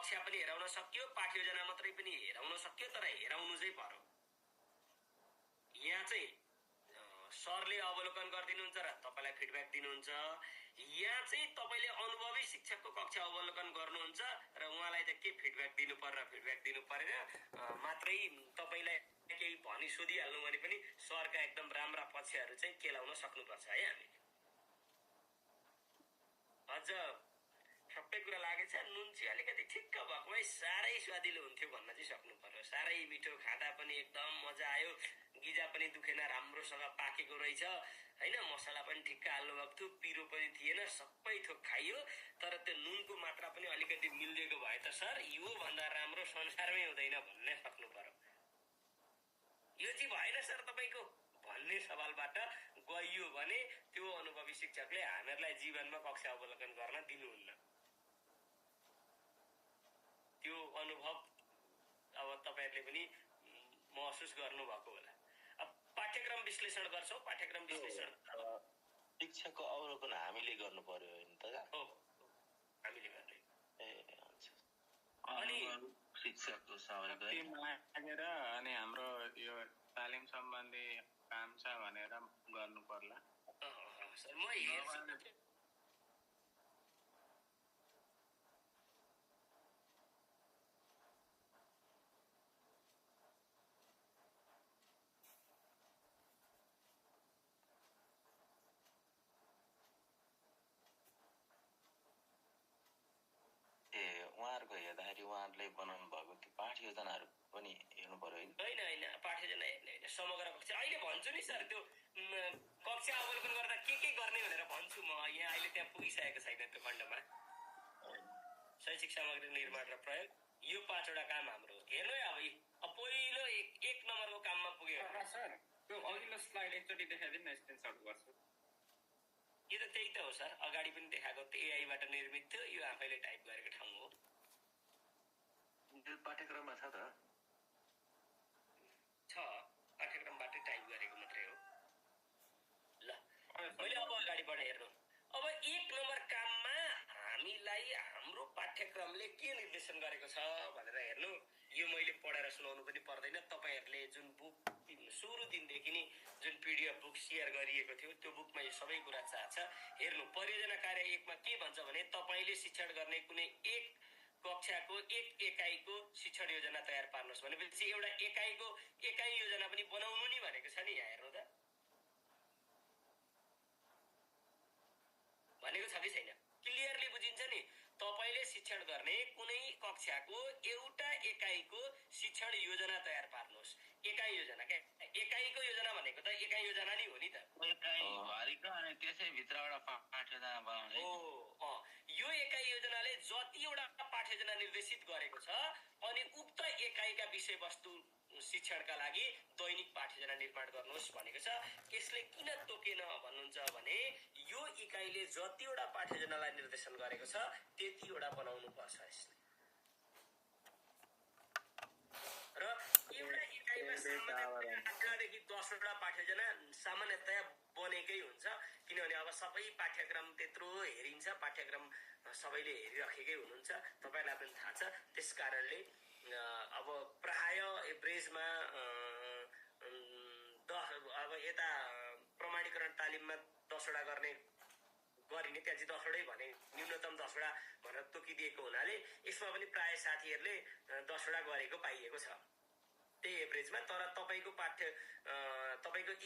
कक्षा पनि हेराउन सकियो, पाठ्ययोजना मात्रै पनि हेराउन सकियो, तर हेराउनु चाहिँ पर्यो। यहाँ चाहिँ सरले अवलोकन गरिदिनुहुन्छ र तपाईँलाई फिडब्याक दिनुहुन्छ। यहाँ चाहिँ तपाईँले अनुभवी शिक्षकको कक्षा अवलोकन गर्नुहुन्छ र उहाँलाई त के फिडब्याक दिनु पर्यो र फिडब्याक दिनु परेन, मात्रै तपाईँलाई केही भनी सोधिहाल्नु भने पनि सरका एकदम राम्रा पक्षहरू चाहिँ केलाउन सक्नुपर्छ है हामीले। अझ सबै कुरा लागेछ, नुन चाहिँ अलिकति ठिक्क भएको भए साह्रै स्वादिलो हुन्थ्यो भन्न चाहिँ सक्नु पर्यो। साह्रै मिठो, खाँदा पनि एकदम मजा आयो, गिजा पनि दुखेन, राम्रोसँग पाकेको रहेछ होइन, मसला पनि ठिक्क हाल्नु भएको थियो, पिरो पनि थिएन, सबै थोक खाइयो। तर त्यो नुनको मात्रा पनि अलिकति मिलिदिएको भए त सर योभन्दा राम्रो संसारमै हुँदैन भन्ने सक्नु पर्यो। यो चाहिँ भएन सर तपाईँको भन्ने सवालबाट गइयो भने त्यो अनुभवी शिक्षकले हामीहरूलाई जीवनमा कक्षा अवलोकन गर्न दिनुहुन्न। त्यो अनुभव अब तपाईँहरूले पनि महसुस गर्नुभएको होला। अब पाठ्यक्रम विश्लेषण गर्छौँ। पाठ्यक्रम विश्लेषण शिक्षकको अवलोकन हामीले गर्नु पर्यो होइन त? हो, हामीले गर्ने। ए हुन्छ। अनि शिक्षकको लागेर अनि हाम्रो यो तालिम सम्बन्धी काम छ भनेर गर्नु पर्ला। सर म हेर्छु। उहाँहरूको हेर्दाखेरि उहाँहरूले बनाउनु भएको त्यो पाठ योजनाहरू पनि हेर्नु पर्यो होइन? होइन, पाठ योजना हेर्ने होइन, समग्र कक्षा। अहिले भन्छु नि सर, त्यो कक्षा अवलोकन गर्दा के गर्ने भनेर भन्छु म। यहाँ अहिले त्यहाँ पुगिसकेको छैन त्यो खण्डमा। शैक्षिक सामग्री निर्माण र प्रयोग, यो 5वटा काम हाम्रो हेर्नु है। अब पहिलो एक नम्बरको काममा पुग्यो सर। त्यो अघिल्लो स्लाइड एकचोटि देखाइदिनु न, स्क्रिनसट गर्छु। यो त त्यही त हो सर, अगाडि पनि देखाएको एआईबाट निर्मित थियो, यो आफैले टाइप गरेको ठाउँ हो। यो पाठ्यक्रममा छ त? छ, पाठ्यक्रमबाटै टाइप गरेको मात्रै हो। ल मैले अब अगाडिबाट हेर्नु। अब 1 नम्बर काममा हामीलाई हाम्रो पाठ्यक्रमले के निर्देशन गरेको छ भनेर हेर्नु। यो मैले पढेर सुनाउनु पनि पर्दैन। तपाईँहरूले जुन बुक सुरु दिनदेखि नै जुन पीडीएफ बुक सेयर गरिएको थियो त्यो बुकमा यो सबै कुरा छ। हेर्नु, परियोजना कार्य 1 मा के भन्छ भने तपाईँले शिक्षण गर्ने कुनै एक कक्षाको एक एकाइको शिक्षण योजना तयार पार्नुहोस् भनेपछि एउटा एकाइ योजना पनि बनाउनु नि भनेको छ नि। यहाँ हेर्नु त, भनेको छ कि छैन? क्लियरली बुझिन्छ नि। तपाईँले शिक्षण गर्ने कुनै कक्षाको एउटा एकाइको शिक्षण योजना तयार पार्नुहोस्। एकाइ योजना क्या, एकाइको योजना भनेको त एकाइ योजना नै हो नि त। अनि त्यसैभित्रबाट पाठ योजना बनाउने हो। यो एकाइ योजनाले जतिवटा पाठ योजना निर्देशित गरेको छ अनि उक्त एकाइका विषयवस्तु शिक्षणका लागि दैनिक पाठयोजना निर्माण गर्नुहोस् भनेको छ। यसले किन तोकेन भन्नुहुन्छ भने यो इकाइले जतिवटा पाठयोजनालाई निर्देशन गरेको छ त्यतिवटा बनाउनु पर्छ यसले। र एउटा इकाइमा सामान्यतया 8 देखि 10वटा पाठयोजना सामान्यतया बनेकै हुन्छ, किनभने अब सबै पाठ्यक्रम त्यत्रो हेरिन्छ, पाठ्यक्रम सबैले हेरिराखेकै हुनुहुन्छ, तपाईँलाई पनि थाहा छ। त्यस कारणले अब प्राय एभरेजमा अब यता प्रमाणीकरण तालिममा 10वटा गरिने, त्यहाँ चाहिँ 10वटै भने न्यूनतम 10वटा भनेर तोकिदिएको हुनाले यसमा पनि प्राय साथीहरूले 10वटा गरेको पाइएको छ त्यही एभरेजमा। तर तपाईँको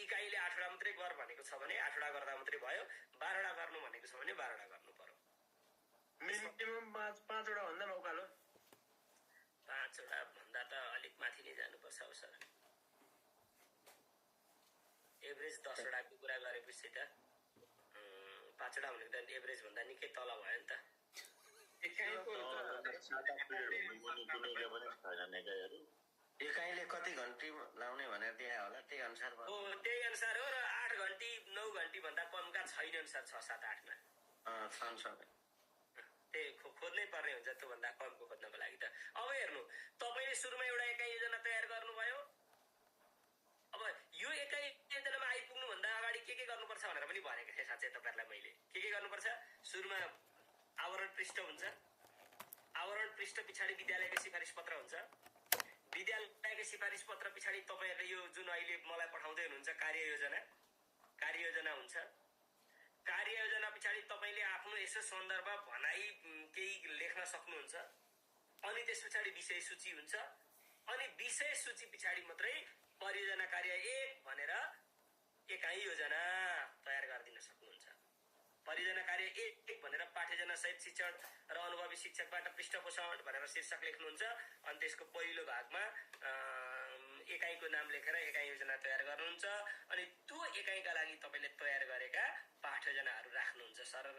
इकाइले 8वटा मात्रै गर भनेको छ भने 8वटा गर्दा मात्रै भयो, 12वटा गर्नु भनेको छ भने 12वटा गर्नु पर्यो। मिनिमम 5वटा भन्दा उकालो 5वटा भन्दा त अलिक माथि नै जानुपर्छ हो सर। एभरेज 10वटाको कुरा गरेपछि त 5वटा भनेको त एभरेज भन्दा निकै तल भयो नि त। एकाइले कति घन्टी लाउने भनेर त्यही होला, त्यही अनुसार हो, त्यही अनुसार हो। र 8 घन्टी 9 घन्टी भन्दा कमका छैनन् सर। 6, 7, 8मा छन् सबै। त्यही खोज्नै पर्ने हुन्छ त्योभन्दा कमको खोज्नको लागि त। अब हेर्नु, तपाईँले सुरुमा एउटा एकाइ योजना तयार गर्नुभयो। अब यो एकाइ योजनामा आइपुग्नुभन्दा अगाडि के गर्नुपर्छ भनेर पनि भनेको थिएँ साँच्चै तपाईँहरूलाई मैले। के गर्नुपर्छ? सुरुमा आवरण पृष्ठ हुन्छ, आवरण पृष्ठ पछाडि विद्यालयको सिफारिस पत्र हुन्छ। विद्यालयको सिफारिस पत्र पछाडि तपाईँहरूले यो जुन अहिले मलाई पठाउँदै हुनुहुन्छ कार्ययोजना हुन्छ। कार्ययोजना पछाडि तपाईँले आफ्नो यसो सन्दर्भ भनाइ केही लेख्न सक्नुहुन्छ। अनि त्यस पछाडि विषय सूची हुन्छ। अनि विषय सूची पछाडि मात्रै परियोजना कार्य 1 भनेर एकाइ योजना तयार गरिदिन सक्नुहुन्छ। परियोजना कार्य 1 भनेर पाठ्यजना सहित शिक्षण र अनुभवी शिक्षकबाट पृष्ठपोषण भनेर शीर्षक लेख्नुहुन्छ। अनि त्यसको पहिलो भागमा एकाइको नाम लेखेर एकाइ योजना तयार गर्नुहुन्छ। अनि त्यो एकाइका लागि तपाईँले तयार गरेका पाठ्यजनाहरू राख्नुहुन्छ सरर।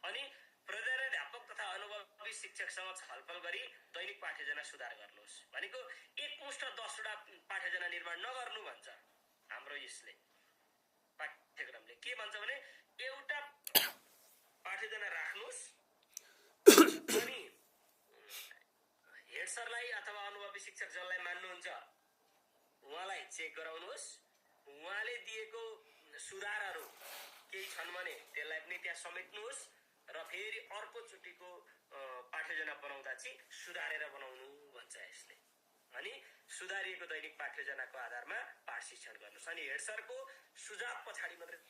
अनि प्रधानाध्यापक तथा अनुभवी शिक्षकसँग छलफल गरी दैनिक पाठ्यजना सुधार गर्नुहोस् भनेको एकमुष्ट 10वटा पाठ्यजना निर्माण नगर्नु भन्छ हाम्रो यसले। पाठ्यक्रमले के भन्छ भने एउटा पाठ्यजना राख्नुहोस् अनि हेड सरलाई अथवा अनुभवी शिक्षक जसलाई मान्नुहुन्छ उहाँलाई चेक गराउनुहोस्। उहाँले दिएको सुधारहरू केही छन् भने त्यसलाई पनि त्यहाँ समेट्नुहोस् र फेरि अर्कोचोटिको पाठ्यजना बनाउँदा चाहिँ सुधारेर बनाउनु भन्छ यसले। अनि सुधारिएको दैनिक पाठ्यजनाको आधारमा पाठ शिक्षण गर्नुहोस्। अनि हेड सरको सुझाव पछाडि मात्रै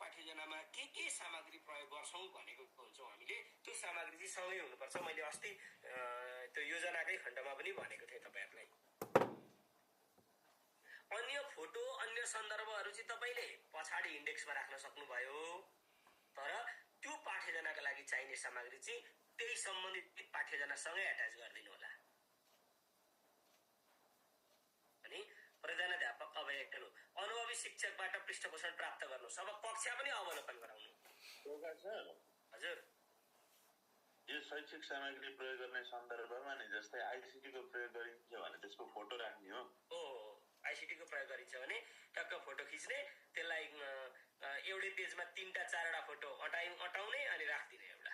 पाठ्यजनामा के सामग्री प्रयोग गर्छौं भनेको हुन्छौँ हामीले। त्यो सामग्री चाहिँ सँगै हुनुपर्छ। मैले अस्ति त्यो योजनाकै खण्डमा पनि भनेको थिएँ तपाईहरुलाई। अन्य फोटो अन्य सन्दर्भहरू चाहिँ तपाईले पछाडि इन्डेक्समा राख्न सक्नुभयो। तर त्यो पाठ्यजनाका लागि चाहिने सामग्री चाहिँ त्यही सम्बन्धित पाठ्यजनासँगै एट्याच गरिदिनु होला। अनि प्रधानाध्यापक अब हेर्नु अनुभवी शिक्षकबाट पृष्ठपोषण प्राप्त गर्नुहोस्। अब कक्षा पनि अवलोकन गराउनु। हजुर यो शैक्षिक सामग्री प्रयोग गर्ने सन्दर्भमा नि जस्तै आईसीटी को प्रयोग गरिन्छ भने त्यसको फोटो राख्ने हो। आईसीटी को प्रयोग गरिन्छ भने टक्क फोटो खिच्ने, त्यसलाई एउटै पेजमा 3टा 4वटा फोटो अटाउने अनि राख्दिने एउटा।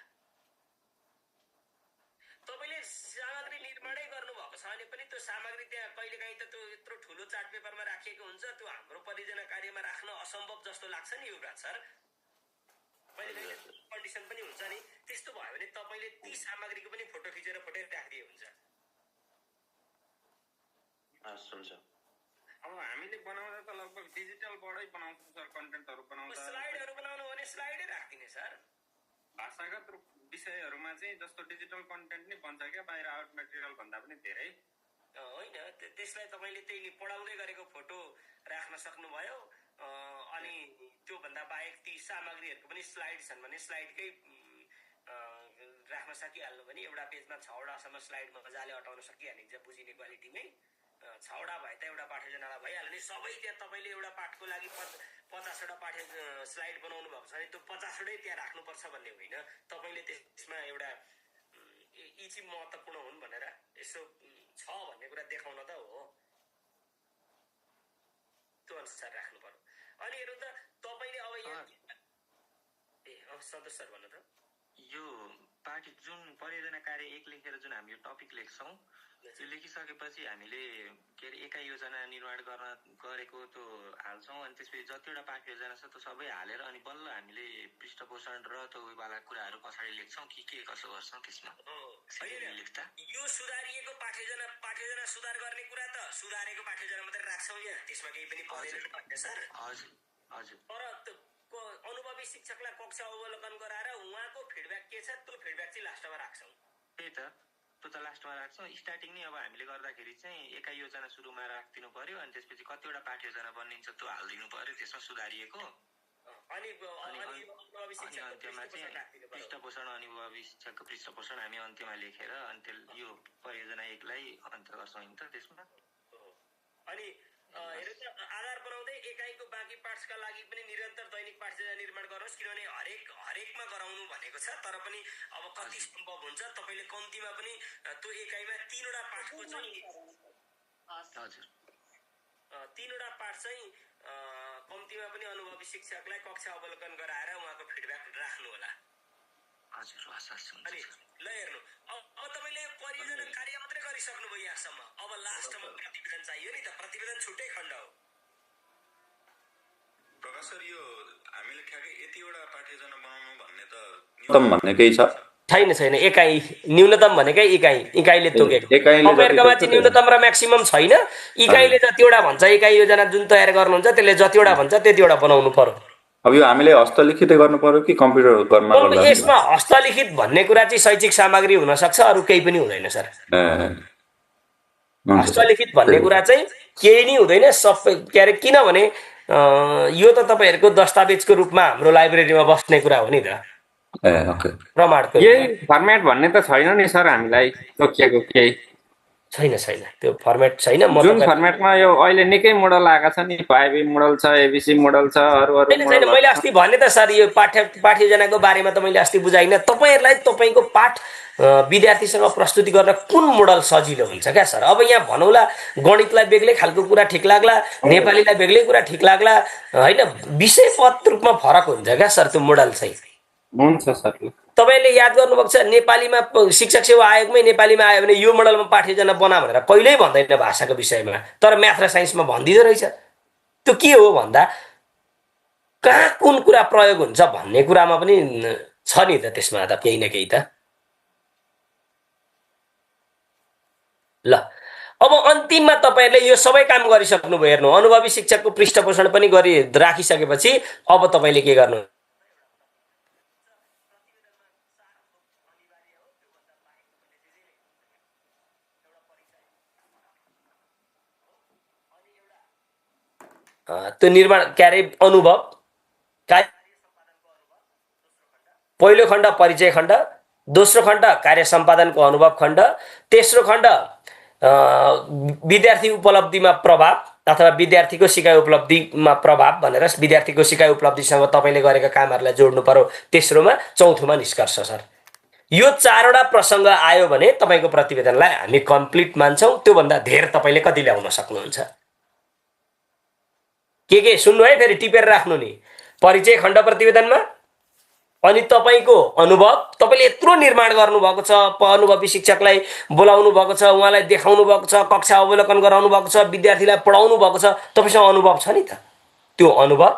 तपाईले सामग्री निर्माणै गर्नुभएको छ भने पनि त्यो सामग्री त्यहाँ कहिलेकाहीँ त त्यो यत्रो ठुलो चार्ट पेपरमा राखिएको हुन्छ। त्यो हाम्रो परियोजना कार्यमा राख्न असम्भव जस्तो लाग्छ नि युवराज सर। कहिलेकाहीँ कन्डिसन पनि हुन्छ नि। त्यस्तो भयो भने तपाईले ती सामग्रीको पनि फोटो खिचेर फोटो राखिदिए हुन्छ। सुन्छ। अब हामीले बनाउँदा त लगभग डिजिटलबाटै बनाउँछौँ सर। कन्टेन्टहरु बनाउँदा स्लाइडहरु बनाउनु भने स्लाइडै राख्दिने सर। भाषागत विषयहरुमा चाहिँ जस्तो डिजिटल कन्टेन्ट नै बन्छ क्या, बाहिर आउट मटेरियल भन्दा पनि धेरै होइन। त्यसलाई तपाईले त्यही पढाउँदै गरेको फोटो राख्न सक्नुभयो। अनि त्यो भन्दा बाहेक ती सामग्रीहरुको पनि स्लाइड छन् भने स्लाइडकै राख्न सकिहाल्नु भने एउटा पेजमा 6वटासम्म स्लाइड मजाले अटाउन सकिहालिन्छ बुझिने क्वालिटीमै। 6वटा भए त एउटा पाठ्यजनालाई भइहाल्यो नि। सबै त्यहाँ तपाईले एउटा पाठको लागि 50वटा पाठ्य स्लाइड बनाउनु भएको छ भने त्यो 50वटै त्यहाँ राख्नुपर्छ भन्ने होइन। तपाईले त्यसमा एउटा यी चाहिँ महत्त्वपूर्ण हुन् भनेर यसो छ भन्ने कुरा देखाउन त हो। त्यो अनुसार राख्नु पर्यो। अनि हेर्नु त तपाईले अब सन्तोष सर भन्नु त। यो पाठ्य जुन परियोजना कार्य 1 लेखेर जुन हामी यो टपिक लेख्छौं, त्यो लेखिसकेपछि हामीले के अरे एकाइ योजना निर्माण गरेको त्यो हाल्छौं। अनि त्यसपछि जतिवटा पाठ्य योजना छ त्यो सबै हालेर अनि बल्ल हामीले पृष्ठपोषण र त्यो वाला कुराहरू पछाडि लेख्छौं कि के कसो गर्छौं त्यसमा लेख्दा। यो सुधारिएको पाठ्यजना सुधार गर्ने कुरा त सुधारेको पाठ्यजना मात्रै राख्छौं यहाँ। त्यसमा केही पनि पर्दैन भन्ने सर। हजुर हजुर। तर अनुभवी शिक्षकलाई कक्षा अवलोकन गराएर उहाँको फिडब्याक के छ त्यो फिडब्याक चाहिँ लास्टमा राख्छौं। त्यही त, त्यो त लास्टमा राख्छौं। स्टार्टिङ नै अब हामीले गर्दाखेरि चाहिँ एकाइ योजना सुरुमा राख्दिनु पर्यो। अनि त्यसपछि कतिवटा पाठ्यजना बनिन्छ त्यो हाल्दिनु पर्यो त्यसमा सुधारिएको। अनि अनुभवी अन्त्यमा चाहिँ पृष्ठपोषण अनुभवी शिक्षकको पृष्ठपोषण हामी अन्त्यमा लेखेर अनि यो परियोजना 1लाई अन्त्य गर्छौं नि त त्यसमा। अनि हेर्नु त आधार बनाउँदै एकाइको बाँकी पाठका लागि पनि निरन्तर दैनिक पाठ्यजना निर्माण गर्नुहोस्। किनभने हरेकमा गराउनु भनेको छ। तर पनि अब कति सम्भव हुन्छ तपाईले कम्तीमा पनि त्यो एकाइमा 3वटा पाठको चाहिँ हजुर 3वटा पाठ चाहिँ कम्तीमा पनि अनुभवी शिक्षकलाई कक्षा अवलोकन गराएर उहाँको फिडब्याक राख्नु होला। हजुर हस् हस् हुन्छ अनि ल हेर्नु अब तपाईँले परियोजना कार्य मात्रै गरिसक्नुभयो यहाँसम्म, अब लास्टमा प्रतिवेदन चाहियो नि त। प्रतिवेदन छुट्टै खण्ड हो। प्रकाश सर, यो हामीले ठ्याक्कै यतिवटा पाठ्यजना बनाउनु भन्ने त न्यूनतम भन्ने केही छ? छैन एकाइ न्यूनतम भनेकै इकाइले तोकेको। एकाइले तपाईँहरूकोमा चाहिँ न्यूनतम र म्याक्सिमम छैन। इकाइले जतिवटा भन्छ, इकाइ योजना जुन तयार गर्नुहुन्छ त्यसले जतिवटा भन्छ त्यतिवटा बनाउनु पर्यो। अब यो हामीले हस्तलिखित गर्नु पर्यो कि कम्प्युटर गर्नमा गर्दा? यसमा हस्तलिखित भन्ने कुरा चाहिँ शैक्षिक सामग्री हुन सक्छ, अरू केही पनि हुँदैन सर। हस्तलिखित भन्ने कुरा चाहिँ केही नै हुँदैन सबै। के अरे, किनभने यो त तपाईँहरूको दस्तावेजको रूपमा हाम्रो लाइब्रेरीमा बस्ने कुरा हो नि त। प्रमाणको यही फर्मेट भन्ने त छैन नि सर, हामीलाई तोकिएको केही छैन त्यो फर्मेट छैन। जुन फर्मेटमा यो अहिले निकै मोडल आएका छन् नि, 5E मोडल छ, ABC मोडल छ, अरू छैन। मैले अस्ति भने त सर, यो पाठ्ययोजनाको बारेमा त मैले अस्ति बुझाइनँ। तपाईँहरूलाई तपाईँको पाठ विद्यार्थीसँग प्रस्तुति गर्न कुन मोडल सजिलो हुन्छ क्या सर? अब यहाँ भनौँला गणितलाई बेग्लै खालको कुरा ठिक लाग्ला, नेपालीलाई बेग्लै कुरा ठिक लाग्ला, होइन? विषयगत रूपमा फरक हुन्छ क्या सर त्यो मोडल चाहिँ। हुन्छ सर। तपाईँले याद गर्नुभएको छ, नेपालीमा शिक्षक सेवा आयोगमै नेपालीमा आयो भने यो मोडलमा पाठ्ययोजना बना भनेर कहिल्यै भन्दैन भाषाको विषयमा, तर म्याथ र साइन्समा भनिदिँदो रहेछ। त्यो के हो भन्दा कहाँ कुन कुरा प्रयोग हुन्छ भन्ने कुरामा पनि छ नि त, त्यसमा त केही न केही त। ल अब अन्तिममा तपाईँहरूले यो सबै काम गरिसक्नुभयो। हेर्नु, अनुभवी शिक्षकको पृष्ठपोषण पनि गरी राखिसकेपछि अब तपाईँले के गर्नु? त्यो निर्माण के अरे अनुभव, पहिलो खण्ड परिचय खण्ड, दोस्रो खण्ड कार्य सम्पादनको अनुभव खण्ड, तेस्रो खण्ड विद्यार्थी उपलब्धिमा प्रभाव अथवा विद्यार्थीको सिकाइ उपलब्धिमा प्रभाव भनेर विद्यार्थीको सिकाइ उपलब्धिसँग तपाईँले गरेका कामहरूलाई जोड्नु पर्यो तेस्रोमा। चौथोमा निष्कर्ष सर। यो चारवटा प्रसङ्ग आयो भने तपाईँको प्रतिवेदनलाई हामी कम्प्लिट मान्छौँ। त्योभन्दा धेर तपाईँले कति ल्याउन सक्नुहुन्छ? के सुन्नु है, फेरि टिपेर राख्नु नि। परिचय खण्ड प्रतिवेदनमा, अनि तपाईँको अनुभव, तपाईँले यत्रो निर्माण गर्नुभएको छ, अनुभवी शिक्षकलाई बोलाउनु भएको छ, उहाँलाई देखाउनु भएको छ, कक्षा अवलोकन गराउनु भएको छ, विद्यार्थीलाई पढाउनु भएको छ, तपाईँसँग अनुभव छ नि त। त्यो अनुभव,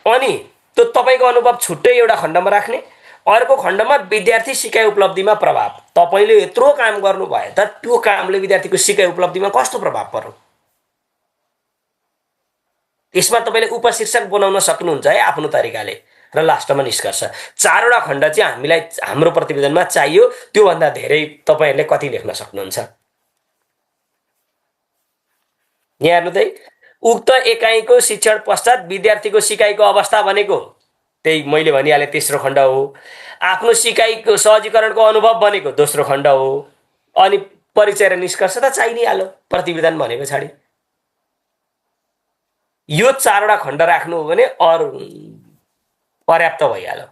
अनि त्यो तपाईँको अनुभव छुट्टै एउटा खण्डमा राख्ने, अर्को खण्डमा विद्यार्थी सिकाइ उपलब्धिमा प्रभाव। तपाईँले यत्रो काम गर्नुभयो त, त्यो कामले विद्यार्थीको सिकाइ उपलब्धिमा कस्तो प्रभाव पर्यो, यसमा तपाईँले उपशीर्षक बनाउन सक्नुहुन्छ है आफ्नो तरिकाले। र लास्टमा निष्कर्ष। चारवटा खण्ड चाहिँ हामीलाई हाम्रो प्रतिवेदनमा चाहियो। त्योभन्दा धेरै तपाईँहरूले कति लेख्न सक्नुहुन्छ? यहाँ हेर्नु त, उक्त एकाइको शिक्षण पश्चात विद्यार्थीको सिकाइको अवस्था भनेको त्यही मैले भनिहालेँ तेस्रो खण्ड हो। आफ्नो सिकाइको सहजीकरणको अनुभव भनेको दोस्रो खण्ड हो। अनि परिचय र निष्कर्ष त चाहि नै हाल्यो प्रतिवेदन भने पछाडि। यो चारवटा खण्ड राख्नु हो भने अरू पर्याप्त भइहाल्यो।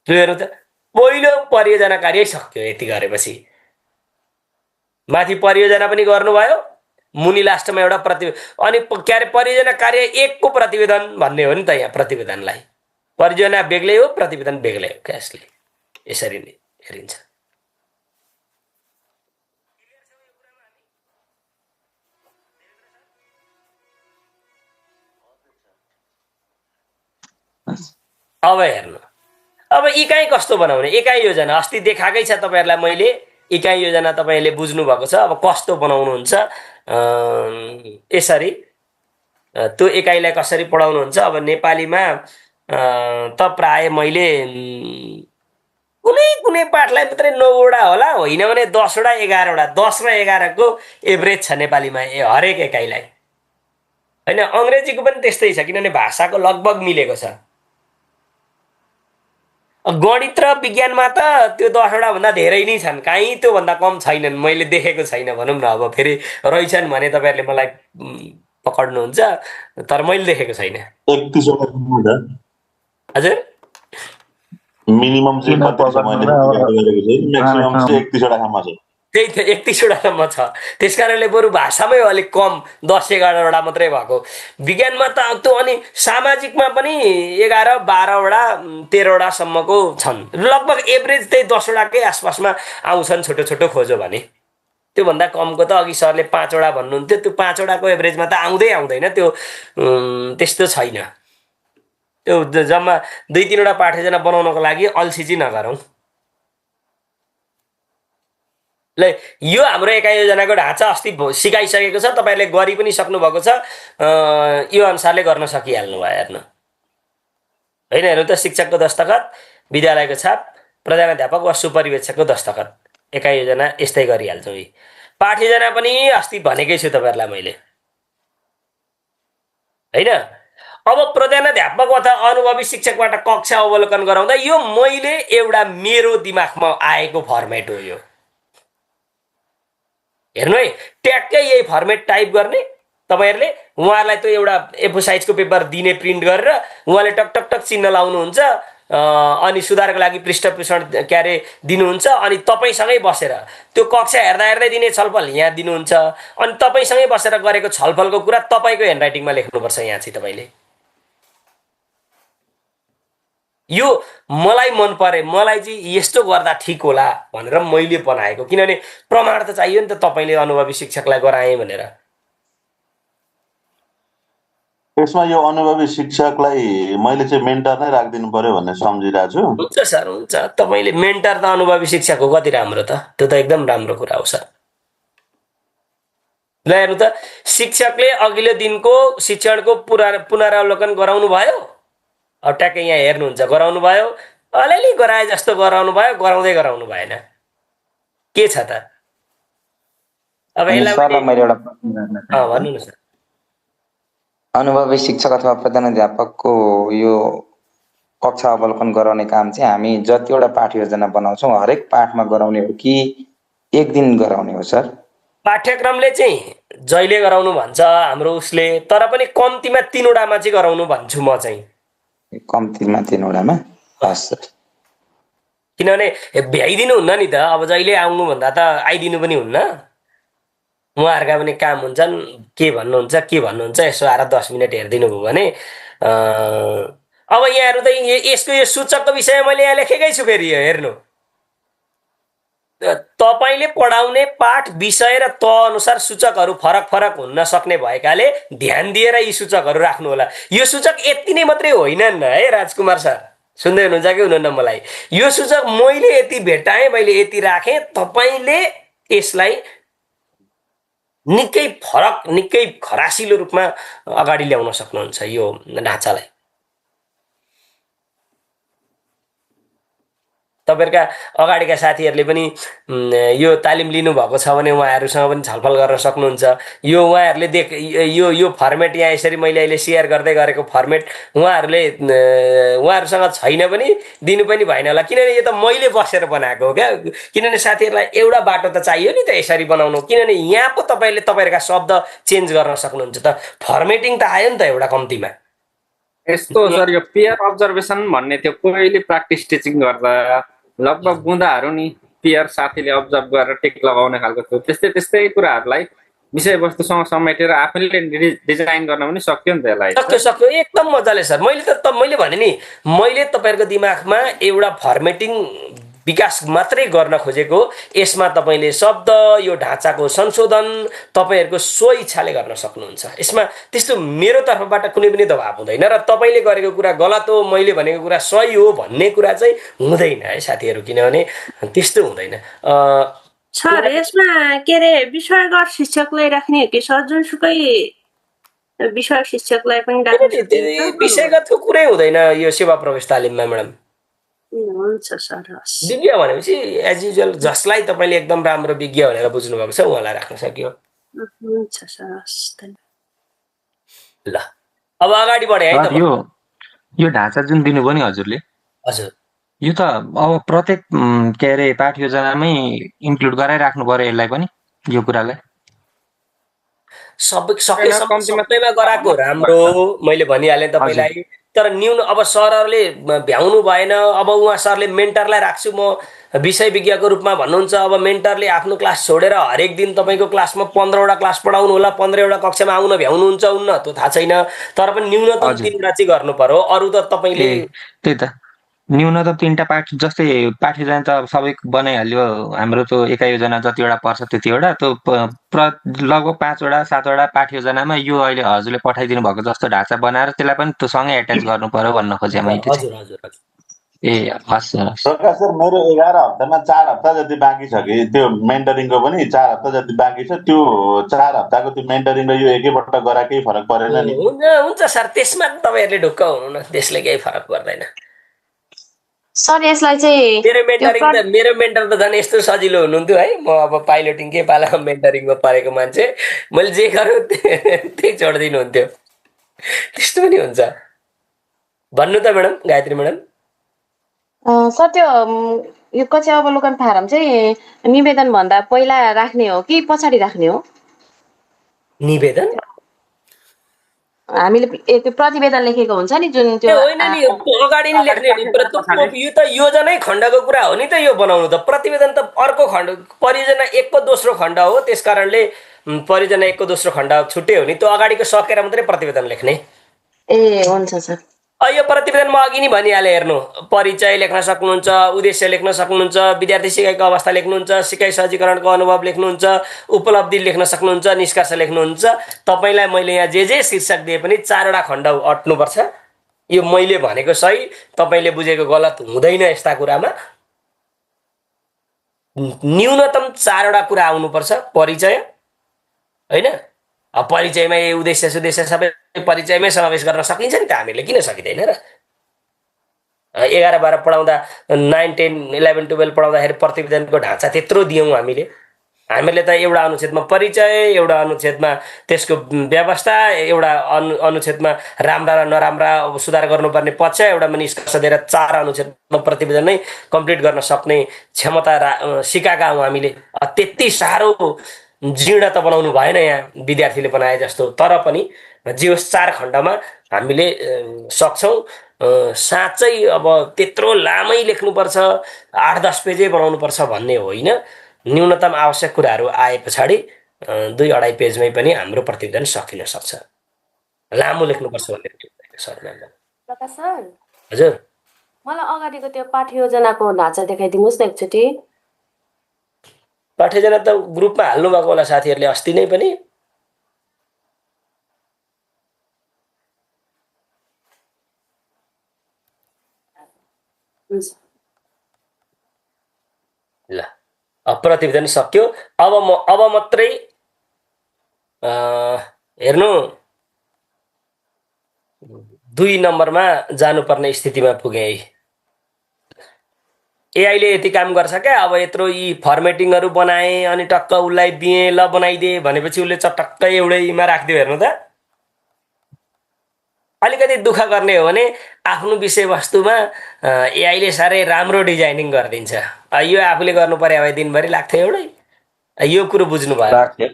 हेर्नु त, पहिलो परियोजना कार्य सक्यो। यति गरेपछि माथि परियोजना पनि गर्नुभयो, मुनि लास्टमा एउटा अनि के अरे परियोजना कार्य 1 को प्रतिवेदन भन्ने हो नि त। यहाँ प्रतिवेदनलाई परियोजना बेग्लै हो, प्रतिवेदन बेग्लै हो क्या। यसले यसरी नै हेरिन्छ। अब हेर्नु, अब इकाइ कस्तो बनाउने? इकाइ योजना अस्ति देखाएकै छ तपाईँहरूलाई मैले। इकाइ योजना तपाईँले बुझ्नु भएको छ। अब कस्तो बनाउनुहुन्छ यसरी, त्यो इकाइलाई कसरी पढाउनुहुन्छ? अब नेपालीमा त प्राय मैले कुनै कुनै पाठलाई मात्रै 9 वटा होला, होइन भने 10 वटा 11 वटा, 10 र 11 को एभरेज छ नेपालीमा हरेक इकाइलाई, होइन? अङ्ग्रेजीको पनि त्यस्तै छ, किनभने भाषाको लगभग मिलेको छ। गणित र विज्ञानमा त त्यो 10 वटा भन्दा धेरै नै छन्, कहीँ त्योभन्दा कम छैनन्। मैले देखेको छैन भनौँ न। अब फेरि रहेछन् भने तपाईँहरूले मलाई पक्ड्नुहुन्छ, तर मैले देखेको छैन। 31 वटा हजुर, मिनिमम चाहिँ 32 मैक्सिमम चाहिँ 31 वटा खाममा छ। त्यही त 31वटासम्म छ। त्यस कारणले बरु भाषामै अलिक कम 10-11वटा मात्रै भएको। विज्ञानमा त त्यो अनि सामाजिकमा पनि 11-12वटा 13वटासम्मको छन्। लगभग एभरेज त्यही 10वटाकै आसपासमा आउँछन् छोटो छोटो खोज्यो भने। त्योभन्दा कमको त अघि सरले 5वटा भन्नुहुन्थ्यो, त्यो 5वटाको एभरेजमा त आउँदैन त्यो। त्यस्तो छैन। त्यो जम्मा 2-3वटा पाठ्यजना बनाउनको लागि अल्छी चाहिँ नगरौँ। ल यो हाम्रो एकाइ योजनाको ढाँचा अस्ति सिकाइसकेको छ, तपाईँहरूले गरि पनि सक्नुभएको छ। यो अनुसारले गर्न सकिहाल्नु भयो। हेर्नु होइन, हेर्नु त, शिक्षकको दस्तखत, विद्यालयको छाप, प्रधानाध्यापक वा सुपरिवेक्षकको दस्तखत, एकाइ योजना यस्तै गरिहाल्छौँ। पाठ्यजना पनि अस्ति भनेकै छु तपाईँहरूलाई मैले, होइन। अब प्रधानाध्यापक अथवा अनुभवी शिक्षकबाट कक्षा अवलोकन गराउँदा यो मैले एउटा मेरो दिमागमा आएको फर्मेट हो यो। हेर्नु है, ट्याक्कै यही फर्मेट टाइप गर्ने तपाईँहरूले, उहाँहरूलाई त्यो एउटा A4 साइजको पेपर दिने प्रिन्ट गरेर उहाँले टक टक टक चिन्ह लाउनुहुन्छ, अनि सुधारको लागि पृष्ठ पोषण दिनुहुन्छ, अनि तपाईँसँगै बसेर त्यो कक्षा हेर्दै दिने छलफल यहाँ दिनुहुन्छ, अनि तपाईँसँगै बसेर गरेको छलफलको कुरा तपाईँको ह्यान्डराइटिङमा लेख्नुपर्छ यहाँ चाहिँ तपाईँले। यो मलाई मन परे, मलाई चाहिँ यस्तो गर्दा ठिक होला भनेर मैले बनाएको, किनभने प्रमाण त चाहियो नि त तपाईँले अनुभवी शिक्षकलाई गराएँ भनेर। यसमा यो अनुभवी शिक्षकलाई मैले चाहिँ मेन्टर नै राखिदिनु पर्यो भन्ने सम्झिरहेको छु। हुन्छ सर, हुन्छ। तपाईँले मेन्टर त अनुभवी शिक्षक हो, कति राम्रो त, त्यो त एकदम राम्रो कुरा हो सर। ल हेर्नु त, शिक्षकले अघिल्लो दिनको शिक्षणको पुनरावलोकन गराउनु भयो। अब ट्याक्कै यहाँ हेर्नुहुन्छ, गराउनु भयो, अलिअलि गराए जस्तो गराउनु भयो, गराउनु भएन, के छ त अब यसलाई? मैले एउटा भन्नु न सर। अनुभवी शिक्षक अथवा प्रधानाध्यापकको यो कक्षा अवलोकन गराउने काम चाहिँ हामी जतिवटा पाठ योजना बनाउँछौँ हरेक पाठमा गराउने हो कि एक दिन गराउने हो सर? पाठ्यक्रमले चाहिँ जहिले गराउनु भन्छ हाम्रो उसले, तर पनि कम्तीमा 3वटामा चाहिँ गराउनु भन्छु म चाहिँ। कम्तीमा 3वटामा? हस् सर। किनभने भ्याइदिनु हुन्न नि त, अब जहिले आउनु भन्दा त आइदिनु पनि हुन्न। उहाँहरूका पनि काम हुन्छन्, के भन्नुहुन्छ यसो आएर 10 मिनट हेरिदिनु भयो भने। अब यहाँहरू त यसको यो सूचकको विषय मैले यहाँ लेखेकै छु। फेरि यो हेर्नु, तपाईँले पढाउने पाठ विषय र अनुसार सूचकहरू फरक फरक हुन सक्ने भएकाले ध्यान दिएर यी सूचकहरू राख्नु होला। यो सूचक यति नै मात्रै होइनन् है राजकुमार सर, सुन्दै हुनुहुन्छ कि हुनुहुन्न मलाई? यो सूचक मैले यति भेटाएँ, मैले यति राखेँ, तपाईँले यसलाई निकै फरक, निकै खरासिलो रूपमा अगाडि ल्याउन सक्नुहुन्छ यो ढाँचालाई। तपाईँहरूका अगाडिका साथीहरूले पनि यो तालिम लिनुभएको छ भने उहाँहरूसँग पनि छलफल गर्न सक्नुहुन्छ। यो उहाँहरूले यो फर्मेट यहाँ यसरी मैले अहिले सेयर गर्दै गरेको फर्मेट उहाँहरूसँग छैन भने दिनु पनि भएन होला, किनभने यो त मैले बसेर बनाएको हो क्या। किनभने साथीहरूलाई एउटा बाटो त चाहियो नि त यसरी बनाउनु, किनभने यहाँ पो तपाईँहरूका शब्द चेन्ज गर्न सक्नुहुन्छ त। फर्मेटिङ त आयो नि त एउटा कम्तीमा। यस्तो सर, यो पेयर अब्जर्भेसन भन्ने थियो पहिले प्र्याक्टिस टिचिङ गर्दा लगभग बुँदाहरू नि पेयर साथीले अब्जर्भ गरेर टेक लगाउने खालको थियो। त्यस्तै कुराहरूलाई विषयवस्तुसँग समेटेर आफैले डिजाइन गर्न पनि सक्यो नि त यसलाई। सक्यो एकदम मजाले सर। मैले भने नि, मैले तपाईँहरूको दिमागमा एउटा फर्मेटिङ विकास मात्रै गर्न खोजेको। यसमा तपाईँले शब्द, यो ढाँचाको संशोधन तपाईँहरूको स्वइच्छाले गर्न सक्नुहुन्छ। यसमा त्यस्तो मेरो तर्फबाट कुनै पनि दबाब हुँदैन र तपाईँले गरेको कुरा गलत हो, मैले भनेको कुरा सही हो भन्ने कुरा चाहिँ हुँदैन है साथीहरू, किनभने त्यस्तो हुँदैन। सर यसमा के अरे विषयगत शिक्षकलाई राख्ने हो कि सर? जुनसुकै विषय शिक्षकलाई पनि राख्ने? विषयगतको कुरै हुँदैन यो सेवा प्रवेश तालिममा म्याडम। हुन्छ सर, विज्ञ भनेपछि एज युजुअल जसलाई तपाईँले एकदम राम्रो विज्ञ भनेर बुझ्नु भएको छ उहाँलाई राख्न सक्यो। हुन्छ सर, ल अब अगाडि बढे है त। यो ढाँचा जुन दिनुभयो नि हजुरले, हजुर, यो त अब प्रत्येक के अरे पाठ योजनामै इन्क्लुड गराइराख्नु पर्यो यसलाई पनि, यो कुरालाई सबैमा गराएको राम्रो। मैले भनिहालेँ तपाईँलाई, तर न्यून अब सरहरूले भ्याउनु भएन। अब उहाँ सरले मेन्टरलाई राख्छु म विषय विज्ञको रूपमा भन्नुहुन्छ। अब मेन्टरले आफ्नो क्लास छोडेर हरेक दिन तपाईँको क्लासमा 15वटा क्लास पढाउनु होला, 15वटा कक्षामा आउन भ्याउनुहुन्छ उन्न त्यो थाहा छैन। तर पनि न्यूनतम 3वटा चाहिँ गर्नु पर्यो। अरू त तपाईँले त्यही त न्यूनतम 3टा पाठ जस्तै पाठ्यजना त सबै बनाइहाल्यो। हाम्रो त्यो एका योजना जतिवटा पर्छ त्यतिवटा त्यो लगभग 5वटा 7वटा पाठ्ययोजनामा यो अहिले हजुरले पठाइदिनु भएको जस्तो ढाँचा बनाएर त्यसलाई पनि त्यो सँगै एट्याच गर्नु पर्यो भन्न खोजेँ मैले। हजुर हजुर हजुर ए हस् हस्। प्रकाश सर, मेरो 11 हप्तामा 4 हप्ता जति बाँकी छ कि त्यो मेन्टरिङको पनि 4 हप्ता जति बाँकी छ। त्यो 4 हप्ताको त्यो मेन्टरिङ र यो एकैपल्ट गरा केही फरक परेन नि? हुन्छ सर, त्यसमा तपाईँहरूले ढुक्क हुनु न, त्यसले केही फरक पर्दैन सर। यसलाई चाहिँ मेरो मेन्टर त झन् यस्तो सजिलो हुनुहुन्थ्यो है। म अब पाइलटिङकै पालामा मेन्टरिङमा परेको मान्छे, मैले जे गरौँ त्यही छोडिदिनुहुन्थ्यो। त्यस्तो पनि हुन्छ भन्नु त म्याडम, गायत्री म्याडम। सर त्यो यो कक्षा अवलोकन फारम चाहिँ निवेदन भन्दा पहिला राख्ने हो कि पछाडि राख्ने हो? निवेदन हामीले त्यो प्रतिवेदन लेखेको हुन्छ नि जुन त्यो होइन नि, अगाडि नै लेख्ने नि। यो त योजनै खण्डको कुरा हो नि त। यो बनाउनु त प्रतिवेदन त अर्को खण्ड, परियोजना 1को दोस्रो खण्ड हो। त्यस कारणले परियोजना 1को दोस्रो खण्ड छुट्टै हो नि। त्यो अगाडिको सकेर मात्रै प्रतिवेदन लेख्ने। ए हुन्छ सर। यो प्रतिवेदन म अघि नै भनिहालेँ, हेर्नु। परिचय लेख्न सक्नुहुन्छ, उद्देश्य लेख्न सक्नुहुन्छ, विद्यार्थी सिकाइको अवस्था लेख्नुहुन्छ, सिकाइ सहजीकरणको अनुभव लेख्नुहुन्छ, उपलब्धि लेख्न सक्नुहुन्छ, निष्कर्ष लेख्नुहुन्छ। तपाईँलाई मैले यहाँ जे शीर्षक दिए पनि 4वटा खण्ड अट्नुपर्छ। यो मैले भनेको सही, तपाईँले बुझेको गलत हुँदैन। यस्ता कुरामा न्यूनतम 4वटा कुरा आउनुपर्छ। परिचय होइन, परिचयमा उद्देश्य सुद्देश्य सबै परिचयमै समावेश गर्न सकिन्छ नि त। हामीहरूले किन सकिँदैन र? 11 12 पढाउँदा, 9 10 11 12 पढाउँदाखेरि प्रतिवेदनको ढाँचा त्यत्रो दियौँ हामीले। हामीले त एउटा अनुच्छेदमा परिचय, एउटा अनुच्छेदमा त्यसको व्यवस्था, एउटा अनुच्छेदमा राम्रा र नराम्रा सुधार गर्नुपर्ने पक्ष, एउटामा निष्कर्ष दिएर 4 अनुच्छेदमा प्रतिवेदन नै कम्प्लिट गर्न सक्ने क्षमता सिकाएका हौँ हामीले। त्यति साह्रो जीर्ण त बनाउनु भएन यहाँ विद्यार्थीले बनाए जस्तो। तर पनि जे होस् 4 खण्डमा हामीले सक्छौँ। साँच्चै अब त्यत्रो लामै लेख्नुपर्छ, 8-10 पेजै बनाउनुपर्छ भन्ने होइन। न्यूनतम आवश्यक कुराहरू आए पछाडि 2-2.5 पेजमै पनि हाम्रो प्रतिवेदन सकिन सक्छ। लामो लेख्नुपर्छ भन्ने सर। प्रकाश सर, हजुर, मलाई अगाडिको त्यो पाठ्ययोजनाको ढाँचा देखाइदिनुहोस् न एकचोटि। पाठ्ययोजना त ग्रुपमा हाल्नु भएको होला साथीहरूले अस्ति नै पनि। ल, प्रतिवेदन सक्यो। अब मात्रै हेर्नु 2 नम्बरमा जानुपर्ने स्थितिमा पुगे। एआईले यति काम गर्छ क्या। अब यत्रो यी फर्मेटिङहरू बनाए अनि टक्क उसलाई दिएँ, ल बनाइदिए भनेपछि उसले चटक्कै एउटैमा राखिदियो। हेर्नु त, अलिकति दुःख गर्ने हो भने आफ्नो विषयवस्तुमा एआईले साह्रै राम्रो डिजाइनिङ गरिदिन्छ। यो आफूले गर्नु पर्यो भए दिनभरि लाग्थ्यो एउटै। यो कुरो बुझ्नु भयो।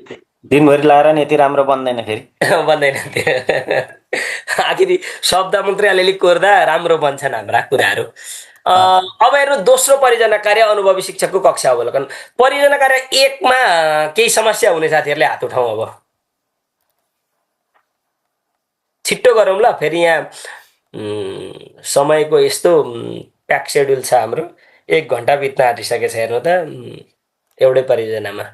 दिनभरि लाएर नि यति राम्रो बन्दैन फेरि। बन्दैन त्यो। आखिर शब्द मात्रै अलिअलि कोर्दा राम्रो बन्छन् हाम्रा कुराहरू। अब हेर्नु, दोस्रो परियोजना कार्य अनुभवी शिक्षकको कक्षा अवलोकन। परियोजना कार्य 1मा केही समस्या हुने साथीहरूले हात उठाउँ। अब छिट्टो गरौँ ल, फेरि यहाँ समयको यस्तो प्याक सेड्युल छ हाम्रो। 1 घन्टा बित्न आँटिसकेछ। हेर्नु त, एउटै परियोजनामा।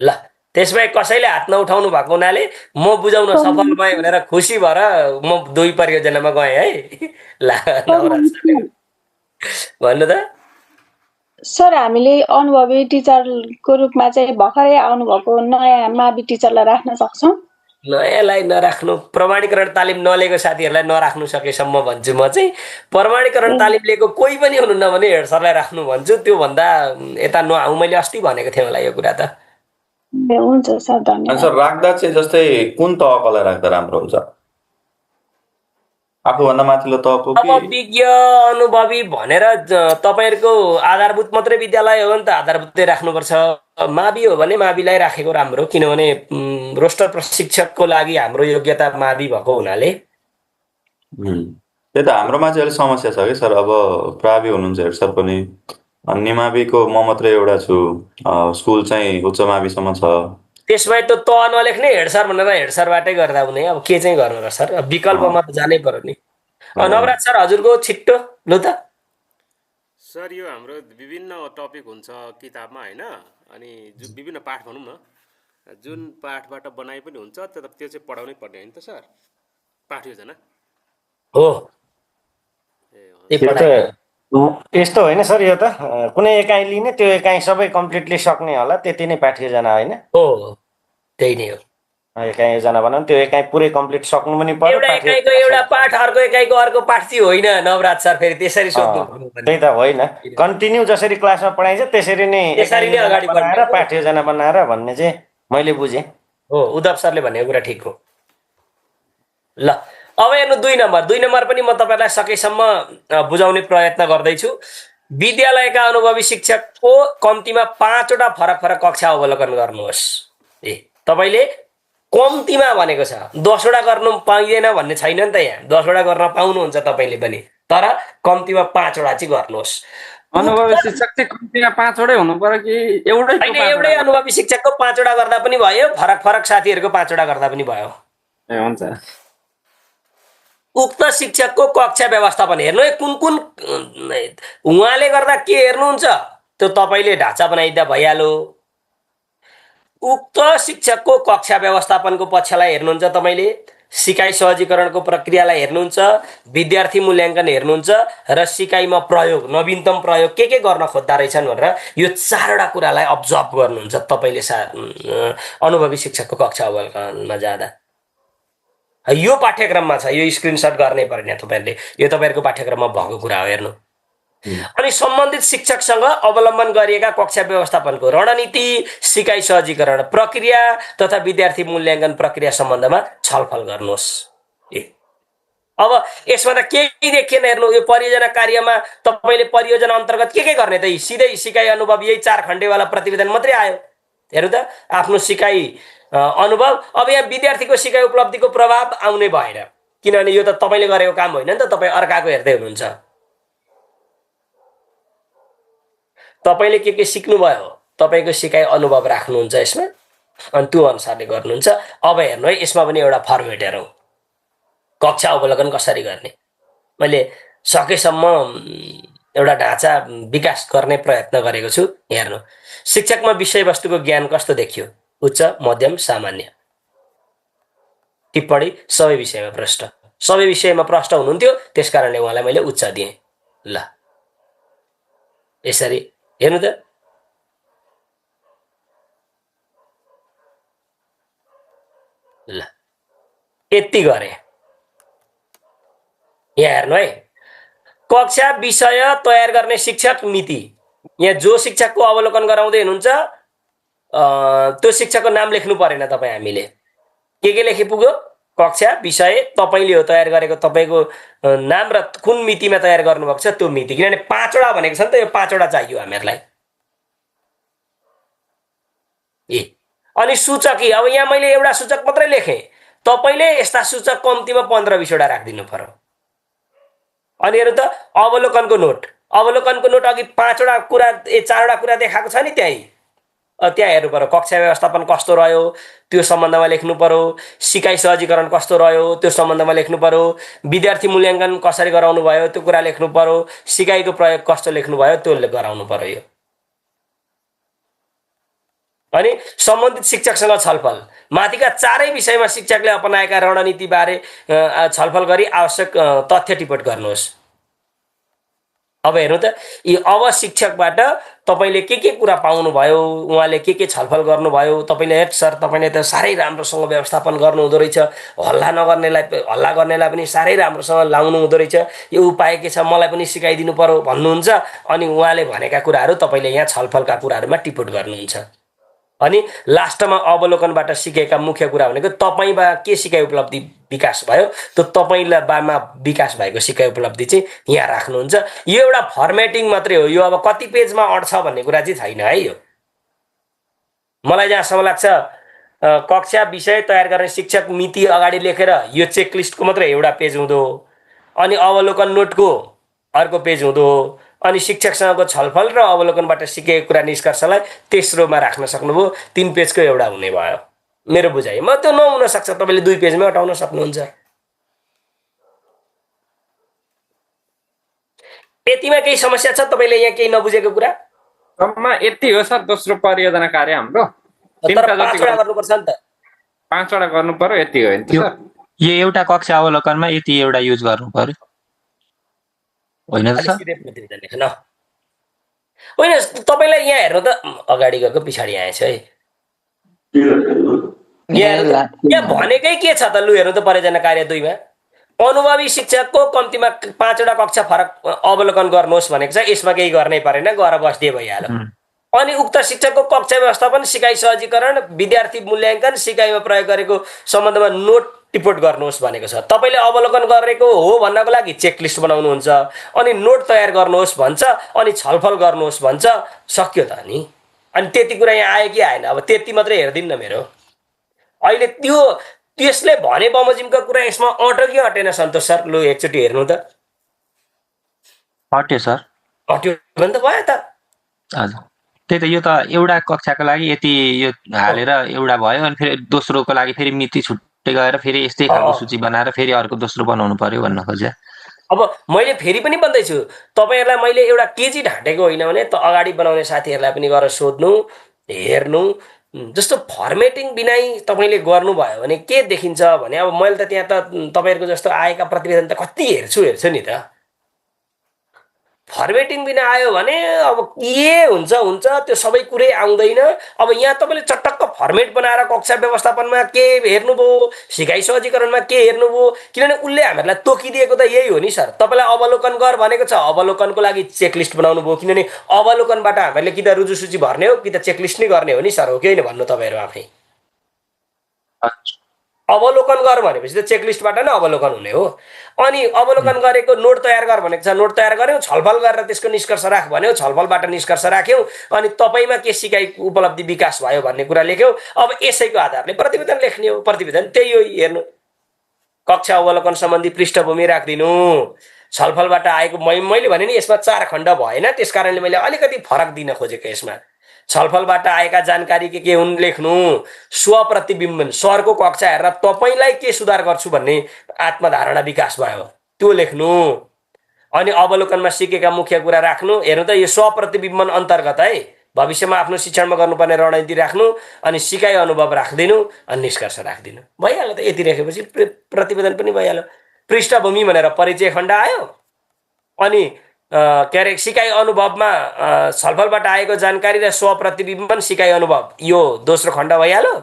ल, त्यसमा कसैले हात नउठाउनु भएको हुनाले म बुझाउन सफल भएँ भनेर खुसी भएर म 2 परियोजनामा गएँ है। ल, भन्नु त सर। हामीले अनुभवी टिचरको रूपमा चाहिँ भर्खरै आउनुभएको नयाँ मावि टिचरलाई राख्न सक्छौँ? नयाँलाई नराख्नु, प्रमाणीकरण तालिम नलिएको साथीहरूलाई नराख्नु सकेसम्म भन्छु म चाहिँ। प्रमाणीकरण तालिम लिएको कोही पनि हुनुहुन्न भने हेड सरलाई राख्नु भन्छु। त्योभन्दा यता नआउँ। मैले अस्ति भनेको थिएँ मलाई यो कुरा त। हुन्छ सर, धन्यवाद। सर, राख्दा चाहिँ जस्तै कुन तहकोलाई राख्दा राम्रो हुन्छ? आफूभन्दा माथिल्लो तहको कि? अब विज्ञ अनुभवी भनेर तपाईँहरूको आधारभूत मात्रै विद्यालय हो भने त आधारभूतै राख्नुपर्छ। मावि हो भने माविलाई राखेको राम्रो, किनभने रोस्टर प्रशिक्षकको लागि हाम्रो योग्यता मावि भएको हुनाले। त्यही त हाम्रोमा चाहिँ अलिक समस्या छ कि सर। अब प्रावि हुनुहुन्छ हेड सर पनि, अनि निमाविको म मात्रै एउटा छु। स्कुल चाहिँ उच्च माविसम्म छ। त्यसमा त नलेख्ने हेड सर भनेर हेड सरबाटै गर्दा हुने। अब के चाहिँ गर्नु र सर, विकल्पमा त जानै पर्यो नि। नवराज सर हजुरको छिट्टो लु त। सर यो हाम्रो विभिन्न टपिक हुन्छ किताबमा होइन, अनि विभिन्न पाठ भनौँ न, जुन पाठबाट बनाइ पनि हुन्छ त्यो चाहिँ पढाउनै पर्ने होइन त सर, पाठ योजना हो। यस्तो होइन सर, यो त कुनै एकाइ लिने, त्यो एकाइ सबै कम्प्लिटली सक्ने होला, त्यति नै पाठ योजना होइन? हो, त्यही नै हो। एकाइ योजना बनाउनु, त्यो एकाइ पुरै कम्प्लिट सक्नु पनि पर्यो। एउटा एकाइको एउटा पाठ, अर्को एकाइको अर्को पाठ चाहिँ होइन नवराज सर, फेरि त्यसरी सोध्नु। त्यही त होइन, कन्टिन्यू जसरी क्लासमा पढाइन्छ त्यसरी नै अगाडि बढाएर पाठ योजना बनाएर भन्ने चाहिँ मैले बुझेँ। हो, उद्धव सरले भनेको कुरा ठिक हो। ल अब हेर्नु 2 नम्बर पनि म तपाईँलाई सकेसम्म बुझाउने प्रयत्न गर्दैछु। विद्यालयका अनुभवी शिक्षकको कम्तीमा 5वटा फरक फरक कक्षा अवलोकन गर्नुहोस्। तपाईँले कम्तीमा भनेको छ, 10वटा गर्नु पाइँदैन भन्ने छैन नि त। यहाँ 10वटा गर्न पाउनुहुन्छ तपाईँले पनि, तर कम्तीमा 5वटा चाहिँ गर्नुहोस्। अनुभवी शिक्षक चाहिँ कम्तीमा 5वटै हुनु पर्यो कि एउटै? होइन, एउटै अनुभवी शिक्षकको 5वटा गर्दा पनि भयो, फरक फरक साथीहरूको 5वटा गर्दा पनि भयो। ए हुन्छ। उक्त शिक्षकको कक्षा व्यवस्थापन हेर्नु है, कुन कुन उहाँले गर्दा के हेर्नुहुन्छ त्यो तपाईँले ढाँचा बनाइदिँदा भइहाल्यो। उक्त शिक्षकको कक्षा व्यवस्थापनको पक्षलाई हेर्नुहुन्छ तपाईँले, सिकाइ सहजीकरणको प्रक्रियालाई हेर्नुहुन्छ, विद्यार्थी मूल्याङ्कन हेर्नुहुन्छ, र सिकाइमा प्रयोग, नवीनतम प्रयोग के गर्न खोज्दा रहेछन् भनेर यो 4वटा कुरालाई अब्जर्भ गर्नुहुन्छ तपाईँले अनुभवी शिक्षकको कक्षा अवलोकनमा जाँदा। यो पाठ्यक्रममा छ, यो स्क्रिनसट गर्नै पर्ने तपाईँहरूले, यो तपाईँहरूको पाठ्यक्रममा भएको कुरा हो। हेर्नु, अनि सम्बन्धित शिक्षकसँग अवलम्बन गरिएका कक्षा व्यवस्थापनको रणनीति, सिकाइ सहजीकरण प्रक्रिया तथा विद्यार्थी मूल्याङ्कन प्रक्रिया सम्बन्धमा छलफल गर्नुहोस्। अब यसमा त केही देखिएन। हेर्नु, यो परियोजना कार्यमा तपाईँले परियोजना अन्तर्गत के गर्ने त? सिधै सिकाइ अनुभव, यही 4 खण्डेवाला प्रतिवेदन मात्रै आयो। हेर्नु त, आफ्नो सिकाइ अनुभव। अब यहाँ विद्यार्थीको सिकाइ उपलब्धिको प्रभाव आउने भएन, किनभने यो त तपाईँले गरेको काम होइन नि त, तपाईँ अर्काको हेर्दै हुनुहुन्छ। तपाईँले के सिक्नुभयो, तपाईँको सिकाइ अनुभव राख्नुहुन्छ यसमा, अनि त्यो अनुसारले गर्नुहुन्छ। अब हेर्नु है, यसमा पनि एउटा फर्मेट हेरौँ, कक्षा अवलोकन कसरी गर्ने। मैले सकेसम्म एउटा ढाँचा विकास गर्ने प्रयत्न गरेको छु। हेर्नु, शिक्षकमा विषयवस्तुको ज्ञान कस्तो देखियो? उच्च, मध्यम, सामान्य। टिप्पणी, सबै विषयमा प्रष्ट। सबै विषयमा प्रष्ट हुनुहुन्थ्यो, त्यसकारणले उहाँलाई मैले उच्च दिएँ। ल यसरी हेर्नु त, ल यति गरे। यहाँ हेर्नु है, कक्षा विषय तयार गर्ने शिक्षक मिति। यहाँ जो शिक्षकको अवलोकन गराउँदै हुनुहुन्छ त्यो शिक्षकको नाम लेख्नु परेन तपाईँ। हामीले के लेखि पुग्यो? कक्षा विषय तपाईँले हो तयार गरेको, तपाईँको नाम र कुन मितिमा तयार गर्नुभएको छ त्यो मिति। किनभने 5वटा भनेको छ नि त, यो 5वटा चाहियो हामीहरूलाई। अनि सूचकी, अब यहाँ मैले एउटा सूचक मात्रै लेखेँ, तपाईँले यस्ता सूचक कम्तीमा 15-20वटा राखिदिनु पर्यो। अनि हेर्नु त, अवलोकनको नोट। अवलोकनको नोट अघि 5वटा कुरा 4वटा कुरा देखाएको छ नि, त्यहाँ हेर्नु पर्यो। कक्षा व्यवस्थापन कस्तो रह्यो त्यो सम्बन्धमा लेख्नु पर्यो, सिकाइ सहजीकरण कस्तो रह्यो त्यो सम्बन्धमा लेख्नु पर्यो, विद्यार्थी मूल्याङ्कन कसरी गराउनु भयो त्यो कुरा लेख्नु पर्यो, सिकाइको प्रयोग कस्तो लेख्नु भयो त्यो गराउनु पर्यो। अनि सम्बन्धित शिक्षकसँग छलफल, माथिका 4 विषयमा शिक्षकले अपनाएका रणनीति बारे छलफल गरी आवश्यक तथ्य टिप्पण गर्नुहोस्। अब हेर्नु त, यी अब शिक्षकबाट तपाईँले के कुरा पाउनुभयो, उहाँले के छलफल गर्नुभयो। तपाईँले हेर सर, तपाईँले त साह्रै राम्रोसँग व्यवस्थापन गर्नु हुँदो रहेछ, हल्ला गर्नेलाई पनि साह्रै राम्रोसँग लाउनु हुँदो रहेछ, यो उपाय के छ मलाई पनि सिकाइदिनु पर्यो भन्नुहुन्छ। अनि उहाँले भनेका कुराहरू तपाईँले यहाँ छलफलका कुराहरूमा टिप्पण गर्नुहुन्छ। अनि लास्टमा अवलोकनबाट सिकेका मुख्य कुरा भनेको तपाईँमा के सिकाइ उपलब्धि विकास भयो, त्यो तपाईँमा विकास भएको सिकाइ उपलब्धि चाहिँ यहाँ राख्नुहुन्छ। यो एउटा फर्मेटिङ मात्रै हो, यो अब कति पेजमा अट्छ भन्ने कुरा चाहिँ छैन है। यो मलाई जहाँसम्म लाग्छ कक्षा विषय तयार गर्ने शिक्षक मिति अगाडि लेखेर यो चेकलिस्टको मात्रै एउटा पेज हुँदो, अनि अवलोकन नोटको अर्को पेज हुँदो हो, अनि शिक्षकसँगको छलफल र अवलोकनबाट सिकेको कुरा निष्कर्षलाई तेस्रोमा राख्न सक्नुभयो, 3 पेजको एउटा हुने भयो मेरो बुझाइमा। त्यो नहुन सक्छ, तपाईँले 2 पेजमै अटाउन सक्नुहुन्छ। यतिमा केही समस्या छ तपाईँले यहाँ केही नबुझेको कुरा? यति हो सर दोस्रो परियोजना कार्य हाम्रो। तर 5वटा गर्नुपर्छ नि त, 5वटा गर्नु पर्यो, यति हो नि त सर। यो एउटा कक्षा अवलोकनमा यति एउटा युज गर्नु पर्यो होइन त सर? सिधै प्रतिवेदन लेख्न होइन, तपाईँलाई यहाँ हेर्नु त, अगाडि गएको पछाडि आएछ है। यहाँ भनेकै के छ त, लु हेर्नु त परियोजना कार्य 2 मा अनुभवी शिक्षकको कम्तीमा 5वटा कक्षा फरक अवलोकन गर्नुहोस् भनेको छ। यसमा केही गर्नै परेन, गएर बस्दिए भइहाल्यो। अनि उक्त शिक्षकको कक्षा व्यवस्थापन, सिकाइ सहजीकरण, विद्यार्थी मूल्याङ्कन, सिकाइमा प्रयोग गरेको सम्बन्धमा नोट टिपोट गर्नुहोस् भनेको छ। तपाईँले अवलोकन गरेको हो भन्नको लागि चेकलिस्ट बनाउनुहुन्छ, अनि नोट तयार गर्नुहोस् भन्छ, अनि छलफल गर्नुहोस् भन्छ, सक्यो त नि। अनि त्यति कुरा यहाँ आयो कि आएन? अब त्यति मात्रै हेरिदिनु न मेरो। अहिले त्यसले भने बमोजिमका कुरा यसमा अट्यो कि अटेन सन्तोष सर? लु एकचोटि हेर्नु त। हट्यो सर, हट्यो भने त भयो त। हजुर त्यही त, यो त एउटा कक्षाको लागि यति यो हालेर एउटा भयो, अनि फेरि दोस्रोको लागि फेरि मिति छुट्टै गएर फेरि यस्तै खालको सूची बनाएर फेरि अर्को दोस्रो बनाउनु पर्यो भन्न खोजे। अब मैले फेरि पनि भन्दैछु, तपाईँहरूलाई मैले एउटा केजी ढाँटेको होइन भने त अगाडि बनाउने साथीहरूलाई पनि गएर सोध्नु, हेर्नु। जस्तो फर्मेटिङ बिना तपाईँले गर्नुभयो भने के देखिन्छ भने, अब मैले त त्यहाँ त तपाईँहरूको जस्तो आएका प्रतिवेदन त कति हेर्छु नि त। फर्मेटिङ बिना आयो भने अब के हुन्छ त्यो सबै कुरै आउँदैन। अब यहाँ तपाईँले चटक्क फर्मेट बनाएर कक्षा व्यवस्थापनमा के हेर्नुभयो, सिकाइ सहजीकरणमा के हेर्नुभयो, किनभने उसले हामीहरूलाई तोकिदिएको त यही हो नि सर। तपाईँलाई अवलोकन गर भनेको छ, अवलोकनको लागि चेकलिस्ट बनाउनु भयो, किनभने अवलोकनबाट हामीहरूले कि त रुजु सूची भर्ने हो कि त चेकलिस्ट नै गर्ने हो नि सर, हो कि होइन भन्नु तपाईँहरू आफै। अवलोकन गर भनेपछि त चेकलिस्टबाट नै अवलोकन हुने हो। अनि अवलोकन गरेको नोट तयार गर भनेको छ, नोट तयार गर्यौँ, छलफल गरेर त्यसको निष्कर्ष राख भन्यो, छलफलबाट निष्कर्ष राख्यौँ, अनि तपाईँमा के सिकाइ उपलब्धि विकास भयो भन्ने कुरा लेख्यौँ। अब यसैको आधारले प्रतिवेदन लेख्ने हो। प्रतिवेदन त्यही हो, हेर्नु कक्षा अवलोकन सम्बन्धी पृष्ठभूमि राखिदिनु, छलफलबाट आएको मैले भने नि यसमा 4 खण्ड भएन, त्यस कारणले मैले अलिकति फरक दिन खोजेको। यसमा छलफलबाट आएका जानकारी के हुन् लेख्नु, स्वप्रतिबिम्बन, सरको कक्षा हेरेर तपाईँलाई के सुधार गर्छु भन्ने आत्मधारणा विकास भयो, त्यो लेख्नु। अनि अवलोकनमा सिकेका मुख्य कुरा राख्नु। हेर्नु त, यो स्वप्रतिबिम्बन अन्तर्गत है, भविष्यमा आफ्नो शिक्षणमा गर्नुपर्ने रणनीति राख्नु, अनि सिकाइ अनुभव राखिदिनु, अनि निष्कर्ष राखिदिनु, भइहाल्यो त। यति राखेपछि प्रतिवेदन पनि भइहाल्यो। पृष्ठभूमि भनेर परिचय खण्ड आयो, अनि के अरे सिकाइ अनुभवमा छलफलबाट आएको जानकारी र स्वप्रतिबिम्बन, सिकाइ अनुभव, यो दोस्रो खण्ड भइहाल्यो।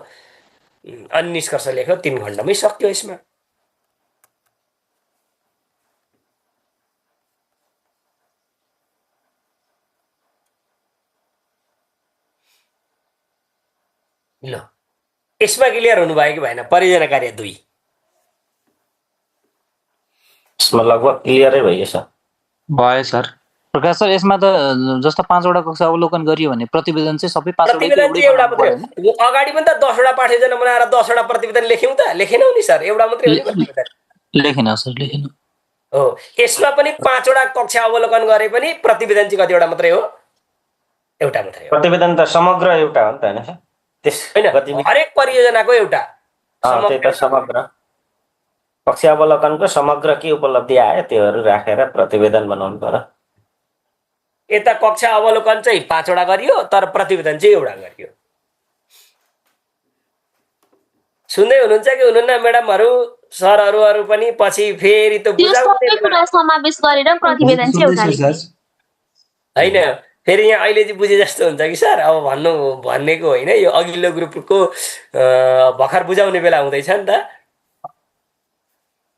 अनि निष्कर्ष लेख्यो, 3 खण्डमै सक्यो यसमा। ल यसमा क्लियर हुनुभयो कि भएन? परियोजना कार्य 2 यसमा लगभग क्लियरै भयो सर। भयो सर। प्रकाश सर, यसमा त जस्तो 5वटा कक्षा अवलोकन गरियो भने प्रतिवेदन चाहिँ सबै 5वटा एउटा मात्रै। अगाडि पनि त 10वटा पाठ्ययोजना बनाएर 10वटा प्रतिवेदन लेख्यौँ त, लेखेनौ नि सर? एउटा मात्रै हो नि प्रतिवेदन? लेखेन सर, लेखेन। हो, यसमा पनि 5वटा कक्षा अवलोकन गरे पनि प्रतिवेदन चाहिँ कतिवटा मात्रै हो? एउटा मात्रै हो। प्रतिवेदन त समग्र एउटा हो नि त हैन सर? होइन, हरेक परियोजनाको एउटा समग्र कक्षा अवलोकनको समग्र के उपलब्धि आयो त्योहरू राखेर प्रतिवेदन बनाउनु पर्यो। यता कक्षा अवलोकन चाहिँ 5वटा गरियो, तर प्रतिवेदन चाहिँ एउटा गरियो। सुन्दै हुनुहुन्छ कि हुनुहुन्न म्याडमहरू, सरहरू पनि? पछि फेरि त बुझाउने समावेश गरेर प्रतिवेदन चाहिँ एउटा हैन, फेरि यहाँ अहिले चाहिँ बुझे जस्तो हुन्छ कि सर। अब भन्नेको होइन, यो अघिल्लो ग्रुपको भर्खर बुझाउने बेला हुँदैछ नि त।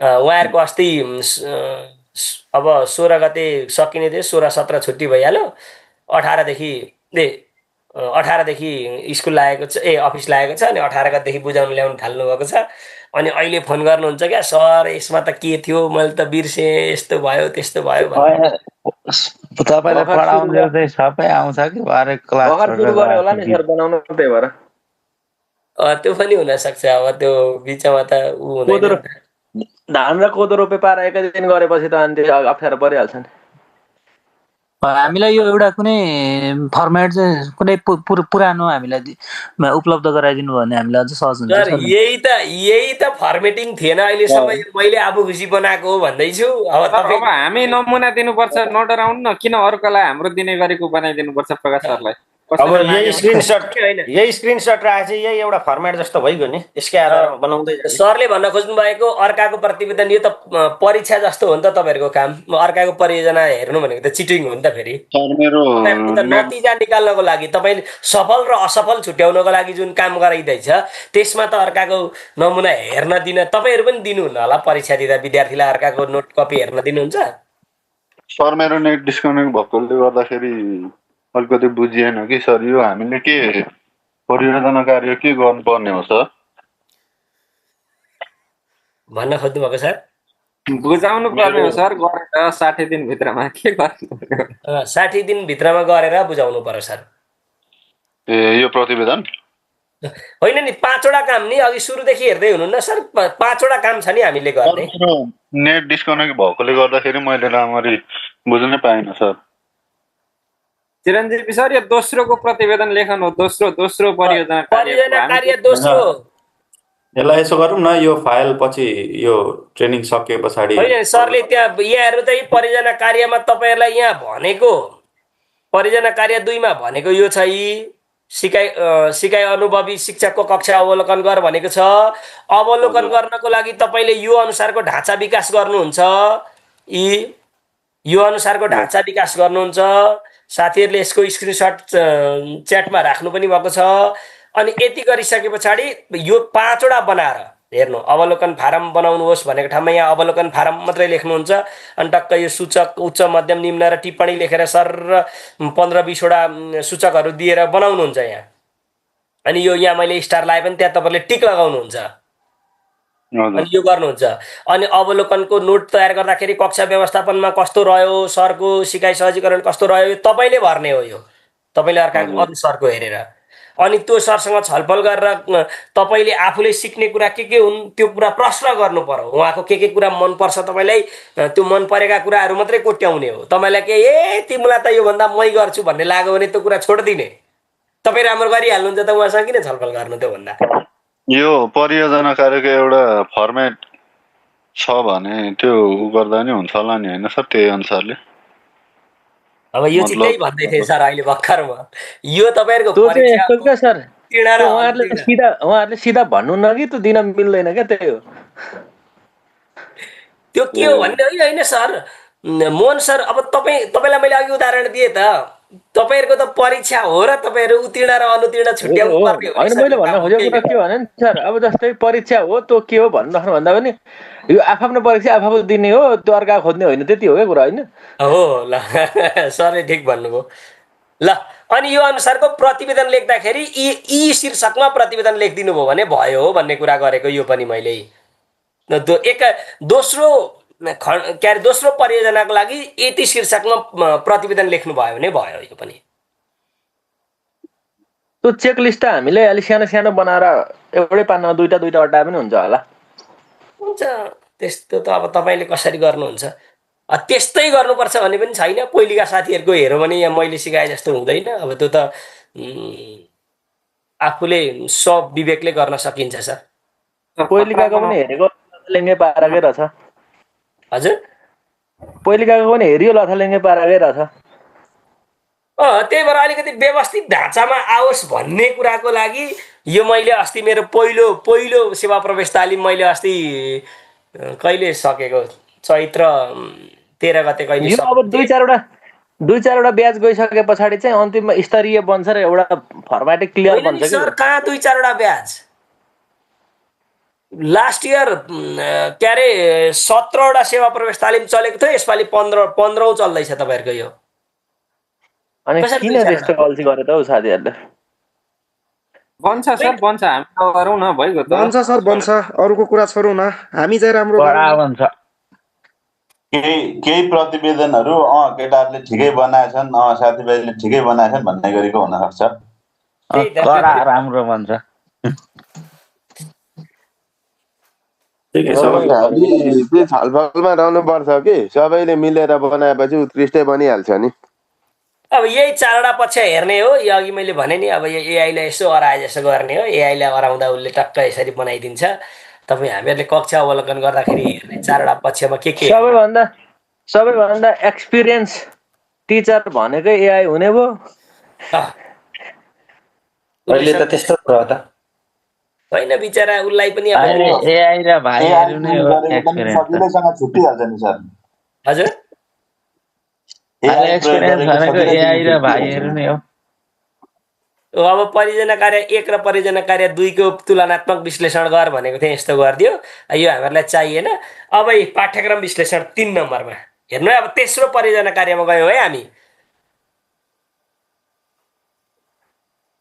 उहाँहरूको अस्ति अब 16 गते सकिने थियो, 16-17 छुट्टी भइहाल्यो। 18देखि स्कुल लागेको छ, अफिस लागेको छ, अनि 18 गतेदेखि बुझाउनु ल्याउनु थाल्नु भएको छ। अनि अहिले फोन गर्नुहुन्छ क्या, सर यसमा त के थियो, मैले त बिर्सेँ, यस्तो भयो त्यस्तो भयो। तपाईले पढाउनु चाहिँ सबै आउँछ कि भरे क्लास होला नि सर बनाउनु, त्यही भएर त्यो पनि हुन सक्छ। अब त्यो बिचमा त उ हुँदैन। धान र कोदो रोपे पार एकै दिन गरेपछि त अनि त्यो अप्ठ्यारो परिहाल्छ नि। हामीलाई यो एउटा कुनै फर्मेट चाहिँ कुनै पुरानो हामीलाई उपलब्ध गराइदिनु भने हामीलाई अझ सहज हुन्छ सर सर। यही त फर्मेटिङ थिएन अहिलेसम्म, मैले आफू खुसी बनाएको हो भन्दैछु। अब हामी नमुना दिनुपर्छ, नडराउनु न, किन अरूकोलाई हाम्रो दिने गरेको बनाइदिनुपर्छ प्रकाश सरलाई। अब यही स्क्रिनसट राखे चाहिँ यही एउटा फर्मेट जस्तो भइगयो नि, स्क्याएर बनाउँदै सरले भन्न खोज्नु भएको अर्काको प्रतिवेदन यो त परीक्षा जस्तो हो नि त तपाईँहरूको काम। अर्काको परियोजना हेर्नु भनेको त चिटिङ हो नि त। फेरि नतिजा निकाल्नको लागि तपाईँले सफल र असफल छुट्याउनको लागि जुन काम गराइँदैछ त्यसमा त अर्काको नमुना हेर्न दिन तपाईँहरू पनि दिनुहुन्न होला। परीक्षा दिँदा विद्यार्थीलाई अर्काको नोट कपी हेर्न दिनुहुन्छ? सर मेरो नेट डिस्कनेक्ट भएकोले गर्दाखेरि अलिकति बुझिएन कि सर, यो हामीले के परियोजना कार्य के गर्नुपर्ने हो सर भन्न खोज्नु भएको सर? बुझाउनु पर्ने हो सर, गरेर 60 दिनभित्रमा के गर्नु। 60 दिनभित्रमा गरेर बुझाउनु पर्यो सर। यो प्रतिवेदन होइन नि, 5वटा काम नि अघि सुरुदेखि हेर्दै हुनुहुन्न सर। 5वटा काम छ नि हामीले गर्ने। नेट डिस्कनेक्ट भएकोले गर्दाखेरि मैले राम्ररी बुझ्नै पाइनँ सर। चिरञ्जीवी सर, यो दोस्रोको प्रतिवेदन लेखन हो। दोस्रो परियोजना कार्य दोस्रो। यसलाई यसो गरौँ न, यो फाइल पछि यो ट्रेनिङ सके पछाडि होइन सरले त्यहाँ यहाँ हेर्नु त परियोजना कार्यमा तपाईँहरूलाई यहाँ भनेको परियोजना कार्य 2मा भनेको यो छ। सिकाइ अनुभवी शिक्षकको कक्षा अवलोकन गर भनेको छ। अवलोकन गर्नको लागि तपाईँले यो अनुसारको ढाँचा विकास गर्नुहुन्छ। यो अनुसारको ढाँचा विकास गर्नुहुन्छ। साथीहरूले यसको स्क्रिनसट च्याटमा राख्नु पनि भएको छ। अनि यति गरिसके पछाडि यो 5वटा बनाएर हेर्नु, अवलोकन फारम बनाउनुहोस् भनेको ठाउँमा यहाँ अवलोकन फारम मात्रै लेख्नुहुन्छ। अनि टक्क यो सूचक उच्च मध्यम निम्न र टिप्पणी लेखेर सर 15-20वटा सूचकहरू दिएर बनाउनुहुन्छ यहाँ। अनि यो यहाँ मैले स्टार लाए पनि त्यहाँ तपाईँले टिक लगाउनुहुन्छ अनि यो गर्नुहुन्छ। अनि अवलोकनको नोट तयार गर्दाखेरि कक्षा व्यवस्थापनमा कस्तो रह्यो, सरको सिकाइ सहजीकरण कस्तो रह्यो, यो तपाईँले भर्ने हो। यो तपाईँले अर्काको अरू सरको हेरेर अनि त्यो सरसँग छलफल गरेर तपाईँले आफूले सिक्ने कुरा के हुन् त्यो कुरा प्रश्न गर्नु पर्यो। उहाँको के कुरा मन पर्छ तपाईँलाई, त्यो मन परेका कुराहरू मात्रै कोट्याउने हो। तपाईँलाई के तिमीलाई त योभन्दा मै गर्छु भन्ने लाग्यो भने त्यो कुरा छोडिदिने। तपाईँ राम्रो गरिहाल्नुहुन्छ त, उहाँसँग किन छलफल गर्नु त्यो भन्दा। यो परियोजना कार्यको एउटा फर्मेट छ भने त्यो गर्दा नि हुन्छ होला नि, होइन सर? त्यही अनुसारले अब यो चाहिँ त्यही भन्दै थिएँ सर अहिले भर्खरमा। यो तपाईँहरूको सर उहाँहरूले सिधा भन्नु न कि त्यो दिन मिल्दैन क्या, त्यही हो। त्यो के हो भन्ने होइन सर मोहन सर। अब तपाईँलाई मैले अघि उदाहरण दिएँ त, तपाईँहरूको त परीक्षा हो र तपाईँहरू उत्तीर्ण र अनुत्तीर्ण छुट्याउनु पर्ने हो। होइन, मैले भन्न खोजेको कुरा के भने सर, अब जस्तै परीक्षा हो त्यो के हो भन्नु भन्दा पनि यो आफ्नो परीक्षा आफू दिने हो, त्यो अर्का खोज्ने होइन, त्यति हो क्या कुरा, होइन? हो ल सरले ठिक भन्नुभयो। ल अनि यो अनुसारको प्रतिवेदन लेख्दाखेरि यी शीर्षकमा प्रतिवेदन लेखिदिनु भयो भने भयो हो भन्ने कुरा गरेको यो पनि मैले। दोस्रो परियोजनाको लागि यति शीर्षकमा प्रतिवेदन लेख्नु भयो भने भयो। यो पनि त्यो चेकलिस्ट हामीले अलि सानो सानो बनाएर एउटै पानमा दुईटा अड्डा पनि हुन्छ होला। हुन्छ त्यस्तो त अब तपाईँले कसरी गर्नुहुन्छ। त्यस्तै गर्नुपर्छ भन्ने पनि छैन। पहिलेका साथीहरूको हेऱ्यो भने यहाँ मैले सिकाए जस्तो हुँदैन। अब त्यो त आफूले विवेकले गर्न सकिन्छ सर। पहिलेकाको पनि हेरेको लेङ्गे पाराकै रहेछ। हजुर, पहिलेकाको पनि हेरियो लथालिङ्गे पाराकै रहेछ। त्यही भएर अलिकति व्यवस्थित ढाँचामा आओस् भन्ने कुराको लागि यो मैले अस्ति मेरो पहिलो सेवा प्रवेश तालिम मैले अस्ति कहिले सकेको, चैत्र 13 गते कहिले। अब दुई चारवटा ब्याच गइसके पछाडि चाहिँ अन्तिममा स्तरीय बन्छ र एउटा फर्मेटिक क्लियर बन्छ कि सर। कहाँ 2-4वटा ब्याच? लास्ट इयर के अरे 17वटा सेवा प्रवेश तालिम चलेको थियो, यसपालि 15औं चल्दैछ तपाईँहरूको यो। अनि किन त्यस्तो गल्ती गरे त हौ साथीहरूले? बन्छ सर, बन्छ, हामी गरौँ न, भइगयो त। बन्छ सर, बन्छ, अरूको कुरा छोडौँ न, हामी चाहिँ राम्रो बन्छ। केही प्रतिवेदनहरू केटाहरूले ठिकै बनाएछन्, साथीभाइले ठिकै बनाएछन् भन्ने गरेको हुन सक्छ। राम्रो बन्छ। ठिकै छ अब हामी चाहिँ छलफलमा रहनुपर्छ कि सबैले मिलेर बनाएपछि उत्कृष्टै बनिहाल्छ नि। अब यही चारवटा पक्ष हेर्ने हो। यो अघि मैले भने नि अब यो एआईलाई यसो अराए जस्तो गर्ने हो। एआईलाई अराउँदा उसले टक्क यसरी बनाइदिन्छ। तपाईँ हामीहरूले कक्षा अवलोकन गर्दाखेरि हेर्ने चारवटा पक्षमा के सबैभन्दा एक्सपिरियन्स टिचर भनेकै एआई हुने भयो। अहिले त त्यस्तो भयो त होइन बिचरा उसलाई पनि एआई र भाइहरू नै हो सजिलैसँग छुट्टिहाल्छ नि सर। हजुर एक्सपिरियन्स भनेको एआई र भाइहरू नै हो। अब परियोजना कार्य 1 र परियोजना कार्य 2 को तुलनात्मक विश्लेषण गर भनेको थिएँ, यस्तो गरिदियो। यो हामीहरूलाई चाहिएन। अब पाठ्यक्रम विश्लेषण 3 नम्बरमा हेर्नु है। अब तेस्रो परियोजना कार्यमा गयौँ है हामी।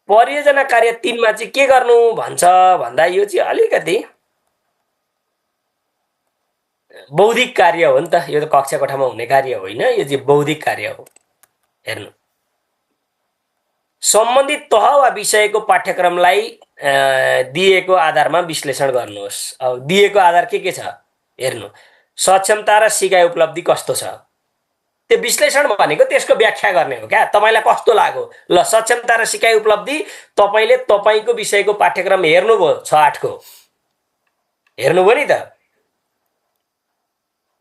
परियोजना कार्य 3 मा चाहिँ के गर्नु भन्छ भन्दा यो चाहिँ अलिकति बौद्धिक कार्य हो नि त। यो त कक्षा कोठामा हुने कार्य होइन, यो चाहिँ बौद्धिक कार्य हो। हेर्नु, सम्बन्धित तह वा विषयको पाठ्यक्रमलाई दिएको आधारमा विश्लेषण गर्नुहोस्। अब दिएको आधार के छ हेर्नु, सक्षमता र सिकाइ उपलब्धि कस्तो छ। त्यो विश्लेषण भनेको त्यसको व्याख्या गर्ने हो क्या। तपाईलाई कस्तो लाग्यो? ल, सक्षमता र सिकाइ उपलब्धि तपाईले तपाईको विषयको पाठ्यक्रम हेर्नुभयो 6-8 को हेर्नुभयो नि त।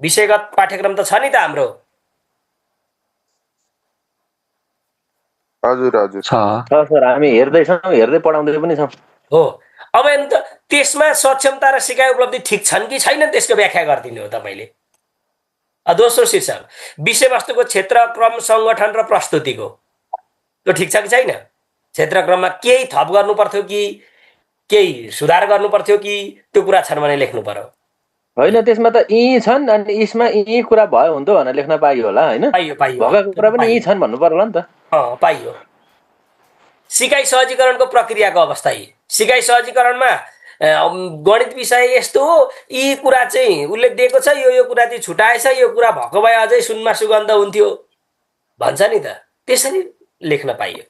विषयगत पाठ्यक्रम त छ नि त हाम्रो। हजुर हजुर छ सर, हामी हेर्दैछौँ, हेर्दै पढाउँदै पनि छौँ। हो, अब हेर्नु त त्यसमा सक्षमता र सिकाइ उपलब्धि ठिक छन् कि छैनन् त्यसको व्याख्या गरिदिनु हो तपाईले। दोस्रो शीर्षक, विषयवस्तुको क्षेत्र, क्रम, संगठन र प्रस्तुतिको त्यो ठिक छ कि छैन? क्षेत्रक्रममा केही थप गर्नु पर्थ्यो कि केही सुधार गर्नु पर्थ्यो कि त्यो कुरा छन् भने लेख्नु पर्यो। होइन, त्यसमा त यी छन् अनि यसमा यी कुरा भयो हुन्थ्यो भनेर लेख्न पाइयो होला होइन? भएका कुरा पनि यी छन् भन्नु पर्यो होला नि त। पाइयो। सिकाइ सहजीकरणको प्रक्रियाको अवस्था। सिकाइ सहजीकरणमा गणित विषय यस्तो हो, यी कुरा चाहिँ उसले दिएको छ, यो कुरा चाहिँ छुटाएछ, यो कुरा भएको भए अझै सुनमा सुगन्ध हुन्थ्यो भन्छ नि त। त्यसरी लेख्न पाइयो।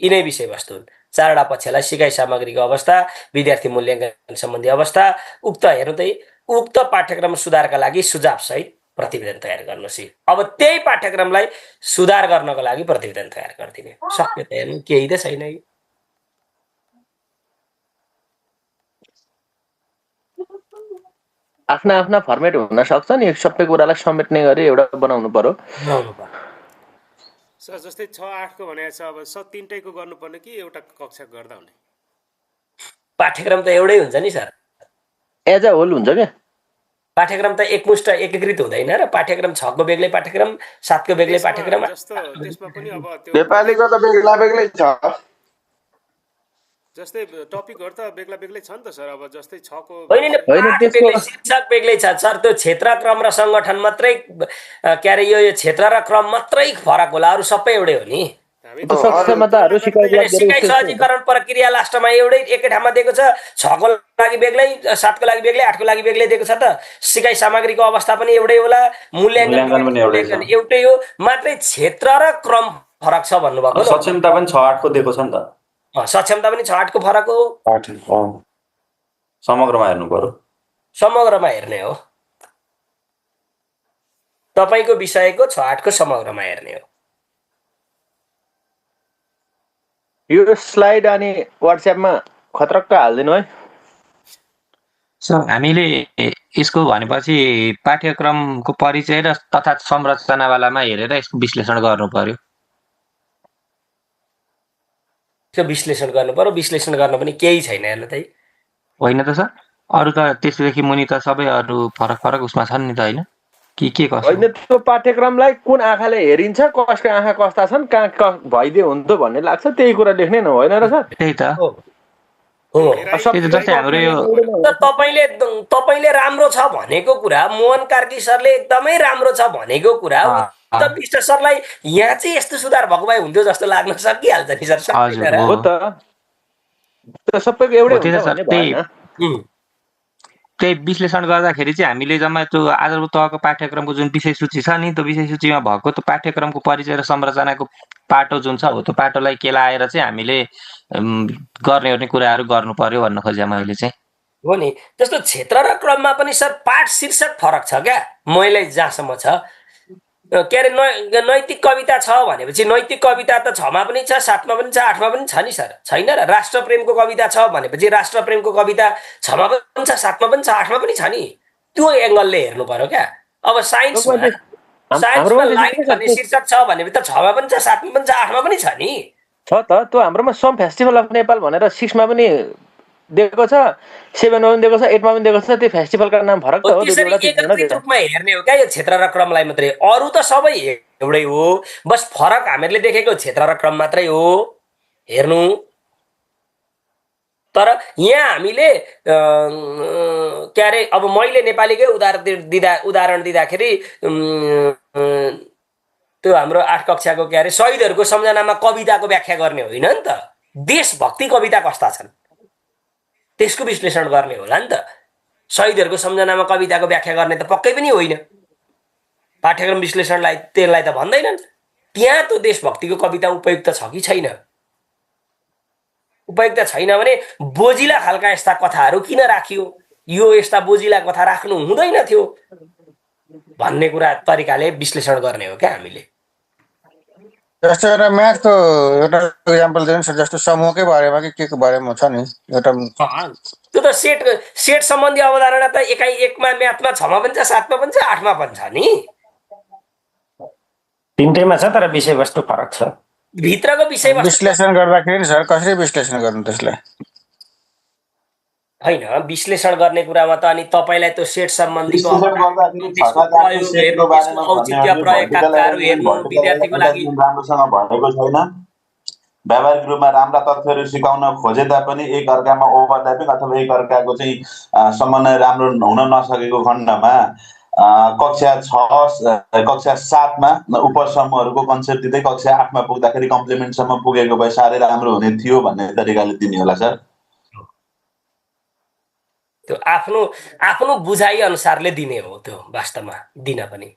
यिनै विषयवस्तु हुन्। चारवटा पक्षलाई सिकाइ सामग्रीको अवस्था, विद्यार्थी मूल्याङ्कन सम्बन्धी अवस्था, उक्त हेर्नु त उक्त पाठ्यक्रम सुधारका लागि सुझाव सहित प्रतिवेदन तयार गर्नुहोस्। अब त्यही पाठ्यक्रमलाई सुधार गर्नको लागि प्रतिवेदन तयार गरिदिने सक्यो त। हेर्नु केही त छैन। आफ्ना आफ्ना फर्मेट हुन सक्छ नि, सबै कुरालाई समेट्ने गरी एउटा बनाउनु पर्यो। सर जस्तै 6-8 को भनेको छ, अब 3टैको गर्नुपर्ने कि एउटा कक्षा गर्दा हुने? पाठ्यक्रम त एउटै हुन्छ नि सर, एज अ होल हुन्छ क्या। पाठ्यक्रम त एकमुष्ट एकीकृत हुँदैन र। पाठ्यक्रम 6 को बेग्लै पाठ्यक्रम, 7 को बेग्लै पाठ्यक्रम। त्यसमा पनि अब त्यो नेपालीको त बेग्ला बेग्लै छ। जस्तै टपिकहरु त बेग्ला बेग्लै छन् त सर। अब जस्तै 6 को शीर्षक बेग्लै छ सर। त्यो क्षेत्र, क्रम र संगठन मात्रै के अरे यो क्षेत्र र क्रम मात्रै फरक होला, अरु सबै एउटै हो नि। सिकाइ सहजीकरण प्रक्रिया लास्टमा एउटै एकै ठाउँमा दिएको छ। 6 को लागि बेग्लै, 7 को लागि बेग्लै, 8 को लागि बेग्लै दिएको छ त। सिकाइ सामग्रीको अवस्था पनि एउटै होला, मूल्याङ्कन पनि एउटै हो, मात्रै क्षेत्र र क्रम फरक छ भन्नुभएको। सक्षमता पनि 6-8 को दिएको छ नि त। सक्षमता पनि 6-8 को फरक हो। समग्रमा हेर्नु पर्यो। समग्रमा हेर्ने हो। तपाईको विषयको 6-8 को समग्रमा हेर्ने हो। यो स्लाइड अनि व्हाट्सएपमा खतरक्क हाल्दिनु है। सर हामीले यसको भनेपछि पाठ्यक्रमको परिचय र तथा संरचनावालामा हेरेर यसको विश्लेषण गर्नु पर्यो। त्यो विश्लेषण गर्नु पर्यो। विश्लेषण गर्न पनि केही छैन हेर्नु त। होइन त सर, अरु त त्यसदेखि मुनि त सबै अरु फरक फरक उसमा छन् नि त होइन? के कसो? होइन, त्यो पाठ्यक्रमलाई कुन आँखाले हेरिन्छ, कसको आँखा कस्ता छन्, कहाँ भइदियो हुन्थ्यो भन्ने लाग्छ, त्यही कुरा लेख्ने न होइन र सर? त्यही त हो। तपाईले राम्रो छ भनेको कुरा, मोहन कार्की सरले एकदमै राम्रो छ भनेको कुरा, त विष्ट सरलाई यहाँ चाहिँ यस्तो सुधार भएको भए हुन्थ्यो जस्तो लाग्न सकिहाल्छ नि सर। हो त, सबैको एउटै हुन्छ भन्ने भएन। त्यही विश्लेषण गर्दाखेरि चाहिँ हामीले जम्मा त्यो आधारभूत तहको पाठ्यक्रमको जुन विषय सूची छ नि, त्यो विषय सूचीमा भएको त्यो पाठ्यक्रमको परिचय र संरचनाको पाटो जुन छ हो, त्यो पाटोलाई केलाएर चाहिँ हामीले गर्ने कुराहरू गर्नु पर्यो भन्न खोजेँ मैले चाहिँ। हो नि। जस्तो क्षेत्र र क्रममा पनि सर पाठ शीर्षक फरक छ क्या, मैले जहाँसम्म छ। के अरे नैतिक कविता छ भनेपछि नैतिक कविता त 6मा पनि छ, 7मा पनि छ, 8मा पनि छ नि सर, छैन र? राष्ट्रप्रेमको कविता छ भनेपछि राष्ट्रप्रेमको कविता 6मा पनि छ, 7मा पनि छ, 8मा पनि छ नि। त्यो एङ्गलले हेर्नु पर्यो क्या। अब साइन्समा लाइफ भन्ने शीर्षक छ भनेपछि त 6मा पनि छ, 7मा पनि छ, 8मा पनि छ नि। छ त, त्यो हाम्रोमा सम फेस्टिभल अफ नेपाल भनेर 6मा पनि दिएको छ, 7मा पनि दिएको छ, 8मा पनि दिएको छ। त्यो फेस्टिभलका नाम फरक त हो। त्यसरी एकत्रित रूपमा हेर्ने हो क्या यो क्षेत्र र क्रमलाई मात्रै, अरू त सबै एउटै हो, बस फरक हामीहरूले देखेको क्षेत्र र क्रम मात्रै हो हेर्नु। तर यहाँ हामीले के अरे अब मैले नेपालीकै उदाहरण दिँदाखेरि त्यो हाम्रो 8 कक्षाको के अरे शहीदहरूको सम्झनामा कविताको व्याख्या गर्ने होइन नि त, देशभक्ति कविता कस्ता छन् त्यसको विश्लेषण गर्ने होला नि त। शहीदहरूको सम्झनामा कविताको व्याख्या गर्ने त पक्कै पनि होइन, पाठ्यक्रम विश्लेषणलाई त्यसलाई त भन्दैनन्। त्यहाँ त देशभक्तिको कविता उपयुक्त छ कि छैन? उपयुक्त छैन भने बोजिला खालका यस्ता कथाहरू किन राखियो, यो यस्ता बोजिला कथा राख्नु हुँदैन थियो भन्ने कुरा तरिकाले विश्लेषण गर्ने हो क्या हामीले। जस्तो एउटा म्याथको एउटा इक्जाम्पल दिनुहोस्, जस्तो समूहकै बारेमा कि के को बारेमा छ नि एउटा। त्यो त सेट सम्बन्धी अवधारणा त एकाइ 1मा म्याथमा 6मा पनि छ, 7मा पनि छ, 8मा पनि छ नि। तिनटैमा छ तर विषयवस्तु फरक छ। भित्रको विषयवस्तु विश्लेषण गर्दाखेरि सर कसरी विश्लेषण गर्नु त्यसलाई? होइन, विश्लेषण गर्ने कुरामा त अनि तपाईँलाई त्यो सेट सम्बन्धीको औचित्य प्रयोगका कुराहरू हेर्नु विद्यार्थीको लागि राम्रोसँग भएको छैन। व्यावहारिक रूपमा राम्रा तथ्यहरू सिकाउन खोजे तापनि एक अर्कामा ओभरल्यापिङ अथवा एक अर्काको चाहिँ समन्वय राम्रो हुन नसकेको खण्डमा कक्षा 7मा उपसमूहहरूको कन्सेप्ट दिँदै कक्षा 8मा पुग्दाखेरि कम्प्लिमेन्टसम्म पुगेको भए साह्रै राम्रो हुने थियो भन्ने तरिकाले दिने होला सर। त्यो आफ्नो बुझाइ अनुसारले दिने हो त्यो वास्तवमा दिन पनि।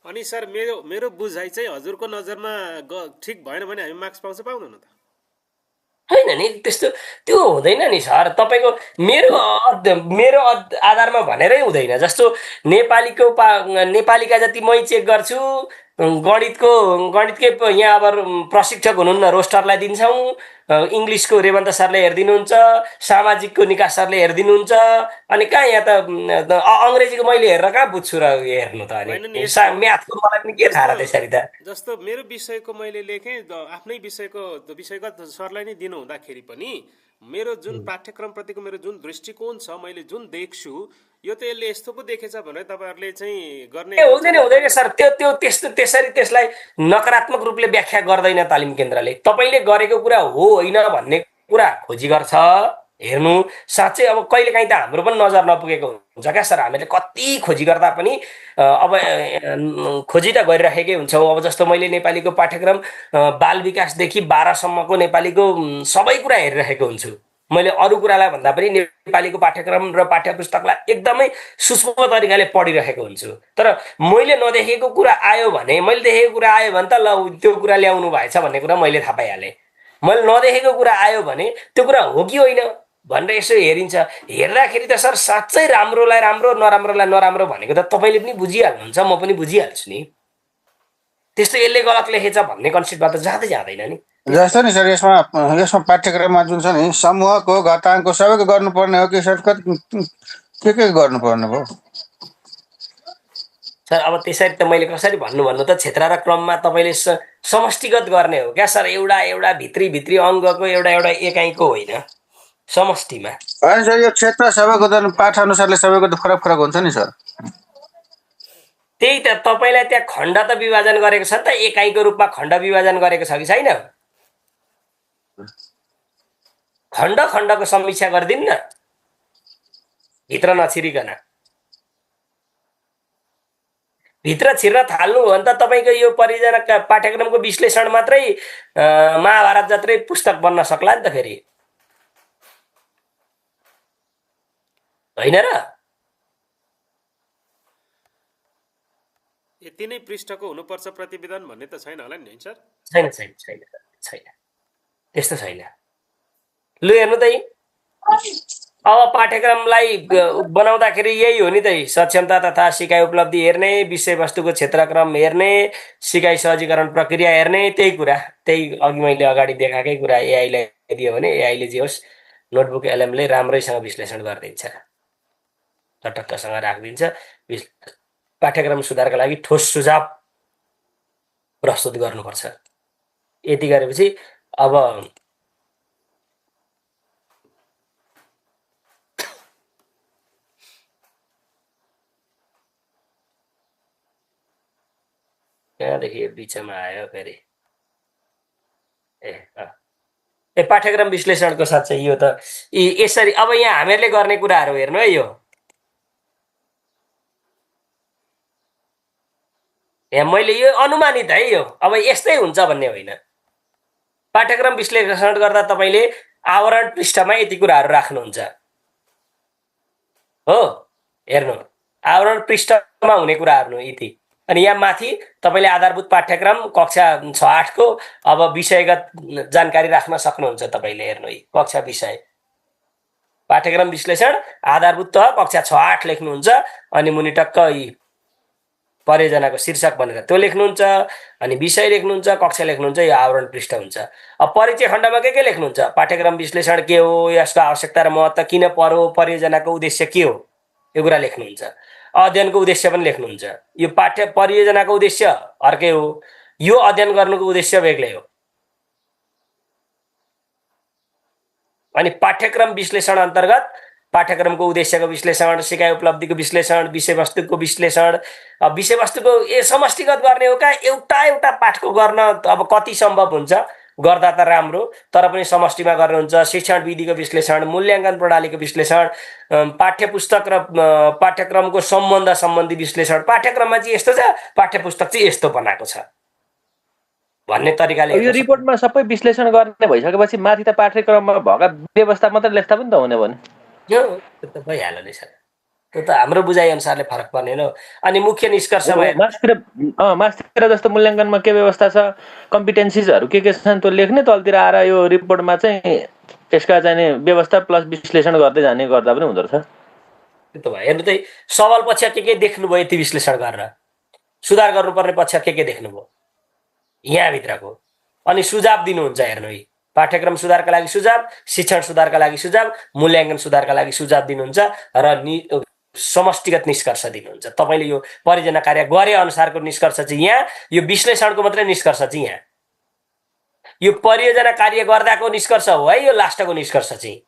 अनि सर मेरो बुझाइ चाहिँ हजुरको नजरमा ठिक भएन भने हामी मार्क्स पाउँदैन त? होइन नि, त्यस्तो त्यो हुँदैन नि सर। तपाईँको मेरो आधारमा भनेरै हुँदैन। जस्तो नेपालीका जति मै चेक गर्छु, गणितकै यहाँ अब प्रशिक्षक हुनुहुन्न रोस्टरलाई दिन्छौँ, इङ्ग्लिसको रेवन्त सरले हेरिदिनुहुन्छ, सामाजिकको निकास सरले हेरिदिनुहुन्छ, अनि कहाँ यहाँ त अङ्ग्रेजीको मैले हेरेर कहाँ बुझ्छु र हेर्नु त? अनि म्याथको मलाई पनि के थाहा र त्यसरी त? जस्तो मेरो विषयको मैले लेखेँ, आफ्नै विषयगत सरलाई नै दिनु हुँदाखेरि पनि मेरो जुन पाठ्यक्रमप्रतिको मेरो जुन दृष्टिकोण छ, मैले जुन देख्छु यो त यसले यस्तो पो देखेछ भनेर तपाईँहरूले चाहिँ गर्ने हुँदैन सर। त्यसरी त्यसलाई नकारात्मक रूपले व्याख्या गर्दैन तालिम केन्द्रले। तपाईँले गरेको कुरा हो होइन भन्ने कुरा खोजी गर्छ हेर्नु। साँच्चै अब कहिलेकाहीँ त हाम्रो पनि नजर नपुगेको हुन्छ क्या सर। हामीले कति खोजी गर्दा पनि अब खोजी त गरिराखेकै हुन्छौँ। अब जस्तो मैले नेपालीको पाठ्यक्रम बाल विकासदेखि 12सम्मको नेपालीको सबै कुरा हेरिरहेको हुन्छु। मैले अरू कुरालाई भन्दा पनि नेपालीको पाठ्यक्रम र पाठ्य पुस्तकलाई एकदमै सूक्ष्म तरिकाले पढिरहेको हुन्छु। तर मैले नदेखेको कुरा आयो भने, मैले देखेको कुरा आयो भने त ल त्यो कुरा ल्याउनु भएछ भन्ने कुरा मैले थाहा पाइहालेँ। मैले नदेखेको कुरा आयो भने त्यो कुरा हो कि होइन भनेर यसो हेरिन्छ। हेर्दाखेरि त सर साँच्चै राम्रोलाई राम्रो, नराम्रोलाई नराम्रो भनेको त तपाईँले पनि बुझिहाल्नुहुन्छ, म पनि बुझिहाल्छु नि। त्यस्तो यसले गलत लेखेछ भन्ने कन्सेप्टमा त जाँदैन नि। जस्तो नि सर यसमा पाठ्यक्रममा जुन छ नि समूहको घाताङ्कको सबैको गर्नुपर्ने हो कि सर के गर्नुपर्ने भयो सर? अब त्यसरी त मैले कसरी भन्नु त क्षेत्र र क्रममा तपाईँले समष्टिगत गर्ने हो क्या सर। एउटा भित्री अङ्गको एउटा एकाइको होइन, समष्टिमा। होइन सर, यो क्षेत्र सबैको त पाठ अनुसारले सबैको त फरक हुन्छ नि सर। त्यही त तपाईँलाई त्यहाँ खण्ड त विभाजन गरेको छ नि त, एकाइको रूपमा खण्ड विभाजन गरेको छ कि छैन? खण्डको समीक्षा गरिदिनु न भित्र नछिरिकन। भित्र छिर्न थाल्नु हो भने त तपाईँको यो परियोजना पाठ्यक्रमको विश्लेषण मात्रै महाभारत जत्रै पुस्तक बन्न सक्ला नि त फेरि, होइन र? यति नै पृष्ठको हुनुपर्छ प्रतिवेदन भन्ने त छैन होला नि सर? छैन त्यस्तो छैन। लु हेर्नु त अब पाठ्यक्रमलाई बनाउँदाखेरि यही हो नि त, सक्षमता तथा सिकाइ उपलब्धि हेर्ने, विषयवस्तुको क्षेत्रक्रम हेर्ने, सिकाइ सहजीकरण प्रक्रिया हेर्ने, त्यही कुरा, त्यही अघि मैले अगाडि देखाएकै कुरा एआईलाई दियो भने एआईले जे होस् नोटबुक एलएमले राम्रैसँग विश्लेषण गरिदिन्छ, चटक्कसँग राखिदिन्छ। पाठ्यक्रम सुधारका लागि ठोस सुझाव प्रस्तुत गर्नुपर्छ। यति गरेपछि अब कहाँदेखि बिचमा आयो फेरि ए पाठ्यक्रम विश्लेषणको साँच्चै यो त यसरी अब यहाँ हामीहरूले गर्ने कुराहरू हेर्नु है, यो यहाँ मैले यो अनुमानित है, यो अब यस्तै हुन्छ भन्ने होइन। पाठ्यक्रम विश्लेषण गर्दा तपाईँले आवरण पृष्ठमा यति कुराहरू राख्नुहुन्छ हो, हेर्नु आवरण पृष्ठमा हुने कुराहरू यति, अनि यहाँ माथि तपाईँले आधारभूत पाठ्यक्रम कक्षा 6-8 को अब विषयगत जानकारी राख्न सक्नुहुन्छ। तपाईँले हेर्नु है, कक्षा विषय पाठ्यक्रम विश्लेषण आधारभूत तह कक्षा 6-8 लेख्नुहुन्छ, अनि मुनि टक्क परियोजनाको शीर्षक भनेर त्यो लेख्नुहुन्छ, अनि विषय लेख्नुहुन्छ, कक्षा लेख्नुहुन्छ, यो आवरण पृष्ठ हुन्छ। अब परिचय खण्डमा के लेख्नुहुन्छ? पाठ्यक्रम विश्लेषण के हो, यसको आवश्यकता र महत्त्व किन पर्यो, परियोजनाको उद्देश्य के हो, यो कुरा लेख्नुहुन्छ। अध्ययनको उद्देश्य पनि लेख्नुहुन्छ। यो परियोजनाको उद्देश्य अर्कै हो, यो अध्ययन गर्नुको उद्देश्य बेग्लै हो। अनि पाठ्यक्रम विश्लेषण अन्तर्गत पाठ्यक्रमको उद्देश्यको विश्लेषण, सिकाइ उपलब्धिको विश्लेषण, विषयवस्तुको विश्लेषण, विषयवस्तुको समष्टिगत गर्ने हो का एउटा पाठको गर्न अब कति सम्भव हुन्छ, गर्दा त राम्रो, तर पनि समष्टिमा गर्नुहुन्छ। शिक्षण विधिको विश्लेषण, मूल्याङ्कन प्रणालीको विश्लेषण, पाठ्यपुस्तक र पाठ्यक्रमको सम्बन्धी विश्लेषण, पाठ्यक्रममा चाहिँ यस्तो छ, पाठ्यपुस्तक चाहिँ यस्तो बनाएको छ भन्ने तरिकाले यो रिपोर्टमा सबै विश्लेषण गर्ने भइसकेपछि माथि त पाठ्यक्रममा भएका व्यवस्था मात्र लेख्दा पनि त हुने भने त्यो त भइहाल्यो नि सर, त्यो त हाम्रो बुझाइ अनुसारले फरक पर्ने हो। अनि मुख्य निष्कर्षमा मास्तिर जस्तो मूल्याङ्कनमा के व्यवस्था छ, कम्पिटेन्सिजहरू के छन् त्यो लेख्ने, तलतिर आएर यो रिपोर्टमा चाहिँ यसका चाहिने व्यवस्था प्लस विश्लेषण गर्दै जाने गर्दा पनि हुँदो रहेछ। त्यो त भयो। हेर्नु त सबल पक्ष के देख्नुभयो, यति विश्लेषण गरेर सुधार गर्नुपर्ने पक्ष के देख्नुभयो यहाँभित्रको, अनि सुझाव दिनुहुन्छ। हेर्नु है, पाठ्यक्रम सुधारका लागि सुझाव, शिक्षण सुधारका लागि सुझाव, मूल्याङ्कन सुधारका लागि सुझाव दिनुहुन्छ र समष्टिगत निष्कर्ष दिनुहुन्छ। तपाईँले यो परियोजना कार्य गरे अनुसारको निष्कर्ष चाहिँ यहाँ, यो विश्लेषणको मात्रै निष्कर्ष चाहिँ यहाँ, यो परियोजना कार्य गर्दाको निष्कर्ष हो है, यो लास्टको निष्कर्ष चाहिँ,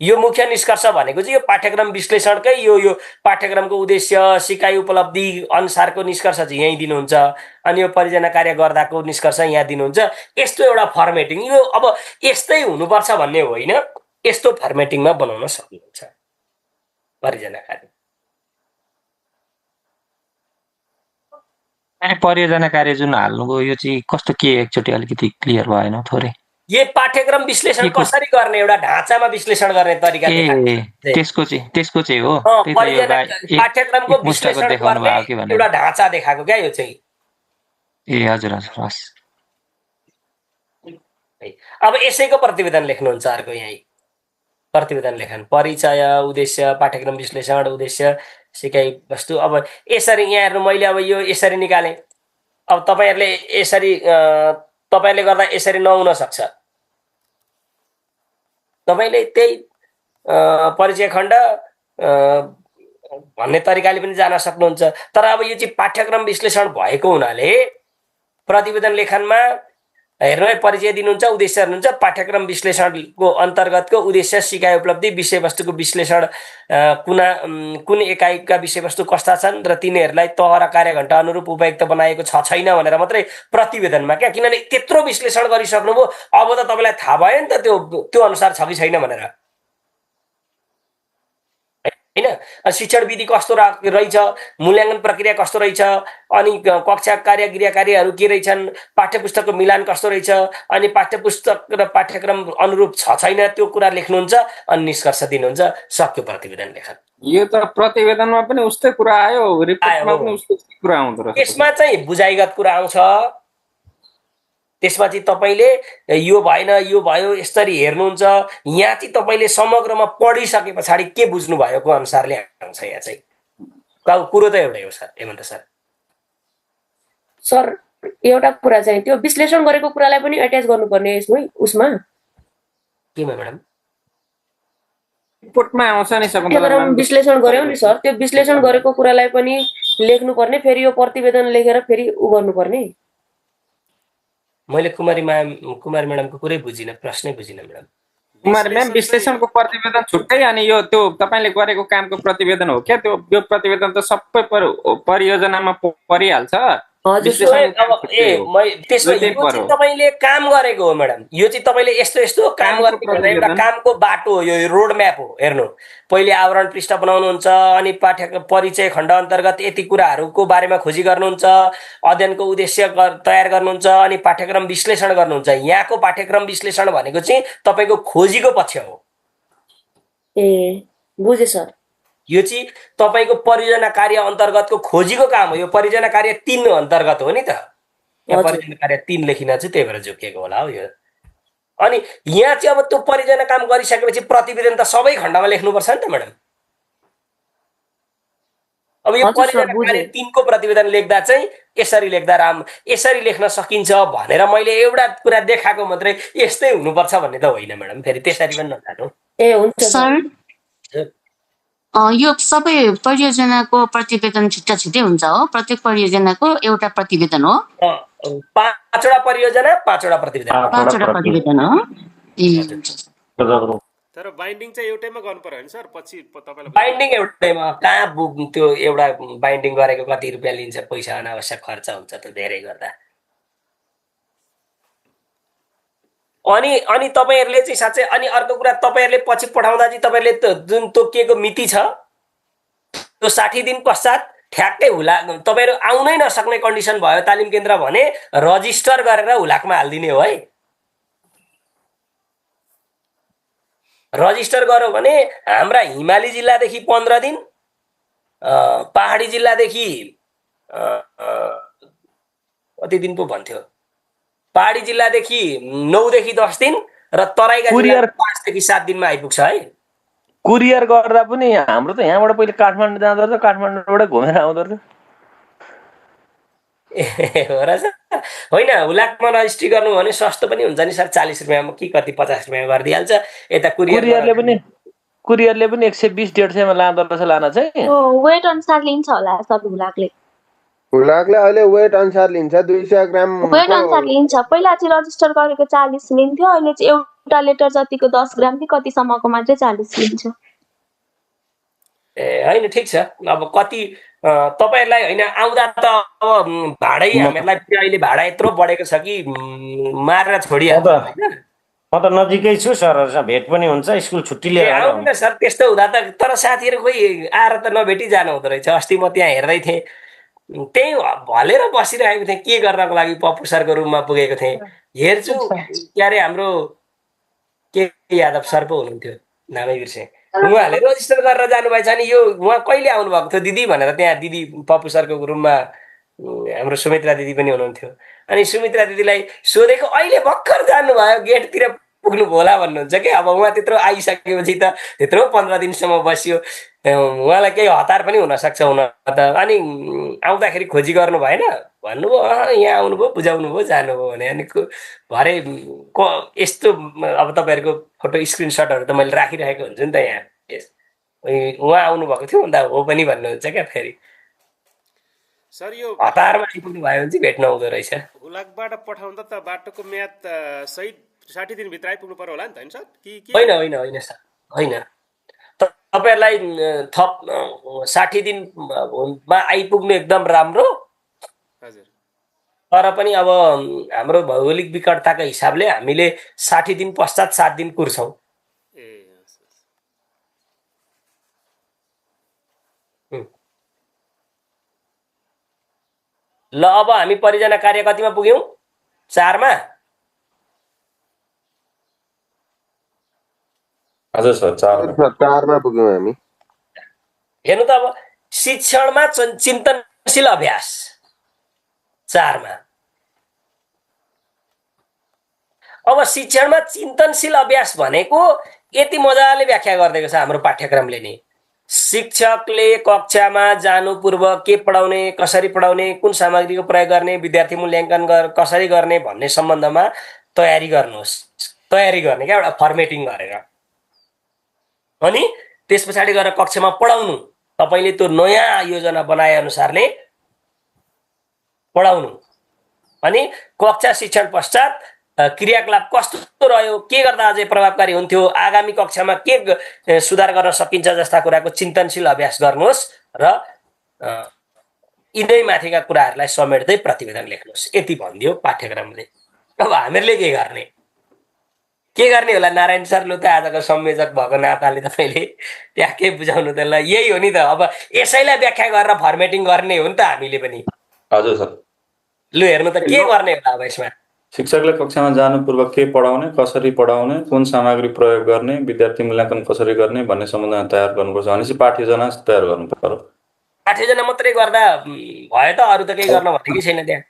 यो मुख्य निष्कर्ष भनेको चाहिँ यो पाठ्यक्रम विश्लेषणकै यो पाठ्यक्रमको उद्देश्य, सिकाइ उपलब्धि अनुसारको निष्कर्ष चाहिँ यहीँ दिनुहुन्छ, अनि यो परियोजना कार्य गर्दाको निष्कर्ष यहाँ दिनुहुन्छ। यस्तो एउटा फर्मेटिङ, यो अब यस्तै हुनुपर्छ भन्ने होइन, यस्तो फर्मेटिङमा बनाउन सक्नुहुन्छ परियोजना कार्य। परियोजना कार्य जुन हाल्नुभयो यो चाहिँ कस्तो के एकचोटि अलिकति क्लियर भएन थोरै। यो पाठ्यक्रम विश्लेषण कसरी गर्ने, एउटा ढाँचामा विश्लेषण गर्ने तरिका त्यसको चाहिँ हो, पाठ्यक्रमको विश्लेषण गर्ने एउटा ढाँचा देखाएको क्या यो चाहिँ। ए हजुर हजुर, हस्। अब यसैको प्रतिवेदन लेख्नुहुन्छ अर्को, यहीँ प्रतिवेदन लेखन, परिचय, उद्देश्य, पाठ्यक्रम विश्लेषण, उद्देश्य, सिकाइ वस्तु। अब यसरी यहाँ हेर्नु, मैले अब यो यसरी निकालेँ, अब तपाईँहरूले यसरी तपाईँले गर्दा यसरी नहुन सक्छ, तपाईँले त्यही परिचय खण्ड भन्ने तरिकाले पनि जान सक्नुहुन्छ। तर अब यो चाहिँ पाठ्यक्रम विश्लेषण भएको हुनाले प्रतिवेदन लेखनमा हेर्नु, परिचय दिनुहुन्छ, उद्देश्य हेर्नुहुन्छ, पाठ्यक्रम विश्लेषणको अन्तर्गतको उद्देश्य, सिकाइ उपलब्धि, विषयवस्तुको विश्लेषण, कुन एकाइका विषयवस्तु कस्ता छन् र तिनीहरूलाई तह र कार्यघण्टा अनुरूप उपयुक्त बनाएको छ छैन भनेर मात्रै प्रतिवेदनमा क्या, किनभने त्यत्रो विश्लेषण गरिसक्नुभयो, अब त तपाईँलाई थाहा भयो नि त त्यो अनुसार छ कि छैन भनेर होइन। शिक्षण विधि कस्तो रहेछ, मूल्याङ्कन प्रक्रिया कस्तो रहेछ, अनि कक्षा कार्य गृहकार्यहरू के रहेछन्, पाठ्यपुस्तकको मिलान कस्तो रहेछ, अनि पाठ्यपुस्तक र पाठ्यक्रम अनुरूप छ छैन, त्यो कुरा लेख्नुहुन्छ, अनि निष्कर्ष दिनुहुन्छ। सक्यो प्रतिवेदन लेखन। यो त प्रतिवेदनमा पनि उस्तै कुरा आयो, रिपोर्टमा पनि उस्तै कुरा आउँदो रहेछ। यसमा चाहिँ बुझाइगत कुरा आउँछ, त्यसमा चाहिँ तपाईँले यो भएन यो भयो यसरी हेर्नुहुन्छ। यहाँ चाहिँ तपाईँले समग्रमा पढिसके पछाडि के बुझ्नु भएको अनुसारले आउँछ यहाँ चाहिँ। कुरो त एउटै हो सर। हेमन्त सर सर एउटा कुरा चाहिँ त्यो विश्लेषण गरेको कुरालाई पनि एट्याच गर्नुपर्ने यसमै उसमा केमा म्याडम रिपोर्टमा आउँछ नि पाठ्यक्रम विश्लेषण गर्यौ नि सर, त्यो विश्लेषण गरेको कुरालाई पनि लेख्नुपर्ने, फेरि यो प्रतिवेदन लेखेर फेरि उ गर्नुपर्ने। मैले कुमारी म्याडमको कुरै बुझिनँ, प्रश्नै बुझिनँ म्याडम। कुमारी म्याम विश्लेषणको प्रतिवेदन छुट्टै अनि यो त्यो तपाईँले गरेको कामको प्रतिवेदन हो क्या? त्यो यो प्रतिवेदन त सबै परियोजनामा परिहाल्छ। त्यसो तपाईँले काम गरेको हो म्याडम, यो चाहिँ तपाईँले यस्तो यस्तो काम गरेको एउटा कामको बाटो हो, यो रोड म्याप हो। हेर्नु, पहिले आवरण पृष्ठ बनाउनुहुन्छ, अनि परिचय खण्ड अन्तर्गत यति कुराहरूको बारेमा खोजी गर्नुहुन्छ, अध्ययनको उद्देश्य तयार गर्नुहुन्छ, अनि पाठ्यक्रम विश्लेषण गर्नुहुन्छ। यहाँको पाठ्यक्रम विश्लेषण भनेको चाहिँ तपाईँको खोजीको पक्ष हो। ए बुझेँ सर। यो चाहिँ तपाईँको परियोजना कार्य अन्तर्गतको खोजीको काम हो। यो परियोजना कार्य 3 अन्तर्गत हो नि त। यहाँ परियोजना कार्य 3 लेखिन चाहिँ त्यही भएर जोकिएको होला हो यो। अनि यहाँ चाहिँ अब त्यो परियोजना काम गरिसकेपछि प्रतिवेदन त सबै खण्डमा लेख्नुपर्छ नि त म्याडम। अब यो परियोजना कार्य 3 को प्रतिवेदन लेख्दा चाहिँ यसरी लेख्दा यसरी लेख्न सकिन्छ भनेर मैले एउटा कुरा देखाएको मात्रै यस्तै हुनुपर्छ भन्ने त होइन म्याडम। फेरि त्यसरी पनि नजानु। ए हुन्छ सर। यो सबै परियोजनाको प्रतिवेदन छुट्टा छुट्टै हुन्छ हो? प्रत्येक परियोजनाको एउटा प्रतिवेदन हो? 5वटा परियोजना 5वटा प्रतिवेदन। 5वटा प्रतिवेदन हो। तर बाइन्डिङ चाहिँ एउटैमा गर्नु पर्यो नि सर? पछि तपाईलाई बाइन्डिङ एउटैमा कहाँ त्यो एउटा बाइन्डिङ गरेको कति रुपियाँ लिन्छ, पैसा अनावश्यक खर्च हुन्छ त धेरै गर्दा। अनि तपाईहरुले चाहिँ साच्चै अनि अर्को कुरा तपाईहरुले पछि पठाउँदा चाहिँ तपाईहरुले जुन तोकिएको मिति छ त्यो 60 दिन पश्चात ठ्याक्कै तपाईहरु आउनै नसक्ने कन्डिसन भयो तालिम केन्द्र भने रजिस्टर गरेर हुलाकमा हाल्दिने हो है। रजिस्टर गर्यो भने हाम्रा हिमाली जिल्लादेखि 15 दिन, पहाडी जिल्लादेखि कति दिन पो भन्थ्यो, पहाडी जिल्लादेखि 9 देखि 10 दिन र तराईका जिल्ला 5 देखि 7 दिनमा आइपुग्छ है। कुरियर गर्दा पनि हाम्रो त यहाँबाट पहिले काठमाडौँ जाँदो रहेछ, काठमाडौँबाट घुमेर आउँदो रहेछ। हो र सर? होइन, हुलाकमा रजिस्ट्री गर्नु भने सस्तो पनि हुन्छ नि सर, 40 रुपैयाँमा कि कति 50 रुपैयाँमा गरिदिहाल्छ। यता कुरियरले पनि 120-150 मा लाँदो रहेछ। लान चाहिँ वेट अनुसार लिन्छ होला सर हुलाकले। हुलाकले अहिले वेट अनुसार लिन्छ, 200 ग्राम वेट अनुसार लिन्छ। पहिला चाहिँ रजिस्टर गरेको 40 लिन्थ्यो, अहिले चाहिँ एउटा लेटर जतिको 10 ग्राम कि कति सम्मकोमा चाहिँ 40 लिन्छ। ए हैन, ठिक छ। अब कति तपाईहरुलाई हैन आउँदा त अब भाडै हामीहरुलाई अहिले भाडा यत्रो बढेको छ कि मारेर छोडिहाल्छ हैन। म त नजिकै छु सर, भेट पनि हुन्छ, स्कुल छुट्टी लिएर आउनु न सर। त्यस्तो हुँदा त तर साथीहरु खोइ आएर त नभेटी जानु हुँदो रहेछ। अस्ति म त्यहाँ हेर्दै थिएँ, त्यही भलेर बसिरहेको थिएँ, के गर्नको लागि पप्पू सरको रुममा पुगेको थिएँ। हेर्छु क्यारे हाम्रो के यादव सर पो हुनुहुन्थ्यो, नामै बिर्सेँ। उहाँले रजिस्टर गरेर जानुभएछ नि। यो उहाँ कहिले आउनु भएको थियो दिदी भनेर त्यहाँ दिदी पप्पू सरको रुममा हाम्रो सुमित्रा दिदी पनि हुनुहुन्थ्यो। अनि सुमित्रा दिदीलाई सोधेको अहिले भर्खर जानुभयो, गेटतिर पुग्नु होला भन्नुहुन्छ कि। अब उहाँ त्यत्रो आइसकेपछि त त्यत्रो 15 दिनसम्म बस्यो, उहाँलाई केही हतार पनि हुनसक्छ हुन त। अनि आउँदाखेरि खोजी गर्नु भएन भन्नुभयो, यहाँ आउनुभयो, बुझाउनु भयो, जानुभयो भने। अनि भरे यस्तो अब तपाईँहरूको फोटो स्क्रिनसटहरू त मैले राखिरहेको हुन्छु नि त यहाँ। उहाँ आउनुभएको थियो भन्दा हो पनि भन्नुहुन्छ क्या। फेरि सर यो हतारमा आइपुग्नु भयो भने चाहिँ भेट्न आउँदो रहेछ। हुलाकबाट पठाउँदा त बाटोको म्याद सहित 60 दिन भित्र आइपुग्नु पर्यो होला नि त हैन सर? होइन सर, होइन। तपाईहरुलाई थप 60 दिनमा आइपुग्नु एकदम राम्रो। हजुर। तर पनि अब हाम्रो भौगोलिक विकटताको हिसाबले हामीले 60 दिन पश्चात 7 दिन कुर्छौं। ल अब हामी परियोजना कार्य कतिमा पुग्यौं? 4 मा। हजुर सर, 4 मा पुग्यौं हामी। हेर्नु त अब शिक्षणमा चिन्तनशील अभ्यास 4 मा। अब शिक्षणमा चिन्तनशील अभ्यास भनेको यति मजाले व्याख्या गरिदिएको छ हाम्रो पाठ्यक्रमले नि। शिक्षकले कक्षामा जानु पूर्व के पढाउने, कसरी पढाउने, कुन सामग्रीको प्रयोग गर्ने, विद्यार्थी मूल्याङ्कन कसरी गर्ने भन्ने सम्बन्धमा तयारी गर्नुहोस्। तयारी गर्ने क्या, एउटा फर्मेटिङ गरेर, अनि त्यस पछाडि गएर कक्षामा पढाउनु। तपाईँले त्यो नयाँ योजना बनाए अनुसारले पढाउनु। अनि कक्षा शिक्षण पश्चात क्रियाकलाप कस्तो रह्यो, के गर्दा अझै प्रभावकारी हुन्थ्यो, आगामी कक्षामा के सुधार गर्न सकिन्छ जस्ता कुराको चिन्तनशील अभ्यास गर्नुहोस् र यिनै माथिका कुराहरूलाई समेट्दै प्रतिवेदन लेख्नुहोस्। यति भनिदियो पाठ्यक्रमले। अब हामीहरूले के गर्ने होला? नारायण सर, लु त आजको संयोजक भएको नाताले तपाईँले त्यहाँ के बुझाउनु त? ल यही हो नि त, अब यसैलाई व्याख्या गरेर फर्मेटिङ गर्ने हो नि त हामीले पनि। हजुर सर। लु हेर्नु त के गर्ने होला अब यसमा। शिक्षकले कक्षामा जानु पूर्व के पढाउने, कसरी पढाउने, कुन सामग्री प्रयोग गर्ने, विद्यार्थी मूल्याङ्कन कसरी गर्ने भन्ने सम्बन्धमा तयार गर्नुपर्छ। भनेपछि पाठ्ययोजना तयार गर्नु पर्यो। पाठ्ययोजना मात्रै गर्दा भयो त? अरू त केही गर्न भनेकै छैन त्यहाँ।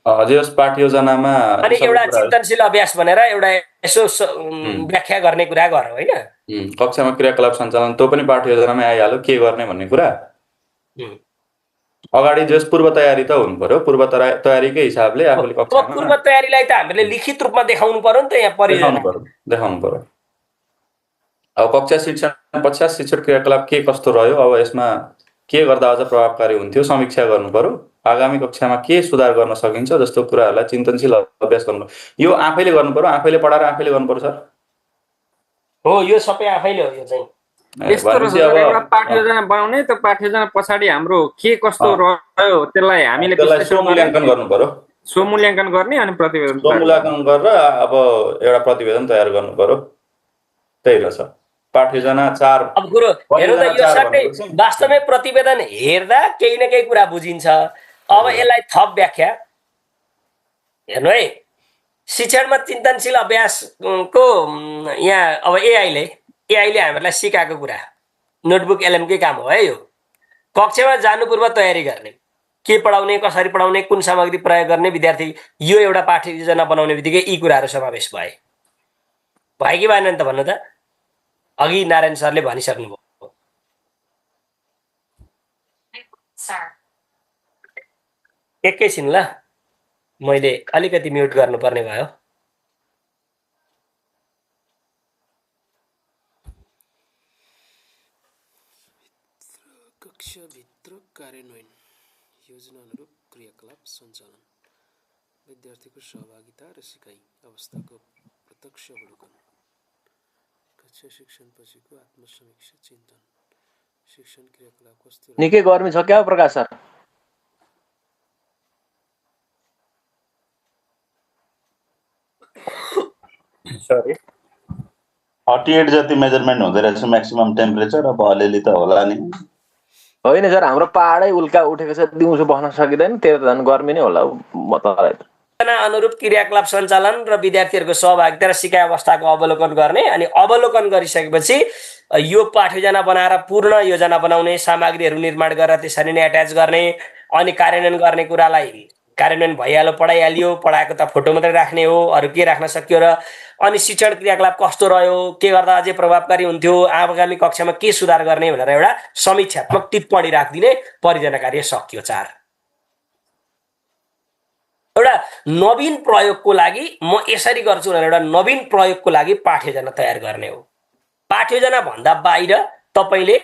हजुर, पाठ्ययोजनामा अनि एउटा चिन्तनशील अभ्यास भनेर एउटा यसो व्याख्या गर्ने कुरा गर होइन। कक्षामा क्रियाकलाप सञ्चालन त्यो पनि पाठ्ययोजनामै आइहाल्यो, के गर्ने भन्ने कुरा। अगाडि जस पूर्व तयारी त हुनु पर्यो। पूर्व तयारीकै हिसाबले आफूले कक्षामा पूर्व तयारीलाई त हामीले लिखित रूपमा देखाउनु पर्यो नि त। यहाँ देखाउनु पर्यो। अब कक्षा शिक्षण पश्चात शिक्षण क्रियाकलाप के कस्तो रह्यो, अब यसमा के गर्दा अझ प्रभावकारी हुन्थ्यो समीक्षा गर्नु पर्यो। आगामी कक्षामा के सुधार गर्न सकिन्छ जस्तो कुराहरूलाई चिन्तनशील अभ्यास गर्नु। यो आफैले गर्नु पर्यो, आफैले पढाएर आफैले गर्नु पर्यो सर। हो, यो सबै आफैले हो। यो चाहिँ यस्तो रहेछ एउटा पाठ्ययोजना बनाउने, त्यो पाठ्ययोजना पछाडि हाम्रो के कस्तो रह्यो त्यसलाई हामीले स्वमूल्याङ्कन गर्नु पर्यो। स्वमूल्याङ्कन गर्ने अनि प्रतिवेदन स्वमूल्याङ्कन गरेर अब एउटा प्रतिवेदन तयार गर्नु पर्यो। त्यही रहेछ पाठ्ययोजना 4। अब कुरो हेर्नु त, यो सबै वास्तवमै प्रतिवेदन हेर्दा केही न केही कुरा बुझिन्छ। अब यसलाई थप व्याख्या हेर्नु है। शिक्षणमा चिन्तनशील अभ्यासको यहाँ अब एआईले हामीहरूलाई सिकाएको कुरा, नोटबुक एलएमकै काम हो है यो। कक्षामा जानु पूर्व तयारी गर्ने, के पढाउने, कसरी पढाउने, कुन सामग्री प्रयोग गर्ने, विद्यार्थी, यो एउटा पाठ्ययोजना बनाउने बित्तिकै यी कुराहरू समावेश भए कि भएन त भन्नु त? अघि नारायण सरले भनिसक्नुभयो। एकैछिन ल, मैले अलिकति म्युट गर्नुपर्ने भयो। कक्षाभित्र कार्यान्वयन योजना अनुरूप क्रियाकलाप सञ्चालन, विद्यार्थीको सहभागिता र सिकाइ अवस्थाको प्रत्यक्ष अवलोकन, कक्षा शिक्षण पछिको आत्मसमीक्षा चिन्तन, शिक्षण क्रियाकलाप कस्तो। निकै गर्मी छ क्या प्रकाश सर? सरी 48 जति मेजरमेन्ट हुँदो रहेछ म्याक्सिमम टेम्परेचर। अब अलिअलि त होला नि। होइन सर, हाम्रो पहाडै उल्का उठेको छ, दिउँसो बस्न सकिँदैन, त्यो त झन् गर्मी नै होला मतलाई त। अनुरूप क्रियाकलाप सञ्चालन र विद्यार्थीहरूको सहभागिता र सिकाइ अवस्थाको अवलोकन गर्ने। अनि अवलोकन गरिसकेपछि यो पाठ्ययोजना बनाएर पूर्ण योजना बनाउने, सामग्रीहरू निर्माण गरेर त्यसरी नै एट्याच गर्ने, अनि कार्यान्वयन गर्ने कुरालाई कार्यान्वयन भइहाल्यो, पढाइहाल्यो, पढाएको त फोटो मात्रै राख्ने हो, अरू के राख्न सक्यो र। अनि शिक्षण क्रियाकलाप कस्तो रह्यो, के गर्दा अझै प्रभावकारी हुन्थ्यो, आगामी कक्षामा के सुधार गर्ने भनेर एउटा समीक्षात्मक टिप्पणी राखिदिने परियोजना कार्य सकियो। 4 एउटा नवीन प्रयोगको लागि म यसरी गर्छु भनेर एउटा नवीन प्रयोगको लागि पाठ्ययोजना तयार गर्ने हो। पाठ्ययोजना भन्दा बाहिर तपाईले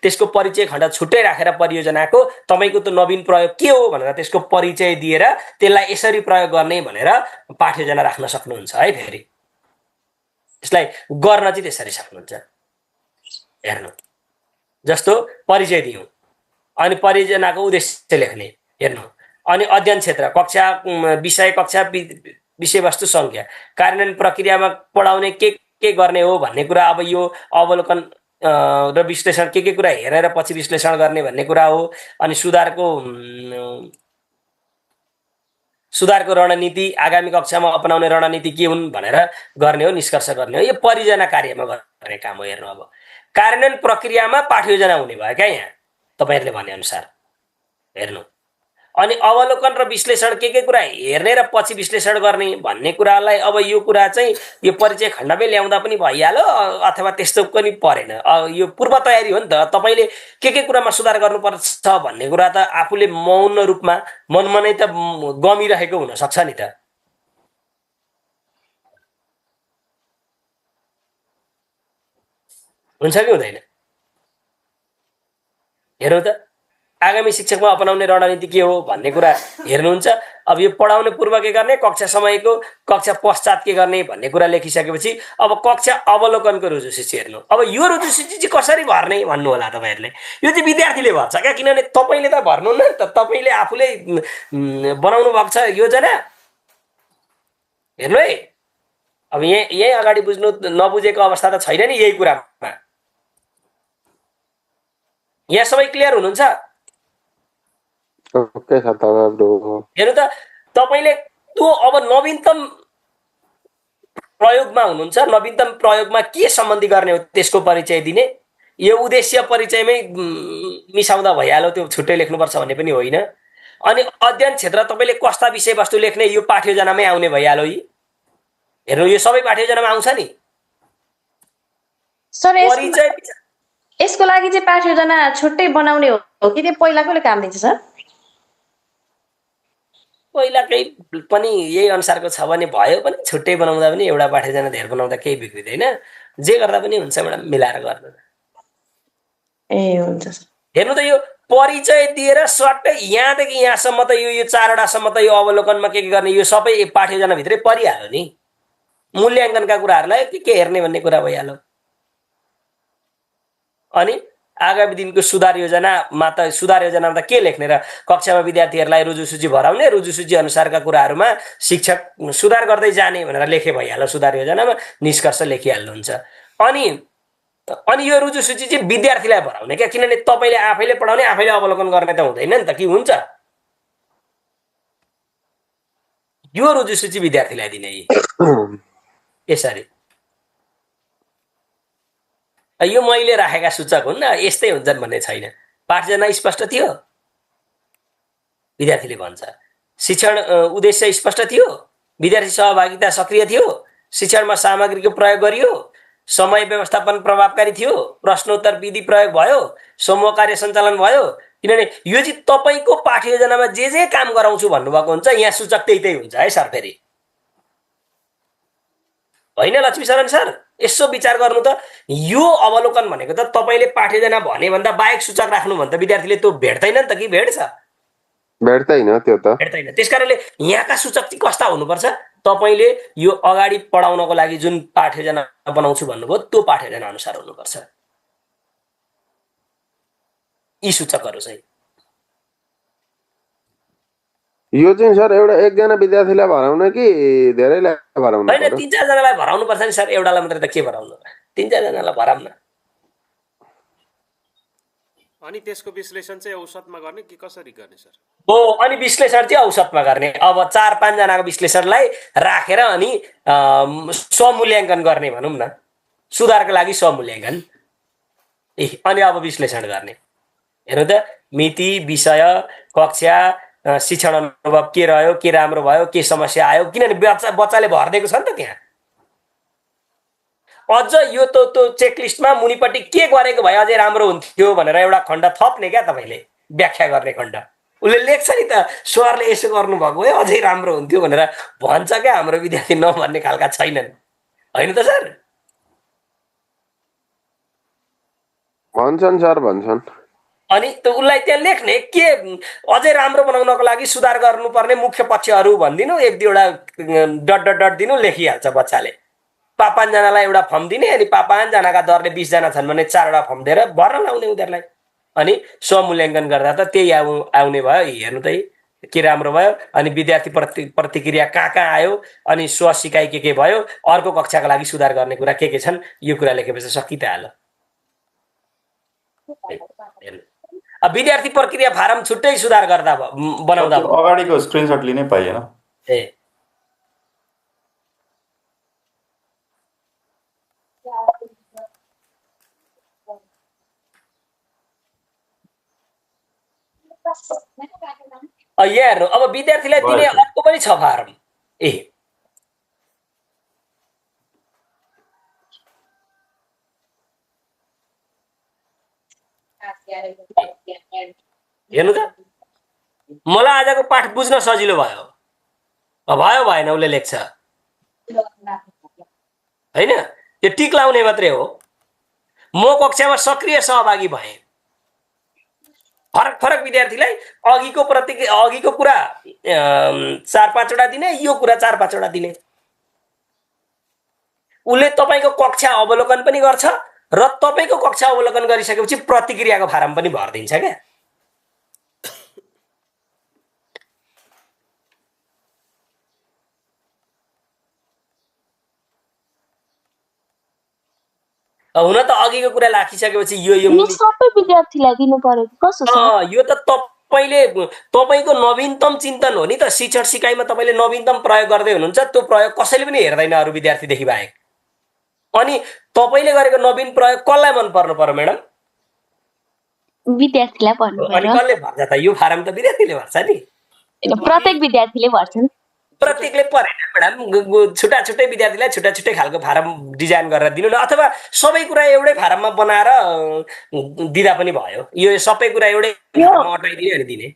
त्यसको परिचय खण्ड छुट्टै राखेर परियोजनाको तपाईको त नवीन प्रयोग के हो भनेर त्यसको परिचय दिएर त्यसलाई यसरी प्रयोग गर्ने भनेर पाठ्ययोजना राख्न सक्नुहुन्छ है। फेरि यसलाई गर्न चाहिँ त्यसरी सक्नुहुन्छ। हेर्नु, जस्तो परिचय दियौ अनि परियोजनाको उद्देश्य लेख्ने, हेर्नु, अनि अध्ययन क्षेत्र, कक्षा विषय, कक्षा विषयवस्तु, संख्या, कार्यान्वयन प्रक्रियामा पढाउने के गर्ने हो भन्ने कुरा। अब यो अवलोकन र विश्लेषण के कुरा हेरेर पछि विश्लेषण गर्ने भन्ने कुरा हो। अनि सुधारको रणनीति, आगामी कक्षामा अपनाउने रणनीति के हुन् भनेर गर्ने हो, निष्कर्ष गर्ने हो। यो परियोजना कार्यमा गर्ने काम हो। हेर्नु, अब कार्यान्वयन प्रक्रियामा पाठ्ययोजना हुने भयो क्या यहाँ तपाईहरुले भने अनुसार। हेर्नु, अनि अवलोकन र विश्लेषण के कुरा हेर्ने र पछि विश्लेषण गर्ने भन्ने कुरालाई अब यो कुरा चाहिँ यो परिचय खण्डमै ल्याउँदा पनि भइहाल्यो अथवा त्यस्तो पनि परेन। यो पूर्व तयारी हो नि त। तपाईँले के कुरामा सुधार गर्नुपर्छ भन्ने कुरा त आफूले मौन रूपमा मनमनै त गमिरहेको हुनसक्छ नि त। हुन्छ कि हुँदैन? हेरौँ त आगामी शिक्षकमा अपनाउने रणनीति के हो भन्ने कुरा हेर्नुहुन्छ। अब यो पढाउने पूर्व के गर्ने, कक्षा समयको कक्षा पश्चात के गर्ने भन्ने कुरा लेखिसकेपछि अब कक्षा अवलोकनको रुजुसूची हेर्नु। अब यो रुजुसूची चाहिँ कसरी भर्ने भन्नु होला तपाईँहरूले। यो चाहिँ विद्यार्थीले भर्छ क्या, किनभने तपाईँले त भर्नुहुन्न नि त, तपाईँले आफूले बनाउनु भएको छ योजना। हेर्नु है, अब यही अगाडि बुझ्नु नबुझेको अवस्था त छैन नि यही कुरामा। यहाँ सबै क्लियर हुनुहुन्छ? Okay sir bro. हेर्नु त तपाईले त्यो अब नवीनतम प्रयोगमा हुनुहुन्छ। नवीनतम प्रयोगमा के सम्बन्धी गर्ने हो त्यसको परिचय दिने। यो उद्देश्य परिचयमै मिसाउँदा भइहाल्यो, त्यो छुट्टै लेख्नुपर्छ भन्ने पनि होइन। अनि अध्ययन क्षेत्र तपाईले कस्ता विषयवस्तु लेख्ने यो पाठ्ययोजनामै आउने भइहाल्यो। हेर्नु यो सबै पाठ्ययोजनामा आउँछ नि सर। यसको लागि चाहिँ पाठ्ययोजना छुट्टै बनाउने हो कि त्यो पहिलाकोले काम दिन्छ सर? पहिलाकै पनि यही अनुसारको छ भने भयो पनि, छुट्टै बनाउँदा पनि एउटा पाठ्ययोजना धेर बनाउँदा केही बिग्रिँदैन। जे गर्दा पनि हुन्छ म्याडम, मिलाएर गर्नु। ए हुन्छ सर। हेर्नु त यो परिचय दिएर सट्टै यहाँदेखि यहाँसम्म त यो चारवटासम्म त यो अवलोकनमा के गर्ने यो सबै पाठ्ययोजनाभित्रै परिहाल्यो नि। मूल्याङ्कनका कुराहरूलाई के हेर्ने भन्ने कुरा भइहाल्यो। अनि आगामी दिनको सुधार योजनामा त के लेख्ने र कक्षामा विद्यार्थीहरूलाई रुजुसूची भराउने, रुजुसूची अनुसारका कुराहरूमा शिक्षक सुधार गर्दै जाने भनेर लेखे भइहाल्यो। सुधार योजनामा निष्कर्ष लेखिहाल्नुहुन्छ। अनि यो रुजुसूची चाहिँ विद्यार्थीलाई भराउने क्या, किनभने तपाईँले आफैले पढाउने आफैले अवलोकन गर्ने त हुँदैन नि त। कि हुन्छ? यो रुजुसूची विद्यार्थीलाई दिने यसरी। यो मैले राखेका सूचक हुन्, यस्तै हुन्छन् भन्ने छैन। पाठ्ययोजना स्पष्ट थियो, विद्यार्थीले भन्छ। शिक्षण उद्देश्य स्पष्ट थियो, विद्यार्थी सहभागिता सक्रिय थियो, शिक्षणमा सामग्रीको प्रयोग गरियो, समय व्यवस्थापन प्रभावकारी थियो, प्रश्नोत्तर विधि प्रयोग भयो, समूह कार्य सञ्चालन भयो। किनभने यो चाहिँ तपाईँको पाठ्ययोजनामा जे काम गराउँछु भन्नुभएको हुन्छ, यहाँ सूचक त्यही हुन्छ है सर। फेरि होइन लक्ष्मीशरण सर, यसो विचार गर्नु त। यो अवलोकन भनेको त तपाईँले पाठ्ययोजना भने भन्दा बाहेक सूचक राख्नु भने त विद्यार्थीले त्यो भेट्दैन नि त। कि भेट्छ? भेट्दैन, त्यो त भेट्दैन। त्यसकारणले यहाँका सूचक चाहिँ कस्ता हुनुपर्छ? तपाईँले यो अगाडि पढाउनको लागि जुन पाठ्ययोजना बनाउँछु भन्नुभयो त्यो पाठ्ययोजना अनुसार हुनुपर्छ यी सूचकहरू चाहिँ। यो चाहिँ सर एउटा एकजना विद्यार्थीलाई भराउन कि धेरैलाई भराउनु? होइन, 3-4 जनालाई भराउनु पर्छ नि सर। एउटालाई मात्रै त के भराउनु? 3-4 जनालाई भराउन। अनि त्यसको विश्लेषण चाहिँ औसतमा गर्ने कि कसरी गर्ने सर? अनि विश्लेषण चाहिँ औसतमा गर्ने। अब 4-5 जनाको विश्लेषणलाई राखेर अनि स्वमूल्याङ्कन गर्ने भनौँ न, सुधारको लागि स्वमूल्याङ्कन। अनि अब विश्लेषण गर्ने। हेर्नु त, मिति, विषय, कक्षा, शिक्षण अनुभव के रह्यो, के राम्रो भयो, के समस्या आयो। किनभने बच्चाले भरिदिएको छ नि त त्यहाँ। अझ यो त चेकलिस्टमा मुनिपट्टि के गरेको भए अझै राम्रो हुन्थ्यो भनेर एउटा खण्ड थप्ने क्या तपाईँले, व्याख्या गर्ने खण्ड। उसले लेख्छ नि त, सरले यसो गर्नुभएको भए अझै राम्रो हुन्थ्यो भनेर भन्छ क्या। हाम्रो विद्यार्थी नभन्ने खालका छैनन्, होइन त सर? भन्छन् सर, भन्छन्। अनि त उसलाई त्यहाँ लेख्ने के अझै राम्रो बनाउनको लागि सुधार गर्नुपर्ने मुख्य पक्षहरू भनिदिनु, 1-2 डट दिनु, लेखिहाल्छ बच्चाले। 5 जनालाई एउटा फर्म दिने, अनि 5 जनाका दरले 20 जना छन् भने 4वटा फर्म दिएर भर्न लाउने उनीहरूलाई। अनि स्वमूल्याङ्कन गर्दा त त्यही आउने भयो। हेर्नु त के राम्रो भयो, अनि विद्यार्थी प्रतिक्रिया कहाँ आयो, अनि स्व सिकाइ के भयो, अर्को कक्षाका लागि सुधार गर्ने कुरा के छन्, यो कुरा लेखेपछि सकि त हाल्यो। अब विद्यार्थी प्रक्रिया फारम छुट्टै सुधार गर्दा बनाउँदा अगाडिको स्क्रिनशट लिनै पाइएन। यहाँ हेर्नु अब विद्यार्थीलाई दिने अर्को पनि छ फारम हेर्नु त मलाई आजको पाठ बुझ्न सजिलो भयो भएन उसले लेख्छ हैन यो टिक लाउने मात्रै हो म कक्षामा सक्रिय सहभागी भएँ फरक विद्यार्थीलाई अघिको कुरा 4-5 वटा दिने यो कुरा 4-5 वटा दिने उसले तपाईको कक्षा अवलोकन पनि गर्छ र तपाईको कक्षा अवलोकन गरिसकेपछि प्रतिक्रियाको फारम पनि भर्दिन्छ के हुन त अघिको कुरा राखिसकेपछि यो सबै विद्यार्थीलाई दिनु पर्यो कसो छ यो त तपाईको नवीनतम चिन्तन हो नि त शिक्षण सिकाइमा तपाईले नवीनतम प्रयोग गर्दै हुनुहुन्छ त्यो प्रयोग कसैले पनि हेर्दैन अरु विद्यार्थीदेखि बाहेक अनि तपाईले गरेको नवीन प्रयोग कसलाई मन पर्नु पर्यो म्याडम विद्यार्थीलाई भन्नु पर्यो अनि कसले भर्छ त यो फारम त विद्यार्थीले भर्छ नि प्रत्येक विद्यार्थीले भर्छन् प्रत्येकले परेन म्याडम छुट्टा विद्यार्थीलाई छुट्टै खालको फारम डिजाइन गरेर दिनु न अथवा सबै कुरा एउटै फारममा बनाएर दिदा पनि भयो यो सबै कुरा एउटै फारममा अटाइदिने अनि दिने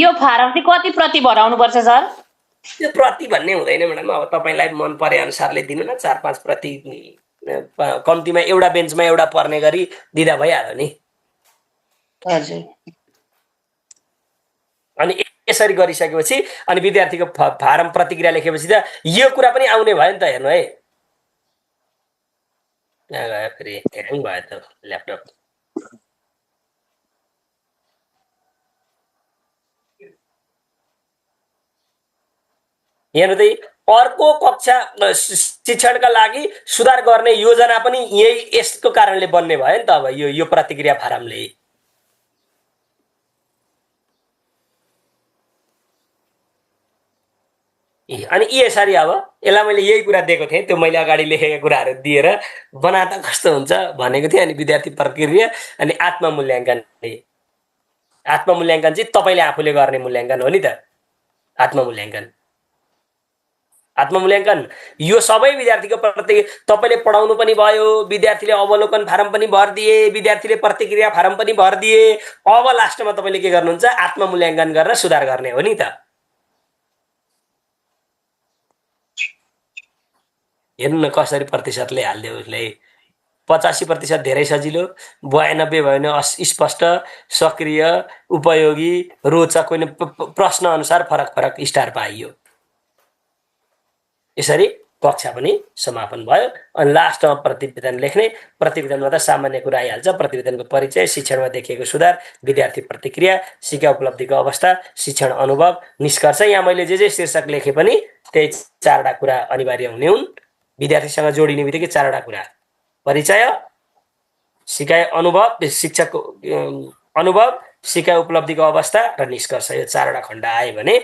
यो फारम चाहिँ कति प्रति भराउनु पर्छ सर यो प्रति भन्ने हुँदैन म्याडम अब तपाईलाई मन परे अनुसारले दिनु न 4-5 प्रति कम्तीमा एउटा बेन्चमा एउटा पर्ने गरी दिदा भइहाल्यो नि हजुर अनि यसरी गरिसकेपछि अनि विद्यार्थीको फारम प्रतिक्रिया लेखेपछि त यो कुरा पनि आउने भयो नि त हेर्नु है यहाँ गयो फेरि ह्याङ भयो त ल्यापटप हेर्नु त अर्को कक्षा शिक्षणका लागि सुधार गर्ने योजना पनि यही यसको कारणले बन्ने भयो नि त अब यो प्रतिक्रिया फारमले अनि यसरी अब यसलाई मैले यही कुरा दिएको थिएँ त्यो मैले अगाडि लेखेका कुराहरू दिएर बनाता कस्तो हुन्छ भनेको थिएँ अनि विद्यार्थी प्रक्रिया अनि आत्ममूल्याङ्कन चाहिँ तपाईले आफूले गर्ने मूल्याङ्कन हो नि त आत्ममूल्याङ्कन यो सबै विद्यार्थीको प्रति तपाईले पढाउनु पनि भयो विद्यार्थीले अवलोकन फारम पनि भर्दिए विद्यार्थीले प्रतिक्रिया फारम पनि भर्दिए अब लास्टमा तपाईले के गर्नुहुन्छ आत्ममूल्याङ्कन गरेर सुधार गर्ने हो नि त हेर्नु न कसरी प्रतिशतले हाल्दियो उसले 85% धेरै सजिलो 92 भयो भने स्पष्ट सक्रिय उपयोगी रोचक होइन प्रश्न अनुसार फरक स्टार पाइयो यसरी कक्षा पनि समापन भयो अनि लास्टमा प्रतिवेदन लेख्ने प्रतिवेदनमा त सामान्य कुरा आइहाल्छ प्रतिवेदनको परिचय शिक्षणमा देखिएको सुधार विद्यार्थी प्रतिक्रिया सिका उपलब्धिको अवस्था शिक्षण अनुभव निष्कर्ष यहाँ मैले जे शीर्षक लेखे पनि त्यही 4वटा कुरा अनिवार्य हुने हुन् विद्यार्थीसँग जोडिने बित्तिकै 4वटा कुरा परिचय सिकाइ अनुभव शिक्षकको अनुभव सिकाइ उपलब्धिको अवस्था र निष्कर्ष यो 4वटा खण्ड आयो भने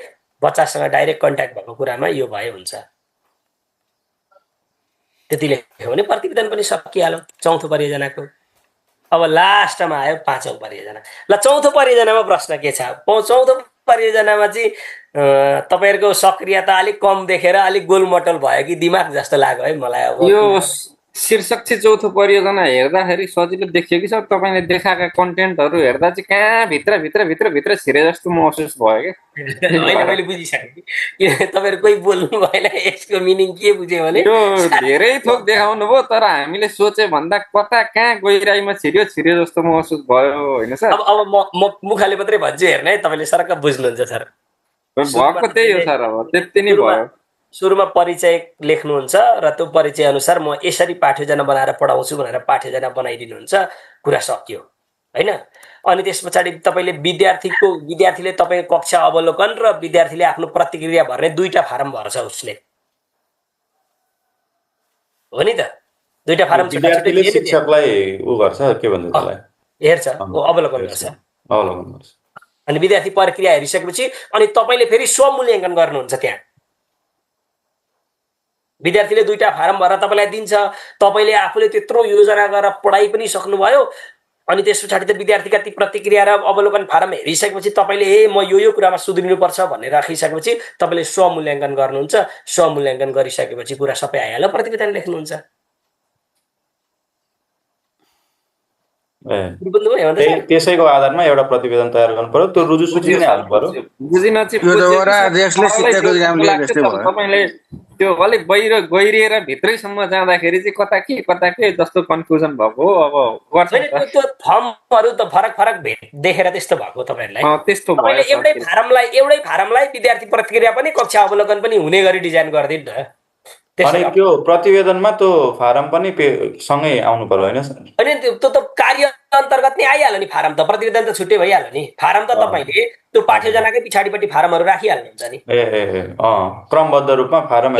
बच्चासँग डाइरेक्ट कन्ट्याक्ट भएको कुरामा यो भए हुन्छ त्यति लेख्यो भने प्रतिवेदन पनि सकिहाल्यो चौथो परियोजनाको अब लास्टमा आयो 5औं परियोजना ल चौथो परियोजनामा प्रश्न के छ चौथो परियोजनामा चाहिँ तपाईहरुको सक्रियता अलिक कम देखेर अलिक गोलमटल भयो कि दिमाग जस्तो लाग्यो है मलाई अब यो शीर्षक चाहिँ चौथो परियोजना हेर्दाखेरि सजिलो देखियो कि सर तपाईले देखाएका कन्टेन्टहरु हेर्दा चाहिँ कहाँ भित्र छिरे जस्तो महसुस भयो के मैले बुझिसके कि तपाईहरु कोही बोल्नु भएन यसको मिनिङ के बुझ्यो भने यो धेरै थोक देखाउनु भयो तर हामीले सोचे भन्दा कता कहाँ गइराइमा छिर्यो जस्तो महसुस भयो हैन सर अब म मुखले मात्रै भन्छु हेर्न है तपाईले सरक बुझ्नुहुन्छ सर भएको त्यही हो सर अब त्यति नै भयो सुरुमा परिचय लेख्नुहुन्छ र त्यो परिचय अनुसार म यसरी पाठ्ययोजना बनाएर पढाउँछु भनेर पाठ्ययोजना बनाइदिनुहुन्छ कुरा सकियो हैन अनि त्यसपछि तपाईले विद्यार्थीले तपाईको कक्षा अवलोकन र विद्यार्थीले आफ्नो प्रतिक्रिया भर्ने दुईटा फारम भर्छ उसले हो नि त दुईटा फारम विद्यार्थीले शिक्षकलाई उ गर्छ के भन्छ त्यसलाई हेर्छ अवलोकन गर्छ अनि विद्यार्थी प्रक्रिया हेरिसकेपछि अनि तपाईले फेरि स्वमूल्याङ्कन गर्नुहुन्छ त्यहाँ विद्यार्थीले दुईटा फारम भरेर तपाईलाई दिन्छ तपाईले आफूले त्यत्रो योजना गरेर पढाइ पनि सक्नुभयो अनि त्यस पछाडि त विद्यार्थीका ती प्रतिक्रिया र अवलोकन फारम हेरिसकेपछि तपाईँले म यो कुरामा सुध्रिनुपर्छ भनेर राखिसकेपछि तपाईँले स्वमूल्याङ्कन गर्नुहुन्छ। स्वमूल्याङ्कन गरिसकेपछि कुरा सबै आइहाल्यो, प्रतिवेदन लेख्नुहुन्छ। त्यसैको आधारमा एउटा प्रतिवेदन तयार गर्नु पर्यो, त्यो रुजु सूची नै हाल्नु पर्यो। तपाईँले त्यो अलिक गहिरिएर भित्रैसम्म जाँदाखेरि चाहिँ कता के जस्तो कन्फ्युजन भएको हो। अब त्यो फर्महरू त फरक फरक देखेर त्यस्तो भएको तपाईँहरूलाई त्यस्तो भयो। एउटै फारमलाई विद्यार्थी प्रतिक्रिया पनि कक्षा अवलोकन पनि हुने गरी डिजाइन गरिदिनु न। अनि त्यो प्रतिवेदनमा त्यो फारम पनि सँगै आउनु पर्यो होइन? अनि त्यो त कार्य अन्तर्गत नै आइहाल्यो नि फारम त, प्रतिवेदन त छुट्टै भइहाल्यो नि। फारम त तपाईँले त्यो पाठ्यजनाकै पछाडिपट्टि फारमहरू राखिहाल्नुहुन्छ नि। क्रमबद्ध रूपमा फारम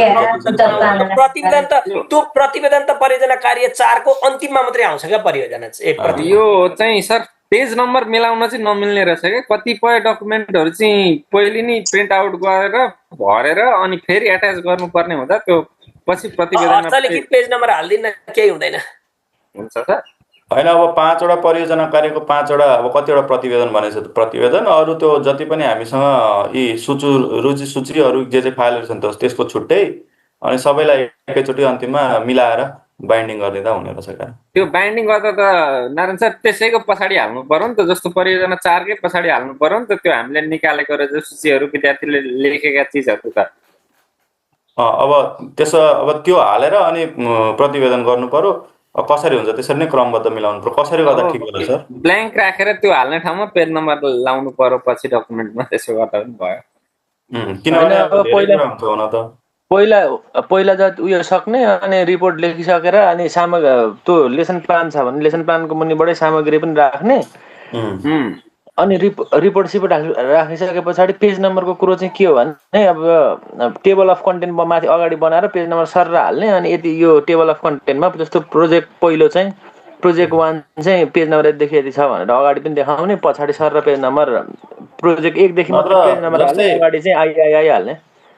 प्रतिवेदन त त्यो प्रतिवेदन त परियोजना कार्य 4 को अन्तिममा मात्रै आउँछ क्या परियोजना। यो चाहिँ सर पेज नम्बर मिलाउन चाहिँ नमिल्ने रहेछ क्या। कतिपय डकुमेन्टहरू चाहिँ पहिले नै प्रिन्ट आउट गरेर भरेर अनि फेरि एट्याच गर्नुपर्ने हुँदा त्यो पछि प्रतिवेदनमा अर्थलिखित पेज नम्बर हाल्दिन केही हुँदैन। हुन्छ सर होइन, अब 5 वटा परियोजना कार्यको 5 वटा अब कतिवटा प्रतिवेदन भनेछ त प्रतिवेदन, अरू त्यो जति पनि हामीसँग यी रुचि सूचीहरू जे फाइलहरू छन् त्यसको छुट्टै, अनि सबैलाई एकैचोटि अन्तिममा मिलाएर बाइन्डिङ गरिदिँदा हुने रहेछ क्या। त्यो बाइन्डिङ गर्दा त नारायण सर त्यसैको पछाडि हाल्नु पर्यो नि त, जस्तो परियोजना 4 कै पछाडि हाल्नु पर्यो नि त। त्यो हामीले निकालेको रहेछ सूचीहरू विद्यार्थीले लेखेका चिजहरू त अब त्यो हालेर अनि प्रतिवेदन गर्नु पर्यो। कसरी हुन्छ त्यसरी नै क्रमबद्ध मिलाउनु पर्यो। कसरी गर्दा ठिक होला सर? ब्ल्याङ्क राखेर त्यो हाल्ने ठाउँमा पेज नम्बर लाउनु पर्यो पछि डकुमेन्टमा, त्यसो गर्दा पनि भयो। पहिला जति उयो सक्ने अनि रिपोर्ट लेखिसकेर अनि त्यो लेसन प्लान छ भने लेसन प्लानको मुनिबाटै सामग्री पनि राख्ने, अनि रिपोर्ट सिपोर्ट राखिसके पछाडि पेज नम्बरको कुरो चाहिँ के हो भने अब टेबल अफ कन्टेन्ट माथि अगाडि बनाएर पेज नम्बर सर हाल्ने। अनि यति यो टेबल अफ कन्टेन्टमा जस्तो प्रोजेक्ट पहिलो चाहिँ प्रोजेक्ट 1 चाहिँ पेज नम्बर यतिदेखि यति छ भनेर अगाडि पनि देखाउने, पछाडि सर र पेज नम्बर प्रोजेक्ट 1 देखि मात्र पेज नम्बर हाल्ने, अगाडि चाहिँ आइहाल्ने।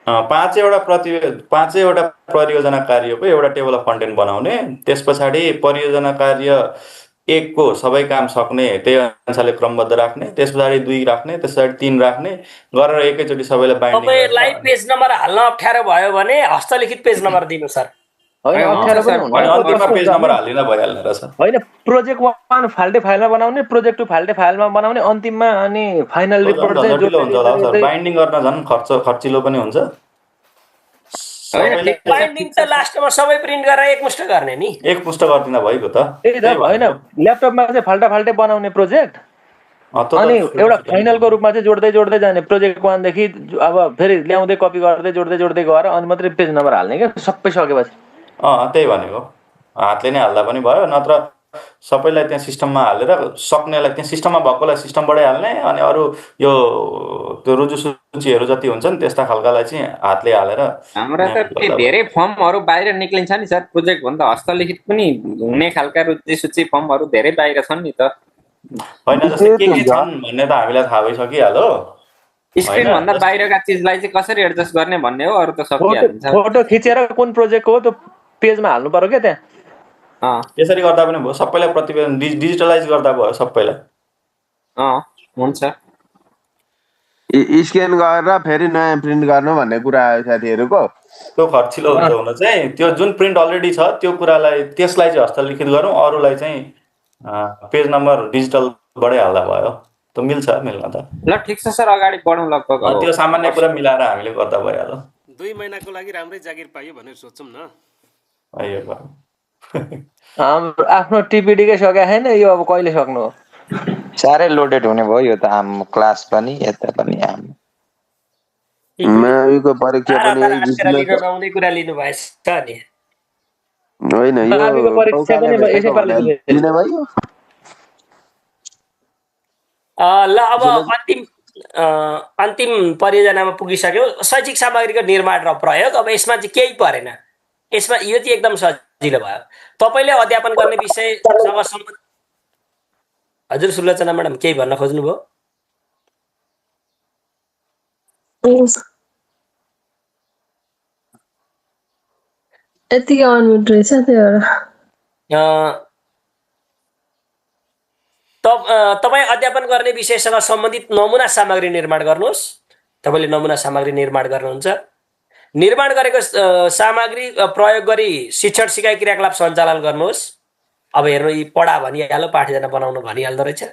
5वटा परियोजना कार्यको एउटा टेबल अफ कन्टेन्ट बनाउने, त्यस पछाडि परियोजना कार्य 1 को सबै काम सक्ने त्यही अनुसारले क्रमबद्ध राख्ने, त्यस पछाडि 2 राख्ने, त्यस पछाडि 3 राख्ने गरेर एकैचोटि सबैलाई बाइन्डिङ। तपाईलाई पेज नम्बर हाल्न अप्ठ्यारो भयो भने हस्तलिखित पेज नम्बर दिनु सर। अन्तिममा पेज नम्बर हालिदिँदा भइहाल्ने रहेछ। होइन, प्रोजेक्ट 1 फाल्टे फाइलमा बनाउने, प्रोजेक्ट 2 फाल्टे फाइलमा बनाउने, अन्तिममा अनि फाइनल रिपोर्ट चाहिँ हुन्छ होला सर। बाइन्डिङ गर्न झन् खर्चिलो पनि हुन्छ। बाइन्डिङ त लास्टमा सबै प्रिन्ट गरेर एकमुष्ट गर्ने नि। एकमुष्ट गरिदिँदा भइगयो त। त्यही त होइन, ल्यापटपमा चाहिँ फाल्टा बनाउने प्रोजेक्ट, अनि एउटा फाइनलको रूपमा चाहिँ जोड्दै जाने प्रोजेक्ट 1 देखि अब फेरि ल्याउँदै कपी गर्दै जोड्दै गएर अनि मात्रै पेज नम्बर हाल्ने क्या सबै सकेपछि। त्यही भनेको, हातले नै हाल्दा पनि भयो, नत्र सबैलाई त्यहाँ सिस्टममा हालेर सक्नेलाई त्यहाँ सिस्टममा भएकोलाई सिस्टमबाटै हाल्ने, अनि अरू यो त्यो रुजु सूचीहरू जति हुन्छ नि त्यस्ता खालकालाई चाहिँ हातले हालेर। हाम्रा त धेरै फर्महरू बाहिर निक्लिन्छ नि सर, प्रोजेक्ट भन्दा हस्तलिखित पनि हुने खालका रुजु सूची फर्महरू धेरै बाहिर छन् नि त। होइन, जस्तै के छन् भन्ने त हामीलाई थाहा भइसकिहाल्यो। स्क्रिन भन्दा बाहिरका चिजलाई चाहिँ कसरी एडजस्ट गर्ने भन्ने हो, अरू त सकिहाल्छ। फोटो खिचेर कुन प्रोजेक्टको हो त्यो पेजमा हाल्नु पर्यो क्या त्यहाँ। त्यसरी गर्दा पनि भयो, सबैलाई प्रतिवेदन डिजिटलाइज गर्दा भयो सबैलाई। हुन्छ। स्क्यान गरेर फेरि नयाँ प्रिन्ट गर्नु भन्ने कुरा आयो साथीहरूको। त्यो खर्चिलो हुन्छ हुन चाहिँ। त्यो जुन प्रिन्ट अलरेडी छ त्यो कुरालाई त्यसलाई चाहिँ हस्तलिखित गरौँ, अरूलाई चाहिँ पेज नम्बर डिजिटलबाटै हाल्दा भयो। त्यो मिल्छ मिल्न त। ल ठिक छ सर, अगाडि बढौँ लगभग। त्यो सामान्य कुरा मिलाएर हामीले गर्दा भइहाल्यो। 2 महिनाको लागि राम्रै जागिर पाइयो भनेर सोचौँ न। आफ्नो टिपिडीकै सकेको छैन यो, अब कहिले सक्नु हो? साह्रै लोडेड हुने भयो यो त, आम क्लास पनि यता पनि आम माविको परीक्षा पनि नआउँदै कुरा लिनु भएछ नि। होइन, यो परीक्षा पनि यसै पालि लिने भयो। ल अब अन्तिम परियोजनामा पुगिसक्यो, शैक्षिक सामग्रीको निर्माण र प्रयोग। अब यसमा चाहिँ केही परेन, यसमा यो चाहिँ एकदम सजिलो भयो। तपाईँले अध्यापन गर्ने विषयसँग सम्बन्धित। हजुर सुलोचना म्याडम केही भन्न खोज्नुभयो? यतिकै अनम्युट रहेछ त्यही भएर। तपाईँ अध्यापन गर्ने विषयसँग सम्बन्धित नमुना सामग्री निर्माण गर्नुहोस्। तपाईँले नमुना सामग्री निर्माण गर्नुहुन्छ। निर्माण गरेको सामग्री प्रयोग गरी शिक्षण सिकाइ क्रियाकलाप सञ्चालन गर्नुहोस्। अब हेर्नु, यी पढा भनिहाल्यो, पाठ्यजना बनाउनु भनिहाल्दो रहेछ।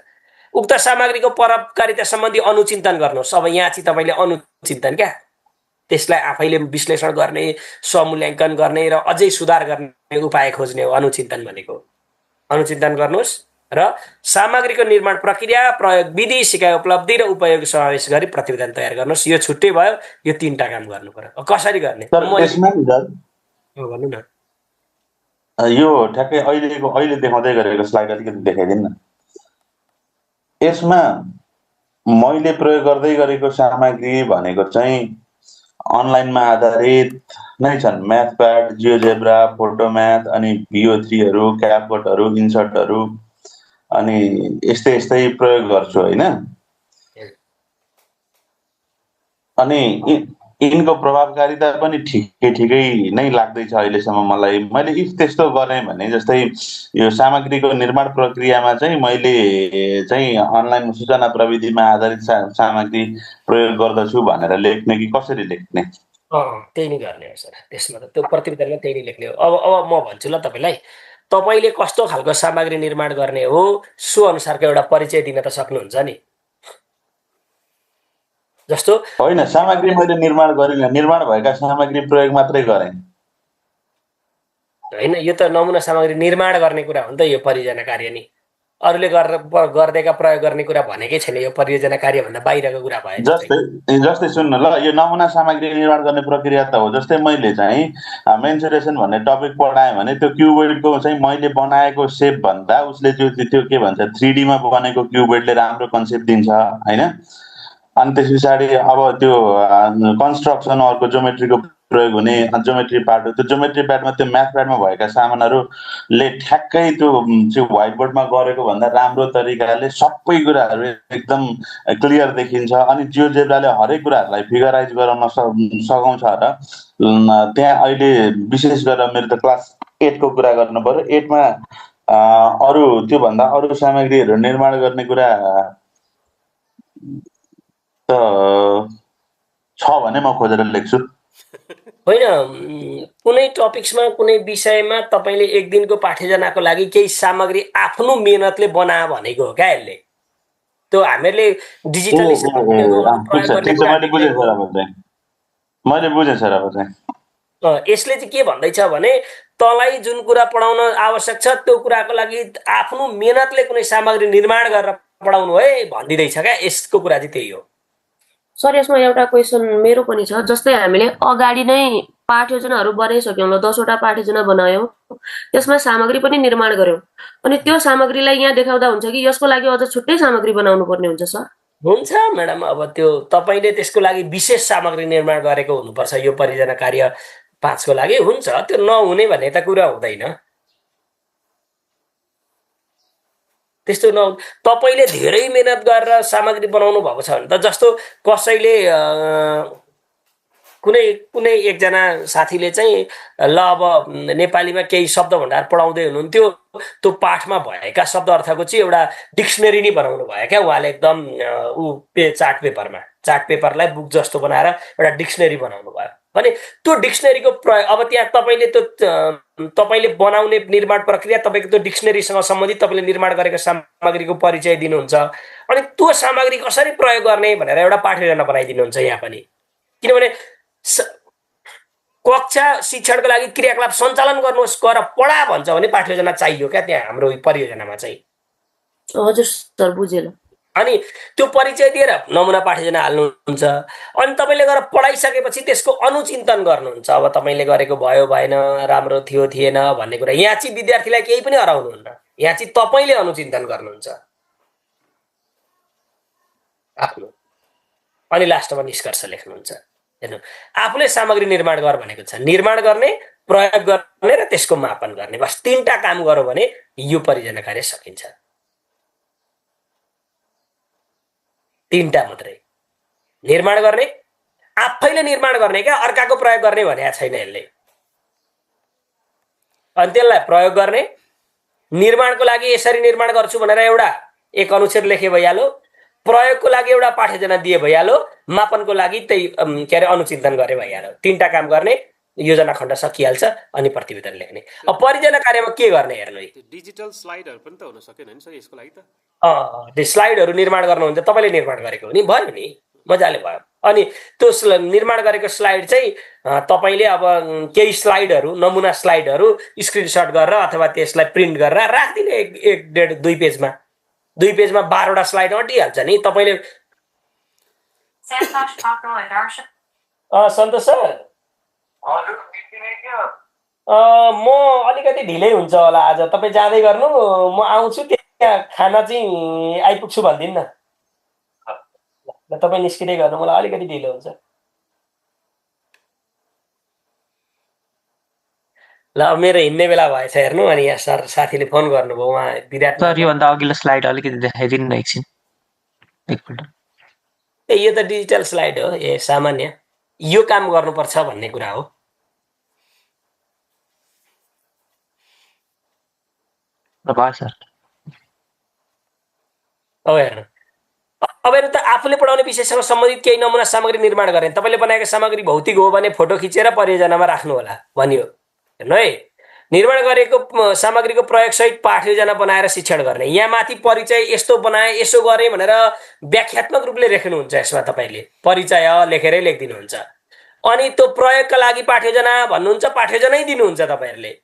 उक्त सामग्रीको प्रभावकारिता सम्बन्धी अनुचिन्तन गर्नुहोस्। अब यहाँ चाहिँ तपाईँले अनुचिन्तन क्या, त्यसलाई आफैले विश्लेषण गर्ने, स्वमूल्याङ्कन गर्ने र अझै सुधार गर्ने उपाय खोज्ने हो अनुचिन्तन भनेको। अनुचिन्तन गर्नुहोस् र सामग्रीको निर्माण प्रक्रिया, प्रयोग विधि, सिकाइ उपलब्धि र उपयोग समावेश गरी प्रतिवेदन तयार गर्नुहोस्। यो छुट्टै भयो, यो 3टा काम गर्नु पर्यो। कसरी गर्ने भन्नु न। यो ठ्याक्कै अहिले देखाउँदै गरेको स्लाइड अलिकति देखाइदिनु न। यसमा मैले प्रयोग गर्दै गरेको सामग्री भनेको चाहिँ अनलाइनमा आधारित नै छन्। म्याथप्याड, जियोजेब्रा, फोटोम्याथ, अनि VO3हरू, क्यापकटहरू, इन्सर्टहरू, अनि यस्तै प्रयोग गर्छु होइन। अनि यिनको प्रभावकारिता पनि ठिकै नै लाग्दैछ अहिलेसम्म मलाई। मैले इफ त्यस्तो गरेँ भने, जस्तै यो सामग्रीको निर्माण प्रक्रियामा चाहिँ मैले चाहिँ अनलाइन सूचना प्रविधिमा आधारित सामग्री प्रयोग गर्दछु भनेर लेख्ने कि कसरी लेख्ने? त्यही नै गर्ने हो सर। त्यसमा त त्यो प्रतिवेदनमा त्यही नै लेख्ने हो। अब म भन्छु ल तपाईँलाई, तपाईँले कस्तो खालको सामग्री निर्माण गर्ने हो सो अनुसारको एउटा परिचय दिन त सक्नुहुन्छ नि। जस्तो होइन, सामग्री मैले निर्माण गरिनँ, निर्माण भएका सामग्री प्रयोग मात्रै गरेँ होइन। यो त नमुना सामग्री निर्माण गर्ने कुरा हो नि त, यो परियोजना कार्य नि। अरूले गर्दैका प्रयोग गर्ने कुरा भनेकै छैन, यो परियोजना कार्यभन्दा बाहिरको कुरा भयो। जस्तै सुन्नु ल, यो नमुना सामग्री निर्माण गर्ने प्रक्रिया त हो। जस्तै मैले चाहिँ मेन्सुरेसन भन्ने टपिक पढाएँ भने त्यो क्युबोइडको चाहिँ मैले बनाएको सेप भन्दा उसले त्यो के भन्छ 3D मा बनेको क्युबोइडले राम्रो कन्सेप्ट दिन्छ होइन। अनि त्यस पछाडि अब त्यो कन्स्ट्रक्सन, अर्को ज्योमेट्रीको प्रयोग हुने ज्योमेट्री पार्ट हो। त्यो ज्योमेट्री पार्टमा त्यो म्याथ प्याडमा भएका सामानहरूले ठ्याक्कै त्यो व्हाइट बोर्डमा गरेको भन्दा राम्रो तरिकाले सबै कुराहरू एकदम क्लियर देखिन्छ। अनि जियोजेब्राले हरेक कुराहरूलाई फिगराइज गराउन सघाउँछ र त्यहाँ अहिले विशेष गरेर मेरो त क्लास 8 को कुरा गर्नु पर्यो। 8 मा अरू त्योभन्दा अरू सामग्रीहरू निर्माण गर्ने कुरा त छ भने म खोजेर लेख्छु। होइन, कुनै टपिक्समा कुनै विषयमा तपाईँले एक दिनको पाठ्यजनाको लागि केही सामग्री आफ्नो मेहनतले बना भनेको हो क्या यसले। त्यो हामीहरूले डिजिटली मैले बुझेँ सर। अब चाहिँ यसले चाहिँ के भन्दैछ भने तँलाई जुन कुरा पढाउन आवश्यक छ त्यो कुराको लागि आफ्नो मेहनतले कुनै सामग्री निर्माण गरेर पढाउनु है भनिदिँदैछ क्या। यसको कुरा चाहिँ त्यही हो सर। यसमा एउटा क्वेसन मेरो पनि छ। जस्तै हामीले अगाडि नै पाठ्ययोजनाहरू बनाइसक्यौँ, 10वटा पाठ्ययोजना बनायौँ, त्यसमा सामग्री पनि निर्माण गऱ्यौँ, अनि त्यो सामग्रीलाई यहाँ देखाउँदा हुन्छ कि यसको लागि अझ छुट्टै सामग्री बनाउनु पर्ने हुन्छ सर? हुन्छ म्याडम, अब त्यो तपाईँले त्यसको लागि विशेष सामग्री निर्माण गरेको हुनुपर्छ। यो परियोजना कार्य 5 को लागि हुन्छ, त्यो नहुने भन्ने त कुरा हुँदैन। त्यस्तो तपाईँले धेरै मेहनत गरेर सामग्री बनाउनु भएको छ भने त, जस्तो कसैले कुनै एकजना साथीले चाहिँ ल अब नेपालीमा केही शब्द भण्डार पढाउँदै हुनुहुन्थ्यो, त्यो पाठमा भएका शब्द अर्थको चाहिँ एउटा डिक्सनरी नै बनाउनु भयो क्या उहाँले। एकदम चार्ट पेपरलाई बुक जस्तो बनाएर एउटा डिक्सनरी बनाउनु भयो भने त्यो डिक्सनरीको प्रयोग, अब त्यहाँ तपाईँले बनाउने निर्माण प्रक्रिया, तपाईँको त्यो डिक्सनरीसँग सम्बन्धित तपाईँले निर्माण गरेको सामग्रीको परिचय दिनुहुन्छ। अनि त्यो सामग्री कसरी प्रयोग गर्ने भनेर एउटा पाठ्ययोजना बनाइदिनुहुन्छ यहाँ पनि। किनभने कक्षा शिक्षणको लागि क्रियाकलाप सञ्चालन गर्नुहोस्, गर पढा भन्छ भने पाठ्ययोजना चाहियो क्या त्यहाँ हाम्रो परियोजनामा चाहिँ। हजुर सर, बुझेँ। अनि त्यो परिचय दिएर नमुना पाठ्ययोजना हाल्नुहुन्छ। अनि तपाईँले गएर पढाइसकेपछि त्यसको अनुचिन्तन गर्नुहुन्छ। अब तपाईँले गरेको भयो भएन, राम्रो थियो थिएन भन्ने कुरा यहाँ चाहिँ विद्यार्थीलाई केही पनि हराउनुहुन्न। यहाँ चाहिँ तपाईँले अनुचिन्तन गर्नुहुन्छ आफ्नो, अनि लास्टमा निष्कर्ष लेख्नुहुन्छ। हेर्नु, आफूले सामग्री निर्माण गर भनेको छ, निर्माण गर्ने, प्रयोग गर्ने र त्यसको मापन गर्ने। बस 3टा काम गर्यो भने यो परियोजना कार्य सकिन्छ। 3टा मात्रै। निर्माण गर्ने, आफैले निर्माण गर्ने क्या, अर्काको प्रयोग गर्ने भनेको छैन यसले। अनि त्यसलाई प्रयोग गर्ने, निर्माणको लागि यसरी निर्माण गर्छु भनेर एउटा एक अनुच्छेद लेखे भइहाल्यो, प्रयोगको लागि एउटा पाठ्यजना दिए भइहाल्यो, मापनको लागि त्यही के अरे अनुचिन्तन गरे भइहाल्यो। 3टा काम गर्ने, योजना खण्ड सकिहाल्छ अनि प्रतिवेदन लेख्ने। अब परियोजना कार्यमा के गर्ने हेर्नु है, डिजिटल स्लाइडहरु पनि त हुन सकेन नि सर यसको लागि त। त्यो स्लाइडहरु निर्माण गर्नुहुन्छ, तपाईले निर्माण गरेको हो नि, भयो नि, मजाले भयो। अनि त्यो निर्माण गरेको स्लाइड चाहिँ तपाईले अब केही स्लाइडहरु, नमुना स्लाइडहरु स्क्रिनशट गरेर अथवा त्यसलाई प्रिन्ट गरेर राख्दिने 1.5-2 पेजमा। 2 पेजमा 12 वटा स्लाइड अटिहाल्छ नि। तपाईले सन्तोष सर, म अलिकति ढिलै हुन्छ होला आज, तपाईँ जाँदै गर्नु, म आउँछु, त्यहाँ खाना चाहिँ आइपुग्छु भनिदिनु न। ल तपाईँ निस्किँदै गर्नु, मलाई अलिकति ढिलो हुन्छ। ल मेरो हिँड्ने बेला भएछ हेर्नु। अनि यहाँ सर साथीले फोन गर्नुभयो, उहाँ विद्यार्थी सर योभन्दा अघिल्लो स्लाइड अलिकति देखाइदिनु न एकछिन, एकपल्ट। यो त डिजिटल स्लाइड हो, ए सामान्य, यो काम गर्नुपर्छ भन्ने कुरा हो। सर अब हेर्नु, अब हेर्नु त आफूले पढाउने विषयसँग सम्बन्धित केही नमुना सामग्री निर्माण गरे, तपाईँले बनाएको सामग्री भौतिक हो भने फोटो खिचेर परियोजनामा राख्नु होला भनियो। हेर्नु है, निर्माण गरेको सामग्रीको प्रयोगसहित पाठ योजना बनाएर शिक्षण गर्ने। यहाँ माथि परिचय यस्तो बनाए, यसो गरे भनेर व्याख्यात्मक रूपले लेख्नुहुन्छ। यसमा तपाईँले परिचय लेखेरै लेखिदिनुहुन्छ। अनि त्यो प्रयोगका लागि पाठ योजना भन्नुहुन्छ, पाठ योजनै दिनुहुन्छ तपाईँहरूले।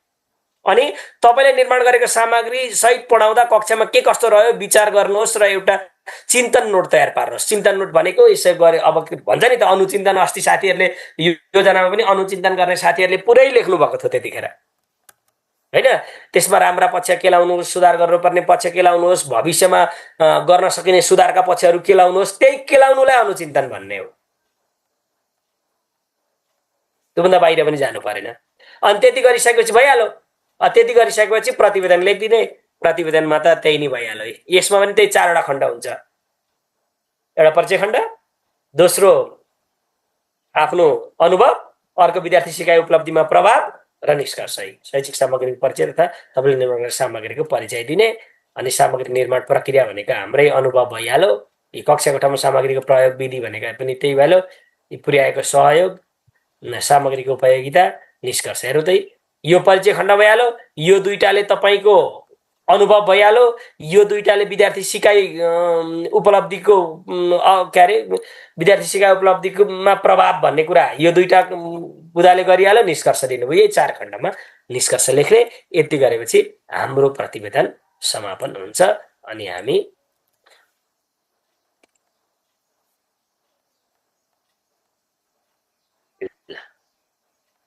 अनि तपाईले निर्माण गरेको सामग्री सहित पढाउँदा कक्षामा के कस्तो रह्यो विचार गर्नुहोस् र एउटा चिन्तन नोट तयार पार्नुहोस्। चिन्तन नोट भनेको यसै गरे, अब भन्छ नि त अनुचिन्तन, अस्ति साथीहरूले योजनामा पनि अनुचिन्तन गर्ने साथीहरूले पुरै लेख्नु भएको थियो त्यतिखेर, हैन? त्यसमा राम्रा पक्ष के लाउनुहोस्, सुधार गर्नुपर्ने पक्ष के लाउनुहोस्, भविष्यमा गर्न सकिने सुधारका पक्षहरू के लाउनुहोस्, त्यही के लाउनुलाई अनुचिन्तन भन्ने हो। त्योभन्दा बाहिर पनि जानु परेन। अनि त्यति गरिसकेपछि भइहाल्यो। त्यति गरिसकेपछि प्रतिवेदन लेखिदिने। प्रतिवेदनमा त त्यही नै भइहाल्यो। यसमा पनि त्यही 4 वटा खण्ड हुन्छ। एउटा परिचय खण्ड, दोस्रो आफ्नो अनुभव, अर्को विद्यार्थी सिकाइ उपलब्धिमा प्रभाव र निष्कर्ष। शैक्षिक सामग्रीको परिचय तथा तपाईँले निर्माण गरेको सामग्रीको परिचय दिने। अनि सामग्री निर्माण प्रक्रिया भनेको हाम्रै अनुभव भइहाल्यो। यी कक्षा कोठामा सामग्रीको प्रयोग विधि भनेको पनि त्यही भइहाल्यो। यी पुर्याएको सहयोग, सामग्रीको उपयोगिता, निष्कर्षहरू त्यही। यो परिचय खण्ड भइहाल्यो। यो दुईटाले तपाईँको अनुभव भइहाल्यो। यो दुईटाले विद्यार्थी सिकाइ उपलब्धिको के अरे विद्यार्थी सिकाइ उपलब्धिमा प्रभाव भन्ने कुरा यो दुईटा बुदाले गरिहाल्यो। निष्कर्ष दिनुभयो। यही 4 खण्डमा निष्कर्ष लेख्ने। यति गरेपछि हाम्रो प्रतिवेदन समापन हुन्छ। अनि हामी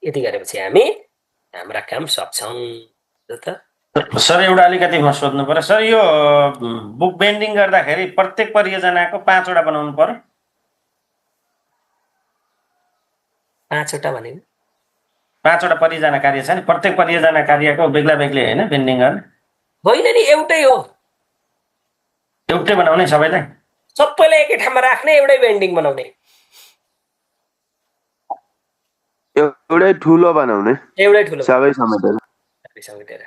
यति गरेपछि हामी हाम्रा काम सक्छौँ। सर एउटा अलिकति म सोध्नु पर्यो सर, यो बुक बेन्डिङ गर्दाखेरि प्रत्येक परियोजनाको 5 वटा बनाउनु पर्यो? 5 वटा भनेको 5 वटा परियोजना कार्य छ नि, प्रत्येक परियोजना कार्यको बेग्ला बेग्लै हैन बेन्डिङ गर्ने? होइन नि, एउटै हो। एउटै बनाउने सबैलाई? सबैलाई एकै ठाउँमा राख्ने, एउटै बेन्डिङ बनाउने। एउटै ठुलो बनाउने, एउटै ठुलो सबै समेटेर।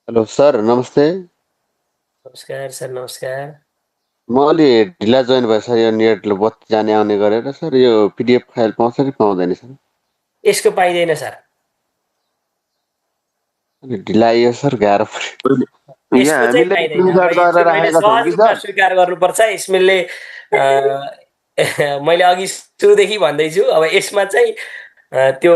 हेलो सर, नमस्ते। नमस्कार सर, नमस्कार। म अलि ढिला जोइन भयो सर, यो नेट बत्ती जाने आउने गरेर। सर यो पिडिएफ फाइल पाउँछ कि पाउँदैन सर? यसको पाइँदैन सर। अलि ढिला आयो सर, गाह्रो पर्यो। यहाँ हामीले स्क्रिनशट गरेर राखेका छौँ कि सर? स्वीकार गर्नुपर्छ। यसले मैले अघि सुरुदेखि भन्दैछु, अब यसमा चाहिँ त्यो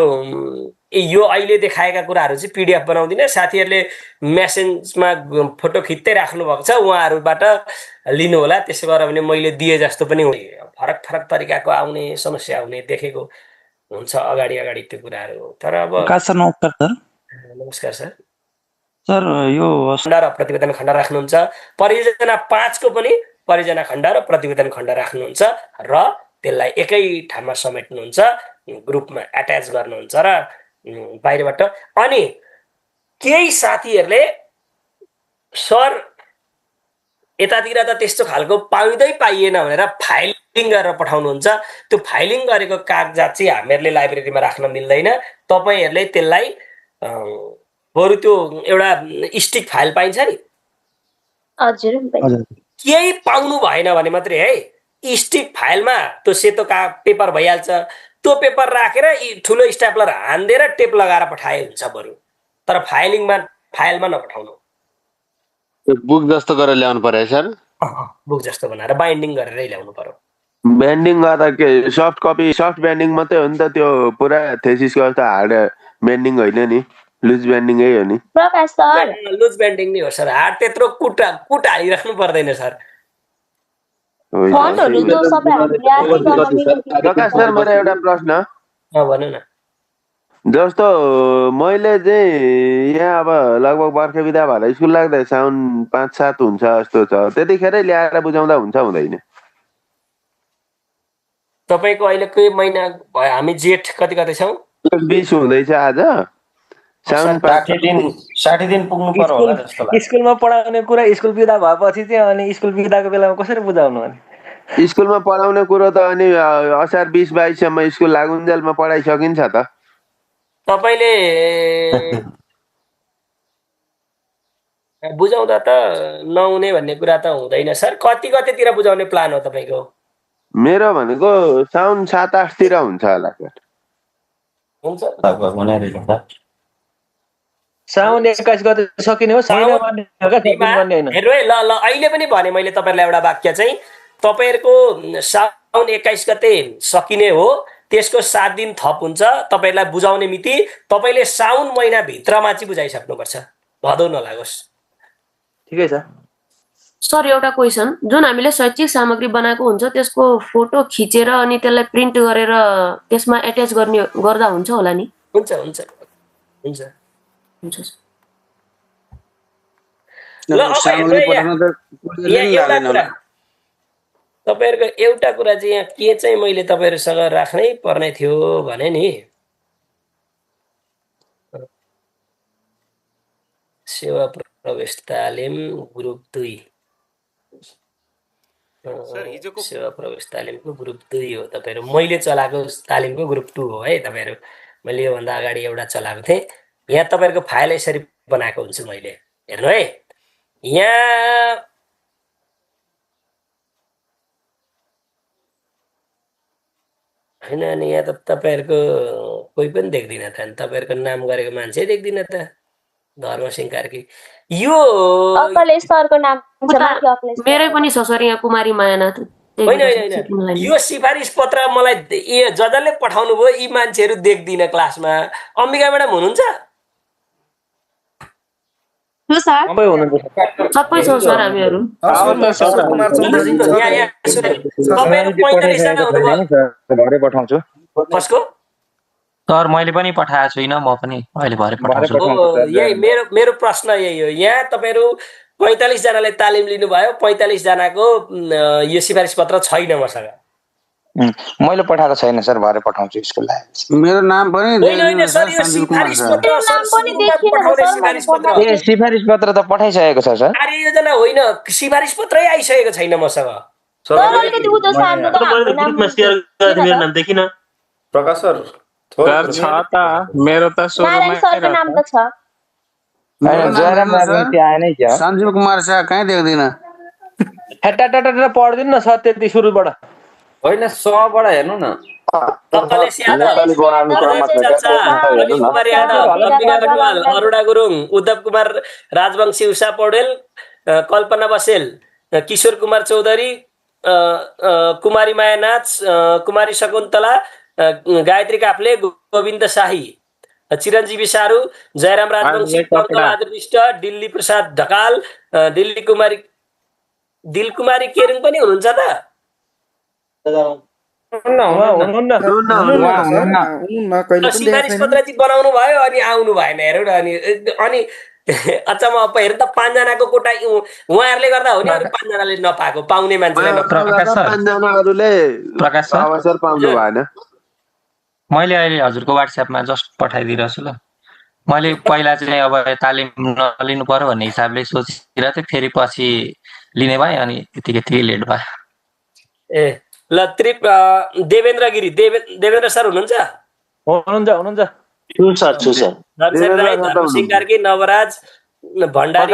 यो अहिले देखाएका कुराहरू चाहिँ पिडिएफ बनाउँदिन। साथीहरूले मेसेजमा फोटो खिच्दै राख्नु भएको छ, उहाँहरूबाट लिनु होला। त्यसो गरेर भने मैले दिए जस्तो पनि फरक फरक तरिकाको आउने समस्या आउने देखेको हुन्छ अगाडि अगाडि त्यो कुराहरू। तर अब नमस्कार सर। नमस्कार सर। सर यो खण्ड र प्रतिवेदन खण्ड राख्नुहुन्छ। परियोजना 5 को पनि परियोजना खण्ड र प्रतिवेदन खण्ड राख्नुहुन्छ र त्यसलाई एकै ठाउँमा समेट्नुहुन्छ, ग्रुपमा एट्याच गर्नुहुन्छ र बाहिरबाट। अनि केही साथीहरूले सर यतातिर त त्यस्तो खालको पाइएन भनेर फाइलिङ गरेर पठाउनुहुन्छ। त्यो फाइलिङ गरेको कागजात चाहिँ हामीहरूले लाइब्रेरीमा राख्न मिल्दैन। तपाईँहरूले त्यसलाई बरु त्यो एउटा स्टिक फाइल पाइन्छ नि हजुर केही पाउनु भएन भने मात्रै है स्टिक फाइलमा त्यो सेतो पेपर भइहाल्छ त्यो पेपर राखेर ठुलो स्ट्याप्लर हान्दिएर टेप लगाएर पठाए हुन्छ बरु तर फाइलमा नपठाउनु बुक जस्तो गरेर ल्याउनु पर्यो सर बुक जस्तो बनाएर बाइन्डिङ गरेरै ल्याउनु पर्यो ब्यान्डिङ गर्दा के सफ्ट ब्यान्डिङ मात्रै हो नि त त्यो पुरा थेसिसको जस्तो हार्ड ब्यान्डिङ होइन नि लुज ब्यान्डिङै हो नि प्रकाश सर लुज ब्यान्डिङ नै हो सर हार्ड त्यत्रो कुट हालिराख्नु पर्दैन सर फन्डहरु जो सबै हामीले आर्थिक प्रकाश सर मेरो एउटा प्रश्न भन्नु न जस्तो मैले चाहिँ यहाँ अब लगभग वर्ष बिदा भएर स्कुल लाग्दा साउन 5-7 हुन्छ जस्तो छ त्यतिखेरै ल्याएर बुझाउँदा हुन्छ हुँदैन तपाईको अहिले के महिना भयो हामी जेठ कति छौं 20 हुँदैछ आज साउन 60 दिन पुग्नु पर्यो होला जस्तो लाग्छ स्कुलमा पढाउने कुरा स्कुल बिदा भएपछि चाहिँ अनि स्कुल बिदाको बेलामा कसरी बुझाउनु अनि स्कुलमा पढाउने कुरो त अनि असार 20-22 सम्म स्कुल लागुन्जेलमा पढाइ सकिन्छ त तपाईले बुझाउँदा त नहुने भन्ने कुरा त हुँदैन सर कतितिर बुझाउने प्लान हो तपाईको मेरो भनेको साउन 7-8 तिर हुन्छ होला सर हुन्छ लगभग हुने रहेछ साउन 21 गते सकिने हो साउन भन्ने हो के भन्ने हैन हेर्नु है ल अहिले पनि भने मैले तपाईहरुलाई एउटा वाक्य चाहिँ तपाईहरुको साउन 21 गते सकिने हो त्यसको 7 दिन थप हुन्छ तपाईहरुलाई बुझाउने मिति तपाईले साउन महिना भित्रमा चाहिँ बुझाइसक्नुपर्छ भदौ नलागोस् ठिकै छ सर एउटा क्वेशन जुन हामीले शैक्षिक सामग्री बनाएको हुन्छ त्यसको फोटो खिचेर अनि त्यसलाई प्रिन्ट गरेर त्यसमा अट्याच गर्दा हुन्छ होला नि हुन्छ ल तपाईहरुको एउटा कुरा चाहिँ यहाँ के चाहिँ मैले तपाईहरुसँग राख्नै पर्ने थियो भने नि सेवा प्रवेश तालिम ग्रुप 2 सेवा प्रवेश तालिमको ग्रुप 2 हो तपाईहरु मैले चलाएको तालिमको ग्रुप 2 हो है तपाईहरु मैले यो भन्दा अगाडि एउटा चलाएको थिएँ यहाँ तपाईहरुको फाइल यसरी बनाएको हुन्छु मैले हेर्नु है यहाँ हैन अनि यहाँ त तपाईहरुको कोही पनि देख्दिन त अनि तपाईहरुको नाम गरेको मान्छे देख्दिन त धर्मसिंह कार्की यो अकलेश सरको नाम छ माथि अकलेश मेरै पनि छ सर यहाँ कुमारी मायानाथ हैन यो सिफारिस पत्र मलाई जजले पठाउनु भयो यी मान्छेहरु देख्दिन क्लासमा अम्बिका म्याडम हुनुहुन्छ सबै हुनुहुन्छ सबै छौं सर हामीहरु भरे पठाउँछु कसको सर मैले पनि पठाएको छुइनँ म पनि अहिले भरे पठाउँछु यही मेरो प्रश्न यही हो यहाँ तपाईहरु 45 जनाले तालिम लिनुभयो 45 जनाको यो सिफारिस पत्र छैन मसँग मैले पठाएको छैन सर भरे पठाउँछु स्कुललाई मेरो नाम पनि होइन सर यो सिफारिस पत्र ए सिफारिस पत्र त पठाइसकेको छ सर कार्ययोजना होइन सिफारिस पत्रै आइसकेको छैन मसँग प्रकाश सर छ त मेरो त सञ्जीव कुमार शाह कहाँ देख्दिन पढ्दिन न सर त्यति सुरुबाट होइन सबाट हेर्नु न अरुणा गुरुङ उद्धव कुमार राजवंशी उषा पौडेल कल्पना बसेल किशोर कुमार चौधरी कुमारी मायानाथ कुमारी शकुन्तला गायत्री काफ्ले गोविन्द शाही चिरञ्जीवी सारू जयराम राजवंशी बहादुर विष्ट दिल्ली प्रसाद ढकाल दिलकुमारी केरुङ पनि हुनुहुन्छ त सिफारिस पत्र चाहिँ बनाउनु भयो अनि आउनु भएन हेरौँ न अनि अच्छा म हेर्नु त 5 जनाको कोटा उहाँहरूले गर्दा हो नि अरु 5 जनाले नपाएको पाउने मान्छेले अवसर पाउनु भएन मैले अहिले हजुरको व्हाट्सएपमा जस्ट पठाइदिइरहेछु ल मैले पहिला चाहिँ अब तालिम नलिनु पर्यो भन्ने हिसाबले सोचिरहेको थिएँ फेरि पछि लिने भए अनि यतिकै लेट भयो ए ल देवेन्द्र गिरी देवेन्द्र सर हुनुहुन्छ छु सर धनशेर राई, धर्मसिंह कार्की, नवराज भण्डारी,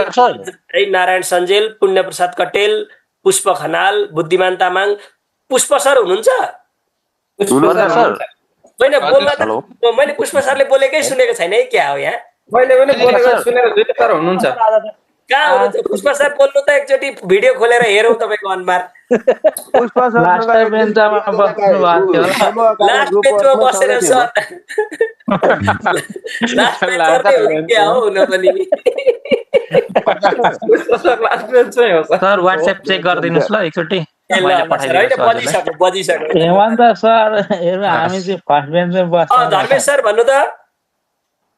है नारायण सञ्जेल, पुण्यप्रसाद कटेल, पुष्प खनाल, बुद्धिमान तामाङ। पुष्प सर हुनुहुन्छ? मैले बोल्न त मैले पुष्प सरले बोलेकै सुनेको छैन है, क्या हो यहाँ? मैले पनि बोलेको सुनेको सर हुनुहुन्छ? कहाँ हुनुहुन्छ पुष्प सर? बोल्नु त एकचोटि भिडियो खोलेर हेरौँ तपाईँको अनुहार। पुष्प सर लास्ट बेन्चमा बसेर सर लास्ट बेन्च क्या हो हुन पनि? सर व्हाट्सएप चेक गरिदिनुस् ल एकचोटि। बजिसक्यो। हेमन्त सर हामी चाहिँ फर्स्ट बेन्चमा बस्छौँ। धर्मेश सर भन्नु त।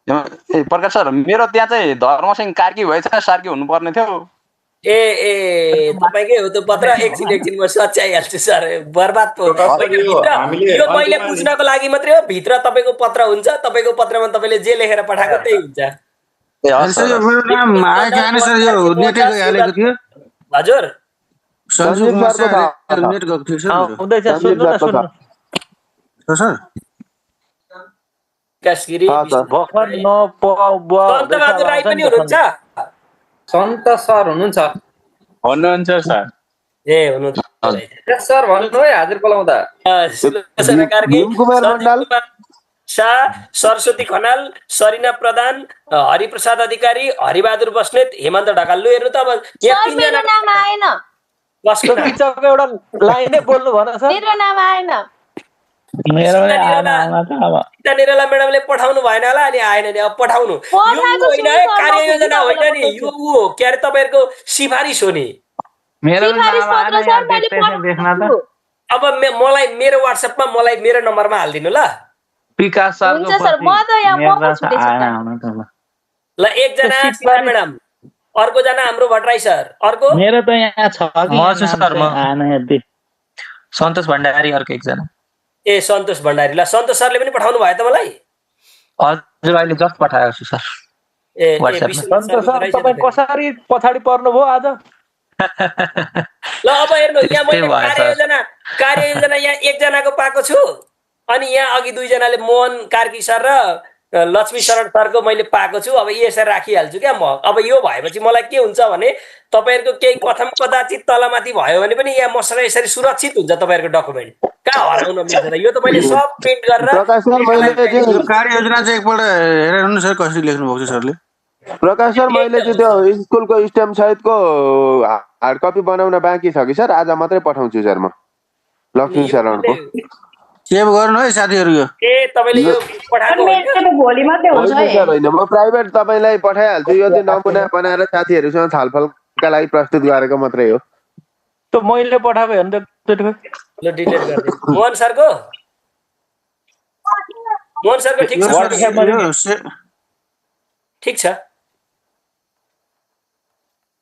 ए प्रकाश सर, मेरो त्यहाँ चाहिँ धर्मसिंह कार्की भएछ, सार्की हुनुपर्ने थियो। ए तपाईँकै हो त्यो पत्र? एकछिन म सच्याइहाल्छु सर। बर्बाद पो यो मैले बुझ्नको लागि मात्रै हो। भित्र तपाईँको पत्र हुन्छ, तपाईँको पत्रमा तपाईँले जे लेखेर पठाएको त्यही हुन्छ। हजुर सन्तबहादुर राई पनि हुनुहुन्छ? सन्त सर हुनुहुन्छ? हुनुहुन्छ सर। ए हुनुहुन्छ सर भन्नु है, हाजिर बोलाउँदा। शाह, सरस्वती खनाल, सरिना प्रधान, हरिप्रसाद अधिकारी, हरिबहादुर बस्नेत, हेमन्त ढकाल। लु हेर्नु त अब यहाँ मेरो नाम आएन। कसको पिक्चरको एउटा लाइनै बोल्नु भन सर। मेरो नाम आएन। निरला म्याडमले पठाउनु भएन होला, अनि आएन नि। अब पठाउनु। यो होइन है, कार्ययोजना होइन नि, यो हो के अरे तपाईँहरूको सिफारिस हो नि। अब मलाई मेरो व्हाट्सएपमा मलाई मेरो नम्बरमा हालिदिनु ल। विकास सर ल एकजना सीता म्याडम, अर्कोजना हाम्रो भट्टराई सर, अर्को मेरो त यहाँ छ कि सर सन्तोष भण्डारी, अर्को एकजना। ए सन्तोष भण्डारी। ल सन्तोष सरले पनि पठाउनु भयो त मलाई? हजुर अहिले जस्ट पठाएको छु सर। ए सन्तोष सर तपाईँ कसरी पछाडि पर्नुभयो आज? ल अब हेर्नु, यहाँ मैले कार्ययोजना यहाँ एकजनाको पाएको छु, अनि यहाँ अघि दुईजनाले मोहन कार्की सर र लक्ष्मी शरण सरको मैले पाएको छु। अब यसरी राखिहाल्छु क्या म। अब यो भएपछि मलाई के हुन्छ भने तपाईँहरूको केही कथम कदाचित तलमाथि भयो भने पनि यहाँ मसँग यसरी सुरक्षित हुन्छ तपाईँहरूको डकुमेन्ट। कहाँ हराउन मिल्दैन। यो त मैले सब प्रिन्ट गरेर कार्ययोजना चाहिँ एकपल्ट हेरेर हेर्नु सर कसरी लेख्नु भएको छ सरले। प्रकाश सर, मैले चाहिँ त्यो स्कुलको स्ट्याम्प सहितको हार्ड कपी बनाउन बाँकी छ कि सर? आज मात्रै पठाउँछु सर म लक्ष्मी शरणको। सेभ गर्नु है साथीहरु। यो ए तपाईले यो पठाएको भोलि मात्रै हुन्छ है। हैन म प्राइभेट तपाईलाई पठाइहाल्छु। यो चाहिँ नमुना बनाएर साथीहरुसँग छलफलका लागि प्रस्तुत गरेको मात्रै हो। त मैले पठाएको हेर्नु त ल डिलिट गर्दिनु। मोहन सरको ठीक छ।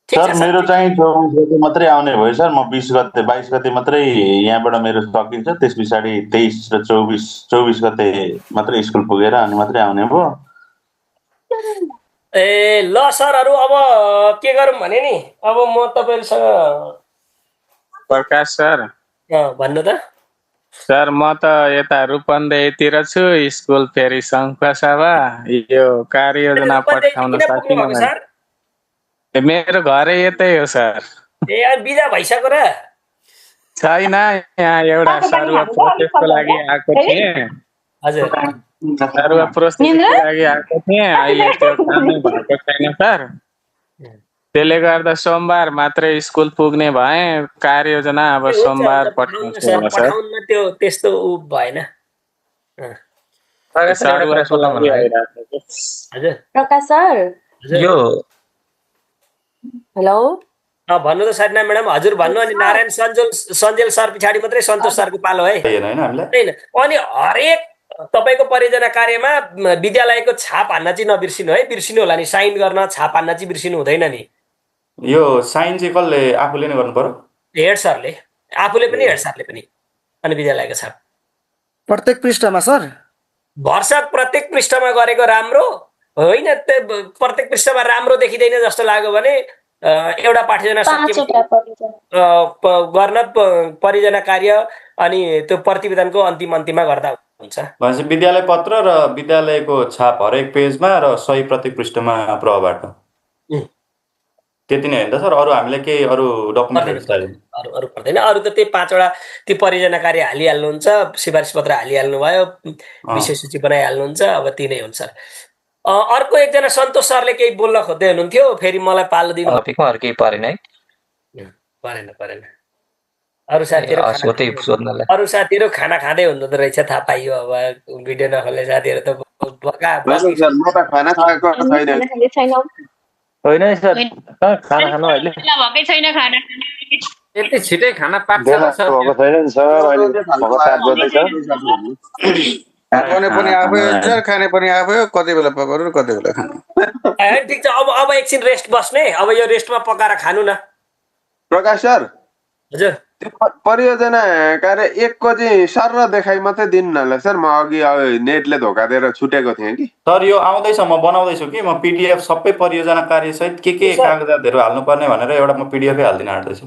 सर मेरो चाहिँ 24 गते मात्रै आउने भयो सर। म 20 गते 22 गते मात्रै यहाँबाट मेरो सकिन्छ। त्यस पछाडि 23 र 24 गते मात्रै स्कुल पुगेर अनि मात्रै आउने भयो। ए ल सरहरु अब के गरौँ भने नि, अब म तपाईहरुसँग प्रकाश सर भन्नु त। सर म त यता रूपन्देहीतिर छु। स्कुल फेरि शङ्खसभा यो कार्ययोजना पठाउन सकिन्न। मेरो घरै यतै हो सर। ए अनि बिदा भइसक्यो र? छैन, यहाँ एउटा सरुवा प्रोसेसको लागि आएको थिएँ। हजुर सरुवा प्रोसेसको लागि आएको थिएँ। अहिले त्यो कामै भएको छैन सर। त्यसले गर्दा सोमबार मात्रै स्कुल पुग्ने भए। कार्ययोजना अब सोमबार पठाउँछु सर। त्यो त्यस्तो उ भएन। हजुर प्रकाश सर यो हेलो भन्नु त सरिना म्याडम। हजुर भन्नु। अनि नारायण सञ्जेल सर पछाडि मात्रै सन्तोष सरको पालो है। हैन अनि हरेक तपाईको परियोजना कार्यमा विद्यालयको छाप हान्न चाहिँ नबिर्सिनु है। बिर्सिनु होला नि, साइन गर्न छाप हान्न चाहिँ बिर्सिनु हुँदैन नि। यो साइन चाहिँ कसले आफूले नै गर्नु पर्यो? हेड सरले, आफूले पनि हेड सरले पनि। अनि विद्यालयको छाप प्रत्येक पृष्ठमा सर? भरसक प्रत्येक पृष्ठमा गरेको राम्रो होइन। प्रत्येक पृष्ठमा राम्रो देखिँदैन जस्तो लाग्यो भने एउटा पाठ्यजना गर्न परियोजना कार्य अनि त्यो प्रतिवेदनको अन्तिममा गर्दा हुन्छ। भनेपछि विद्यालय पत्र र विद्यालयको छाप हरेक पेजमा र सही प्रत्येक पृष्ठमा प्रबाट त्यति नै होइन त सर? अरू हामीले केही अरू डकुमेन्टहरू चाहियो? अरू पर्दैन। अरू त त्यही 5वटा ती परियोजना कार्य हालिहाल्नुहुन्छ, सिफारिस पत्र हालिहाल्नु भयो, विषय सूची बनाइहाल्नुहुन्छ, अब ती नै हुन्छ। अर्को एकजना सन्तोष सरले केही बोल्न खोज्दै हुनुहुन्थ्यो, फेरि मलाई पालो दिनु। टपिकमा अरू केही परेन है? परेन। अरू साथीहरू खाना खाँदै हुनुहुँदो रहेछ, थाहा पाइयो। अब भिडियो नखोल्ने साथीहरू त खाना खाएको छैन। होइन सर, खाना खानु अहिले भएकै छैन। खाना यति छिटै खाना पाक्छ र सर? भएको छैन सर, अहिले 7 बजे छ। पकाउने पनि आफै हो, खाने पनि आफै हो, कति बेला पकाउनु कति बेला खानु। ठिक छ, अब एकछिन रेस्ट बस्ने। अब यो रेस्टमा पकाएर खानु न। प्रकाश सर, हजुर त्यो परियोजना कार्य 1 को चाहिँ सर र देखाइ मात्रै दिनु न सर। म अघि नेटले धोका दिएर छुटेको थिएँ कि सर। यो आउँदैछ, म बनाउँदैछु कि। म पिडिएफ सबै परियोजना कार्य सहित के कागजातहरू हाल्नुपर्ने भनेर एउटा म पिडिएफै हालिदिन आँट्दैछु।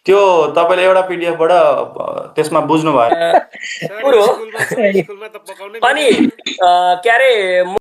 त्यो तपाईँले एउटा पिडिएफबाट त्यसमा बुझ्नु भयो। अनि के अरे